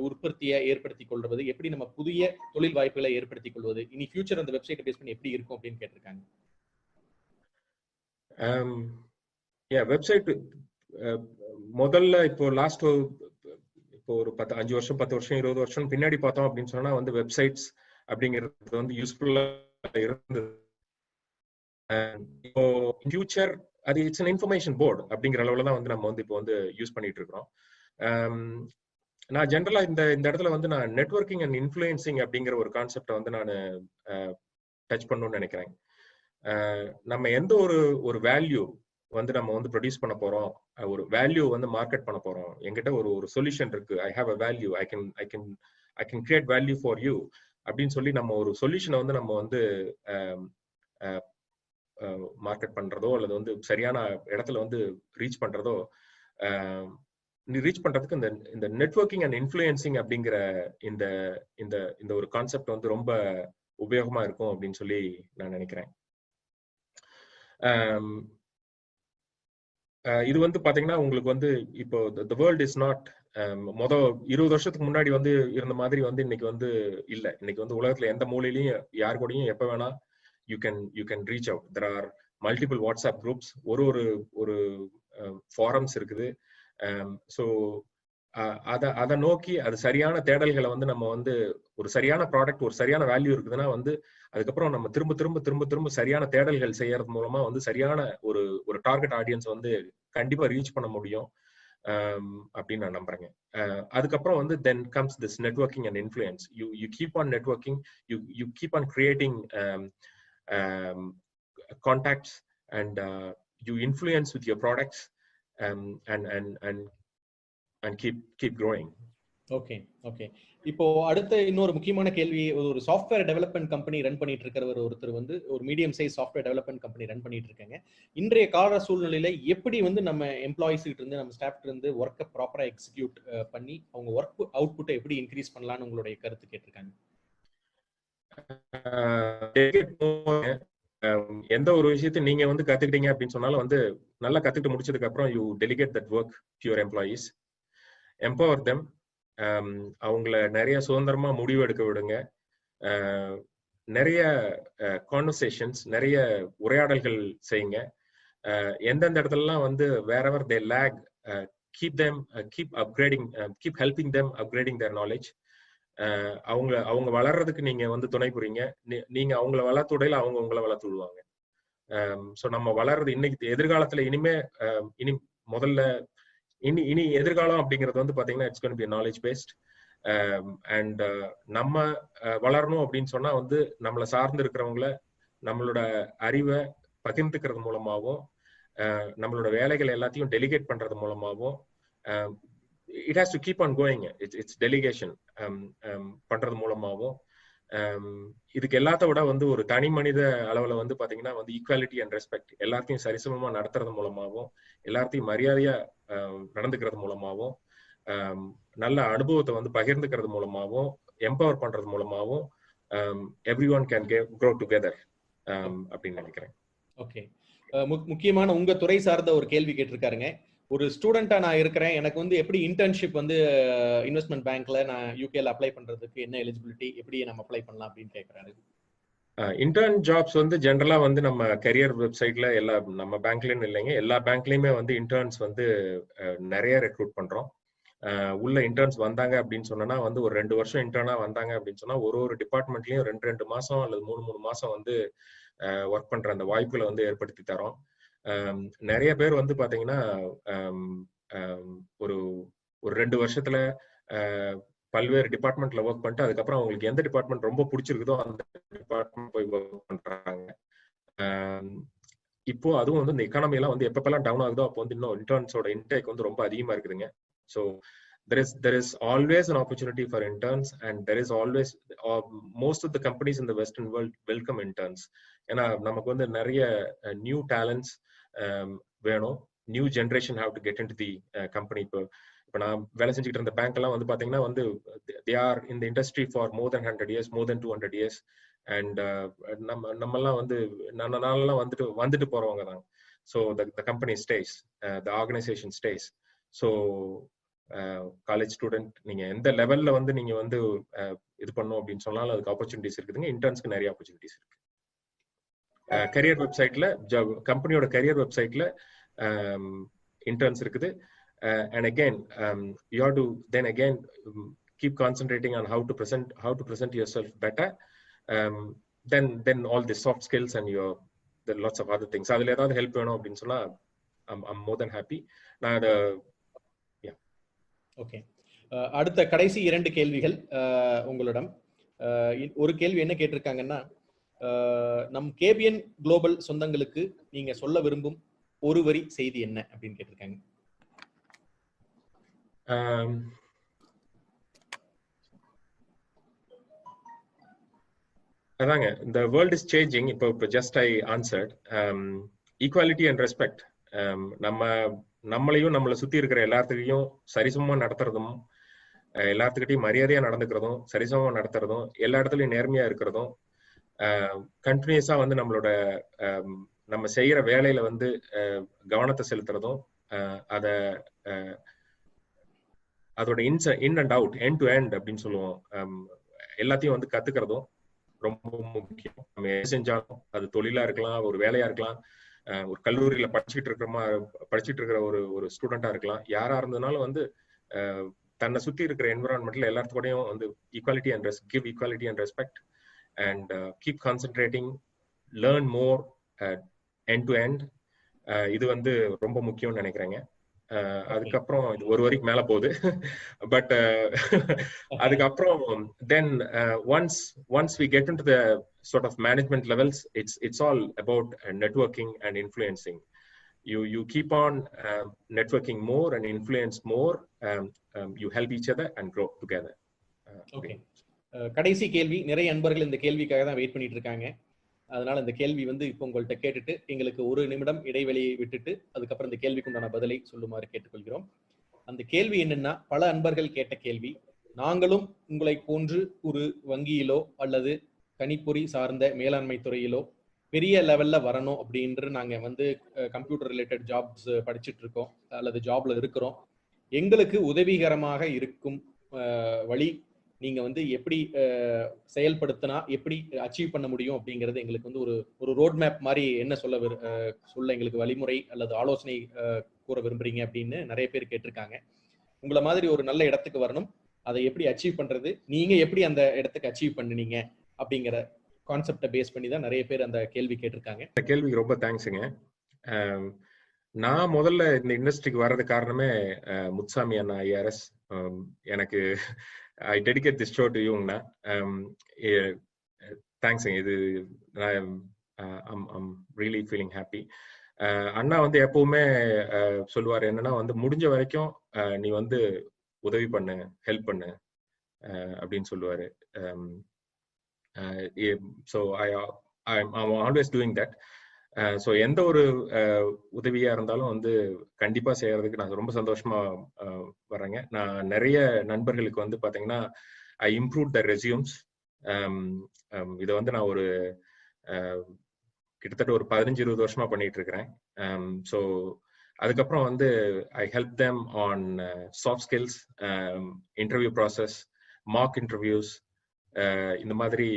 உற்பத்தியை ஏற்படுத்திக் கொள்வது, எப்படி நம்ம புதிய தொழில் வாய்ப்புகளை ஏற்படுத்திக் கொள்வது, இனி ஃபியூச்சர் அந்த வெப்சைட்டை பேஸ் பண்ணி எப்படி இருக்கும் அப்படின்னு கேட்டிருக்காங்க. வெப்சைட் முதல்ல இப்போ லாஸ்ட் இப்போ ஒரு 5 வருஷம் 10 வருஷம் 20 வருஷம் பின்னாடி பார்த்தோம் அப்படின்னு சொன்னா வந்து வெப்சைட்ஸ் அப்படிங்கிறது வந்து யூஸ்ஃபுல்லா இருந்தது. இப்போ ஃபியூச்சர் அது இட்ஸ் அன் இன்ஃபர்மேஷன் போர்டு அப்படிங்கிற அளவுல தான் வந்து நம்ம வந்து இப்போ வந்து யூஸ் பண்ணிட்டு இருக்கிறோம். நான் ஜென்ரலா இந்த இடத்துல வந்து நான் நெட்வொர்க்கிங் அண்ட் இன்ஃப்ளூயன்சிங் அப்படிங்கிற ஒரு கான்செப்டை வந்து நான் டச் பண்ணணும்னு நினைக்கிறேன். நம்ம எந்த ஒரு வேல்யூ வந்து நம்ம வந்து ப்ரொடியூஸ் பண்ண போறோம், ஒரு வேல்யூ வந்து மார்க்கெட் பண்ண போறோம், என்கிட்ட ஒரு சொல்யூஷன் இருக்கு, I have a value, I can create value for you அப்படின்னு சொல்லி நம்ம ஒரு சொல்யூஷனை வந்து நம்ம வந்து மார்க்கெட் பண்றதோ அல்லது வந்து சரியான இடத்துல வந்து ரீச் பண்றதோ, ரீச் பண்றதுக்கு இந்த நெட்வொர்க்கிங் அண்ட் இன்ஃப்ளூயன்சிங் அப்படிங்கிற இந்த ஒரு கான்செப்ட் வந்து ரொம்ப உபயோகமா இருக்கும் அப்படின்னு சொல்லி நான் நினைக்கிறேன். இது வந்து பாத்தீங்கன்னா உங்களுக்கு வந்து இப்போ the world is not 20 வருஷத்துக்கு முன்னாடி வந்து இருந்த மாதிரி வந்து இன்னைக்கு வந்து இல்ல. இன்னைக்கு வந்து உலகத்துல எந்த மூலையிலயும் யார் கூடயும் எப்ப வேணா you can reach out. There are multiple WhatsApp groups, ஒரு forums இருக்குது. ஸோ அதை நோக்கி அது சரியான தேடல்களை வந்து நம்ம வந்து ஒரு சரியான ப்ராடக்ட், ஒரு சரியான வேல்யூ இருக்குதுன்னா வந்து அதுக்கப்புறம் நம்ம திரும்ப சரியான தேடல்கள் செய்யறது மூலமா வந்து சரியான ஒரு டார்கெட் ஆடியன்ஸ் வந்து கண்டிப்பா ரீச் பண்ண முடியும் அப்படின்னு நான் நம்புறேங்க. அதுக்கப்புறம் வந்து then comes this networking and influence. You keep on networking, you keep on creating contacts and you influence with your products and keep growing. Okay. இப்போ அடுத்த இன்னொரு முக்கியமான கேள்வி, ஒரு சாஃப்ட்வேர் டெவலப்மெண்ட் கம்பெனி ரன் பண்ணிட்டு இருக்கிறவர் ஒருத்தர் வந்து ஒரு medium size software development company run பண்ணிட்டு இருக்காங்க. இன்றைய கால சூழ்நிலையில எப்படி வந்து நம்ம எம்ப்ளாயிஸ் கிட்ட இருந்து, நம்ம ஸ்டாஃப்ல இருந்து ஒர்க்கை ப்ராப்பரா எக்ஸிக்யூட் பண்ணி அவங்க ஒர்க் அவுட்புட்டை எப்படி இன்க்ரீஸ் பண்ணலாம்னு உங்களுடைய கருத்து கேட்டிருக்காங்க. எந்த ஒரு விஷயத்தையும் நீங்க வந்து கத்துக்கிட்டீங்க அப்படின்னு சொன்னாலும் வந்து நல்லா கத்துக்கிட்டு முடிச்சதுக்கு அப்புறம் you delegate that work to your employees, empower them. அவங்கள நிறைய சுதந்திரமா முடிவு எடுக்க விடுங்க. நிறைய கான்வர்சேஷன்ஸ், நிறைய உரையாடல்கள் செய்யுங்க. எந்தெந்த இடத்துலலாம் வந்து wherever they lag, keep upgrading, keep helping them upgrading their knowledge. அவங்க வளர்றதுக்கு நீங்க வந்து துணை புரியுங்க. நீங்க அவங்கள வளர்த்து விடையில அவங்க உங்களை வளர்த்து விடுவாங்க. ஸோ நம்ம வளர்றது இன்னைக்கு எதிர்காலத்துல இனி முதல்ல இனி எதிர்காலம் அப்படிங்கிறது வந்து பாத்தீங்கன்னா it's going to be knowledge based. And நம்ம வளரணும் அப்படின்னு சொன்னா வந்து நம்மளை சார்ந்து இருக்கிறவங்கள நம்மளோட அறிவை பகிர்ந்துக்கிறது மூலமாகவும், நம்மளோட வேலைகள் எல்லாத்தையும் டெலிகேட் பண்றது மூலமாகவும், it has to keep on going. It's delegation பண்றது மூலமாகவும், இதுக்கு எல்லாத்த விட வந்து ஒரு தனி மனித அளவுல வந்து பாத்தீங்கன்னா வந்து ஈக்குவாலிட்டி அண்ட் ரெஸ்பெக்ட், எல்லாத்தையும் சரிசமமா நடத்துறது மூலமாகவும், எல்லாத்தையும் மரியாதையா நடந்துக்கிறது மூலமாகவும், நல்ல அனுபவத்தை வந்து பகிர்ந்துக்கிறது மூலமாகவும், எம்பவர் பண்றது மூலமாகவும் everyone can grow together அப்படின்னு நினைக்கிறேன். ஓகே, முக்கியமான உங்க துறை சார்ந்த ஒரு கேள்வி கேட்டிருக்காருங்க. ஒரு ஸ்டூடெண்டா நான் இருக்கிறேன், எனக்கு வந்து எப்படி இன்டர்ன்ஷிப் வந்து இன்வெஸ்ட்மெண்ட் பேங்க்ல நான் யூகேல அப்ளை பண்றதுக்கு என்ன எலிஜிபிலிட்டி, எப்படி நம்ம அப்ளை பண்ணலாம் அப்படின்னு கேட்கறாரு. இன்டர்ன் ஜாப்ஸ் வந்து ஜென்ரலா வந்து நம்ம கரியர் வெப்சைட்ல எல்லா நம்ம பேங்க்லயும் இல்லைங்க, எல்லா பேங்க்லயுமே வந்து இன்டர்ன்ஸ் வந்து நிறைய ரெக்ரூட் பண்றோம். உள்ள இன்டர்ன்ஸ் வந்தாங்க அப்படின்னு சொன்னா வந்து ஒரு 2 வருஷம் இன்டர்னா வந்தாங்க அப்படின்னு சொன்னா ஒரு டிபார்ட்மெண்ட்லயும் 2 மாசம் அல்லது 3 மாசம் வந்து ஒர்க் பண்ற அந்த வாய்ப்புகளை வந்து ஏற்படுத்தி தரோம். நிறைய பேர் வந்து பாத்தீங்கன்னா ஒரு ஒரு 2 வருஷத்துல பல்வேறு டிபார்ட்மெண்ட்ல ஒர்க் பண்ணிட்டு அதுக்கப்புறம் அவங்களுக்கு எந்த டிபார்ட்மெண்ட் ரொம்ப பிடிச்சிருக்குதோ அந்த டிபார்ட்மெண்ட் போய் ஒர்க் பண்றாங்க. இப்போ அதுவும் வந்து இந்த எக்கானமி எல்லாம் வந்து எப்பப்பெல்லாம் டவுன் ஆகுதோ அப்போ வந்து இன்னும் இன்டர்ன்ஸோட இன்டேக் வந்து ரொம்ப அதிகமா இருக்குதுங்க. So there is always an opportunity for interns, and there is always most of the companies in the Western world welcome interns. ஏன்னா நமக்கு வந்து நிறைய நியூ டேலண்ட்ஸ் வேணும். New generation have to get in to the company. இப்போ நான் வேலை செஞ்சுக்கிட்டு இருந்த பேங்க் எல்லாம் வந்து பாத்தீங்கன்னா வந்து they are in the industry for more than 100 years, more than 200 years, and நம்மெல்லாம் வந்து நாளெல்லாம் வந்துட்டு போறவங்க தான். So the company stays, the organization stays. So college student நீங்க எந்த லெவல்ல வந்து நீங்க வந்து இது பண்ணும் அப்படின்னு சொன்னாலும் அதுக்கு ஆப்பர்ச்சுனிட்டிஸ் இருக்குதுங்க. இன்டர்ன்ஸ்க்கு நிறைய ஆப்பர்ச்சுனிட்டிஸ் இருக்கு. கரியர் வெப்சைட்ல கம்பெனியோட கரியர் வெப்சைட்ல இன்டர்ன்ஸ் இருக்குது. And again you have to then again keep concentrating on how to present yourself better. Then all the soft skills and there are lots of other things. அதுல ஏதாவது ஹெல்ப் வேணும் அப்படின்னு சொன்னா I'm more than happy. நான் அத ஓகே, அடுத்த கடைசி 2 கேள்விகள் உங்களிடம். ஒரு கேள்வி என்ன கேட்டிருக்காங்கன்னா, நம் கேபிஎன் குளோபல் சொந்தங்களுக்கு நீங்க சொல்ல விரும்பும் ஒரு வரி செய்தி என்ன அப்படின்னு கேட்டிருக்காங்க. அதாங்க, the world is changing. இப்போ just I answered equality and respect. நம்மளையும் நம்மளை சுத்தி இருக்கிற எல்லாத்துக்கையும் சரிசமமா நடத்துறதும், எல்லாத்துக்கிட்டையும் மரியாதையா நடந்துக்கிறதும், சரிசமமா நடத்துறதும், எல்லா இடத்துலயும் நேர்மையா இருக்கிறதும், கண்டினியூஸா வந்து நம்ம செய்யற வேலையில வந்து கவனத்தை செலுத்துறதும், அதோட in and out, end to end அப்படின்னு சொல்லுவோம், எல்லாத்தையும் வந்து கத்துக்கிறதும் ரொம்ப முக்கியம். நம்ம எது செஞ்சாலும் அது தொழிலா இருக்கலாம், ஒரு வேலையா இருக்கலாம், ஒரு கல்லூரியில படிச்சுட்டு இருக்கிற ஒரு ஸ்டூடெண்டா இருக்கலாம், யாரா இருந்ததுனாலும் வந்து தன்னை சுத்தி இருக்கிற என்விரான்மெண்ட்ல எல்லாத்துக்கூடயும் வந்து equality and give equality and respect, and keep concentrating, learn more end to end. இது வந்து ரொம்ப முக்கியம்னு நினைக்கிறேங்க. அதுக்கப்புறம் இது ஒரு வரைக்கும் மேல போகுது, பட் அதுக்கப்புறம் then once we get into the sort of management levels, it's all about networking and influencing. You keep on networking more and influence more. You help each other and grow together. Okay, கடைசி கேள்வி. நிறைய நண்பர்கள் இந்த கேள்விக்காக தான் வெயிட் பண்ணிட்டு இருக்காங்க. அதனால இந்த கேள்வி வந்து இப்போ உங்கள்கிட்ட கேட்டுட்டு எங்களுக்கு 1 நிமிடம் இடைவெளியை விட்டுட்டு அதுக்கப்புறம் இந்த கேள்விக்கு உண்டான பதிலை சொல்லுமாறு கேட்டுக்கொள்கிறோம். அந்த கேள்வி என்னன்னா, பல அன்பர்கள் கேட்ட கேள்வி. நாங்களும் உங்களை போன்று ஒரு வங்கியிலோ அல்லது கணிப்பொறி சார்ந்த மேலாண்மை துறையிலோ பெரிய லெவல்ல வரணும் அப்படின்று நாங்க வந்து கம்ப்யூட்டர் ரிலேட்டட் ஜாப்ஸ் படிச்சுட்டு இருக்கோம் அல்லது ஜாப்ல இருக்கிறோம். எங்களுக்கு உதவிகரமாக இருக்கும் வழி நீங்க வந்து எப்படி செயல்படுத்தினா எப்படி அச்சீவ் பண்ண முடியும் அப்படிங்கிறது எங்களுக்கு வந்து ஒரு ரோட் மேப் மாதிரி என்ன சொல்ல எங்களுக்கு வழிமுறை அல்லது ஆலோசனை கூற விரும்புறீங்க அப்படின்னு நிறைய பேர் கேட்டிருக்காங்க. உங்களை மாதிரி ஒரு நல்ல இடத்துக்கு வரணும், அதை எப்படி அச்சீவ் பண்றது, நீங்க எப்படி அந்த இடத்துக்கு அச்சீவ் பண்ணுனீங்க அப்படிங்கிற கான்செப்டை பேஸ் பண்ணி தான் நிறைய பேர் அந்த கேள்வி கேட்டிருக்காங்க. இந்த கேள்விக்கு ரொம்ப தேங்க்ஸுங்க. நான் முதல்ல இந்த இண்டஸ்ட்ரிக்கு வர்றது காரணமே முத்துசாமி அண்ணா ஐஆர்எஸ். எனக்கு I dedicate this show to you. Thanks. I'm really feeling happy. அண்ணா வந்து எப்பவுமே சொல்லுவார் என்னன்னா வந்து முடிஞ்ச வரைக்கும் நீ வந்து உதவி பண்ணு, ஹெல்ப் பண்ணு அப்படின்னு சொல்லுவாரு. So I'm always doing that. So எந்த ஒரு உதவியா இருந்தாலும் வந்து கண்டிப்பா செய்யறதுக்கு நான் ரொம்ப சந்தோஷமா வர்றேங்க. நான் நிறைய நண்பர்களுக்கு வந்து பாத்தீங்கன்னா ஐ இம்ப்ரூவ் த ரெஸ்யூம்ஸ். இதை வந்து நான் ஒரு கிட்டத்தட்ட ஒரு 15-20 வருஷமா பண்ணிட்டு இருக்கிறேன். ஸோ அதுக்கப்புறம் வந்து I help them on soft skills, interview process, mark interviews, இந்த மாதிரி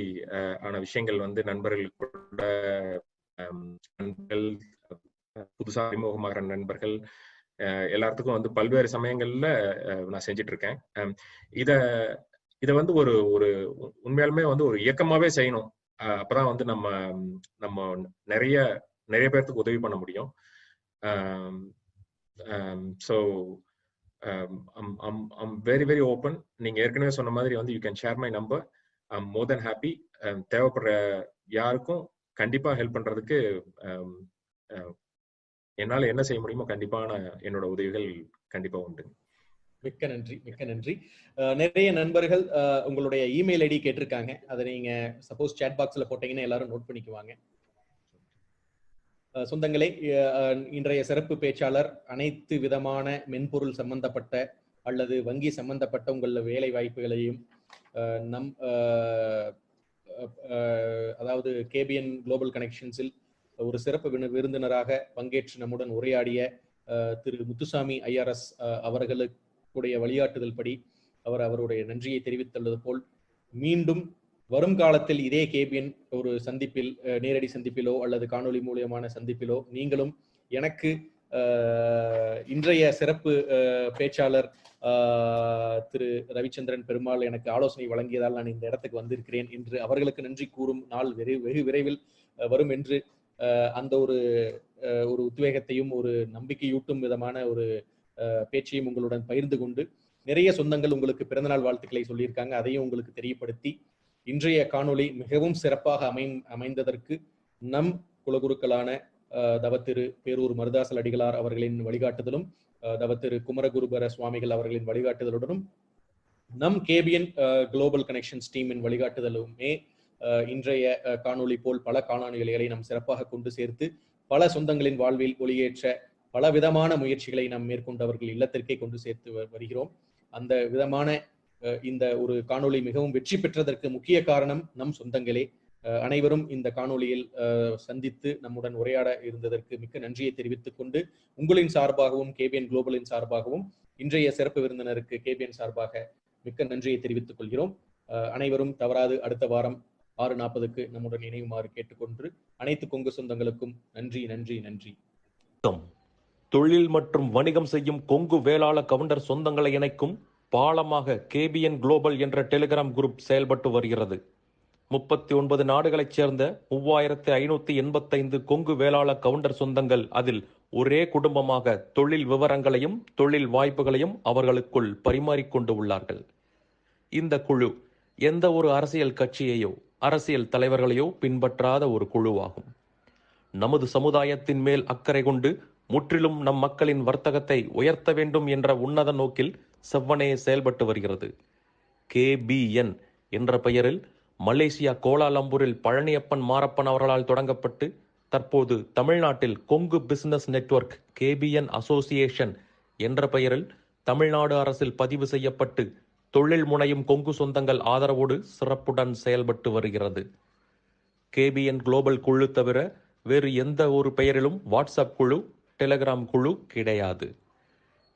ஆன விஷயங்கள் வந்து நண்பர்களுக்கு கூட, நண்பர்கள், புதுசா அறிமுகமாகிற நண்பர்கள் எல்லாத்துக்கும் வந்து பல்வேறு சமயங்கள்ல நான் செஞ்சுட்டு இருக்கேன். இத இத வந்து ஒரு ஒரு உண்மையாலுமே வந்து ஒரு இயக்கமாவே செய்யணும். அப்பதான் வந்து நம்ம நிறைய பேர்த்துக்கு உதவி பண்ண முடியும். So I'm very very open. நீங்க ஏற்கனவே சொன்ன மாதிரி வந்து you can share my number. I'm more than happy. தேவைப்படுற யாருக்கும் கண்டிப்பா ஹெல்ப் பண்றதுக்கு என்னால என்ன செய்ய முடியுமோ கண்டிப்பான என்னோட உதவிகள் கண்டிப்பா உண்டு. மிக்க நன்றி, மிக்க நன்றி. நிறைய நண்பர்கள் உங்களுடைய இமெயில் ஐடி கேட்டிருக்காங்க. அதை நீங்க சப்போஸ் சாட் பாக்ஸ்ல போட்டீங்கன்னா எல்லாரும் நோட் பண்ணிக்குவாங்க. சொந்தங்களே, இன்றைய சிறப்பு பேச்சாளர் அனைத்து விதமான மென்பொருள் சம்பந்தப்பட்ட அல்லது வங்கி சம்பந்தப்பட்ட உங்கள வேலை வாய்ப்புகளையும் அதாவது கேபிஎன் குளோபல் கனெக்ஷன்ஸில் ஒரு சிறப்பு விருந்தினராக பங்கேற்று நம்முடன் உரையாடிய திரு முத்துசாமி ஐஆர்எஸ் அவர்களுடைய வழிகாட்டுதல் படி அவருடைய நன்றியை தெரிவித்துள்ளது போல் மீண்டும் வரும் காலத்தில் இதே கேபிஎன் ஒரு சந்திப்பில், நேரடி சந்திப்பிலோ அல்லது காணொலி மூலியமான சந்திப்பிலோ நீங்களும் எனக்கு இன்றைய சிறப்பு பேச்சாளர் திரு ரவிச்சந்திரன் பெருமாள் எனக்கு ஆலோசனை வழங்கியதால் நான் இந்த இடத்துக்கு வந்திருக்கிறேன் என்று அவர்களுக்கு நன்றி கூறும் நாள் வெகு விரைவில் வரும் என்று அந்த ஒரு உத்வேகத்தையும் ஒரு நம்பிக்கையூட்டும் விதமான ஒரு பேச்சையும் உங்களுடன் பகிர்ந்து கொண்டு, நிறைய சொந்தங்கள் உங்களுக்கு பிறந்தநாள் வாழ்த்துக்களை சொல்லியிருக்காங்க. அதையும் உங்களுக்கு தெரியப்படுத்தி இன்றைய காணொளி மிகவும் சிறப்பாக அமைந்ததற்கு நம் குலகுருக்களான தவத்திரு பேரூர் மருதாசல் அடிகளார் அவர்களின் வழிகாட்டுதலும், தவத்திரு குமரகுருபர சுவாமிகள் அவர்களின் வழிகாட்டுதலுடனும், நம் கேபிஎன் குளோபல் கனெக்ஷன்ஸ் டீமின் வழிகாட்டுதலுமே இன்றைய காணொளி போல் பல காணொளிகளை நாம் சிறப்பாக கொண்டு சேர்த்து பல சொந்தங்களின் வாழ்வில் ஒளியேற்ற பல விதமான முயற்சிகளை நாம் மேற்கொண்டவர்கள் இல்லத்திற்கே கொண்டு சேர்த்து வருகிறோம். அந்த விதமான இந்த ஒரு காணொளி மிகவும் வெற்றி பெற்றதற்கு முக்கிய காரணம் நம் சொந்தங்களே. அனைவரும் இந்த காணொளியில் சந்தித்து நம்முடன் உரையாட இருந்ததற்கு மிக்க நன்றியை தெரிவித்துக் கொண்டு, உங்களின் சார்பாகவும் கேபிஎன் குளோபலின் சார்பாகவும் இன்றைய சிறப்பு விருந்தினருக்கு கேபிஎன் சார்பாக மிக்க நன்றியை தெரிவித்துக் கொள்கிறோம். அனைவரும் தவறாது அடுத்த வாரம் 6:40க்கு நம்முடன் இணையுமாறு கேட்டுக்கொண்டு அனைத்து கொங்கு சொந்தங்களுக்கும் நன்றி நன்றி நன்றி. தொழில் மற்றும் வணிகம் செய்யும் கொங்கு வேளாள கவுண்டர் சொந்தங்களை இணைக்கும் பாலமாக கேபிஎன் குளோபல் என்ற டெலிகிராம் குரூப் செயல்பட்டு வருகிறது. 39 நாடுகளைச் சேர்ந்த 3585 கொங்கு வேளாள கவுண்டர் சொந்தங்கள் அதில் ஒரே குடும்பமாக தொழில் விவரங்களையும் தொழில் வாய்ப்புகளையும் அவர்களுக்குள் பரிமாறிக்கொண்டு உள்ளார்கள். இந்த குழு எந்த ஒரு அரசியல் கட்சியையோ அரசியல் தலைவர்களையோ பின்பற்றாத ஒரு குழுவாகும். நமது சமுதாயத்தின் மேல் அக்கறை கொண்டு முற்றிலும் நம் மக்களின் வர்த்தகத்தை உயர்த்த வேண்டும் என்ற உன்னத நோக்கில் செவ்வனே செயல்பட்டு வருகிறது. கேபிஎன் என்ற பெயரில் மலேசியா கோலாலம்பூரில் பழனியப்பன் மாரப்பன் அவர்களால் தொடங்கப்பட்டு தற்போது தமிழ்நாட்டில் Kongu business network KPN association என்ற பெயரில் தமிழ்நாடு அரசில் பதிவு செய்யப்பட்டு தொழில் முனையும் கொங்கு சொந்தங்கள் ஆதரவோடு சிறப்புடன் செயல்பட்டு வருகிறது. கேபிஎன் குளோபல் குழு தவிர வேறு எந்த ஒரு பெயரிலும் வாட்ஸ்அப் குழு, டெலிகிராம் குழு கிடையாது.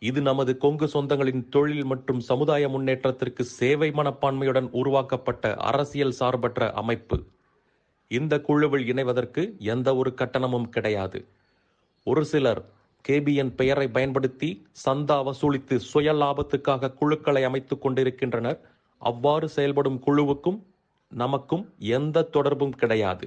இது நமது கொங்கு சொந்தங்களின் தொழில் மற்றும் சமுதாய முன்னேற்றத்திற்கு சேவை மனப்பான்மையுடன் உருவாக்கப்பட்ட அரசியல் சார்பற்ற அமைப்பு. இந்த குழுவில் இணைவதற்கு எந்த ஒரு கட்டணமும் கிடையாது. ஒரு சிலர் கேபிஎன் பெயரை பயன்படுத்தி சந்தா வசூலித்து சுய லாபத்துக்காக குழுக்களை அமைத்துக் கொண்டிருக்கின்றனர். அவ்வாறு செயல்படும் குழுவுக்கும் நமக்கும் எந்த தொடர்பும் கிடையாது.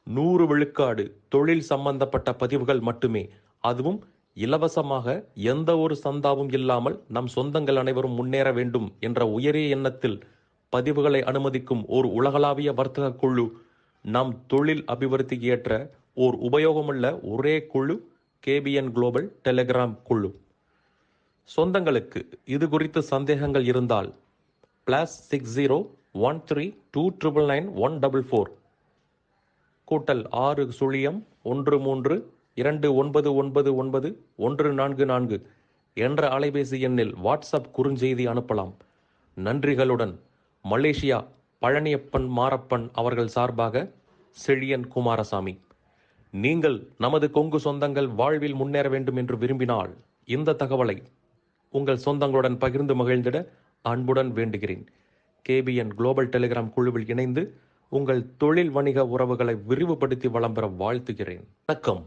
100 விழுக்காடு தொழில் சம்பந்தப்பட்ட பதிவுகள் மட்டுமே, அதுவும் இலவசமாக, எந்த ஒரு சந்தாவும் இல்லாமல் நம் சொந்தங்கள் அனைவரும் முன்னேற வேண்டும் என்ற உயரிய எண்ணத்தில் பதிவுகளை அனுமதிக்கும் ஓர் உலகளாவிய வர்த்தக குழு. நம் தொழில் அபிவிருத்திக்கு ஏற்ற ஓர் உபயோகமுள்ள ஒரே குழு கேபிஎன் குளோபல் டெலிகிராம் குழு. சொந்தங்களுக்கு இது குறித்து சந்தேகங்கள் இருந்தால் +60 13299144 +6 0 13 2999144 என்ற அலைபேசி எண்ணில் வாட்ஸ்அப் குறுஞ்செய்தி அனுப்பலாம். நன்றிகளுடன் மலேசியா பழனியப்பன் மாரப்பன் அவர்கள் சார்பாக செழியன் குமாரசாமி. நீங்கள் நமது கொங்கு சொந்தங்கள் வாழ்வில் முன்னேற வேண்டும் என்று விரும்பினால் இந்த தகவலை உங்கள் சொந்தங்களுடன் பகிர்ந்து மகிழ்ந்திட அன்புடன் வேண்டுகிறேன். கேபிஎன் குளோபல் டெலிகிராம் குழுவில் இணைந்து உங்கள் தொழில் வணிக உறவுகளை விரிவுபடுத்தி வளம் பெற வாழ்த்துகிறேன். வணக்கம்.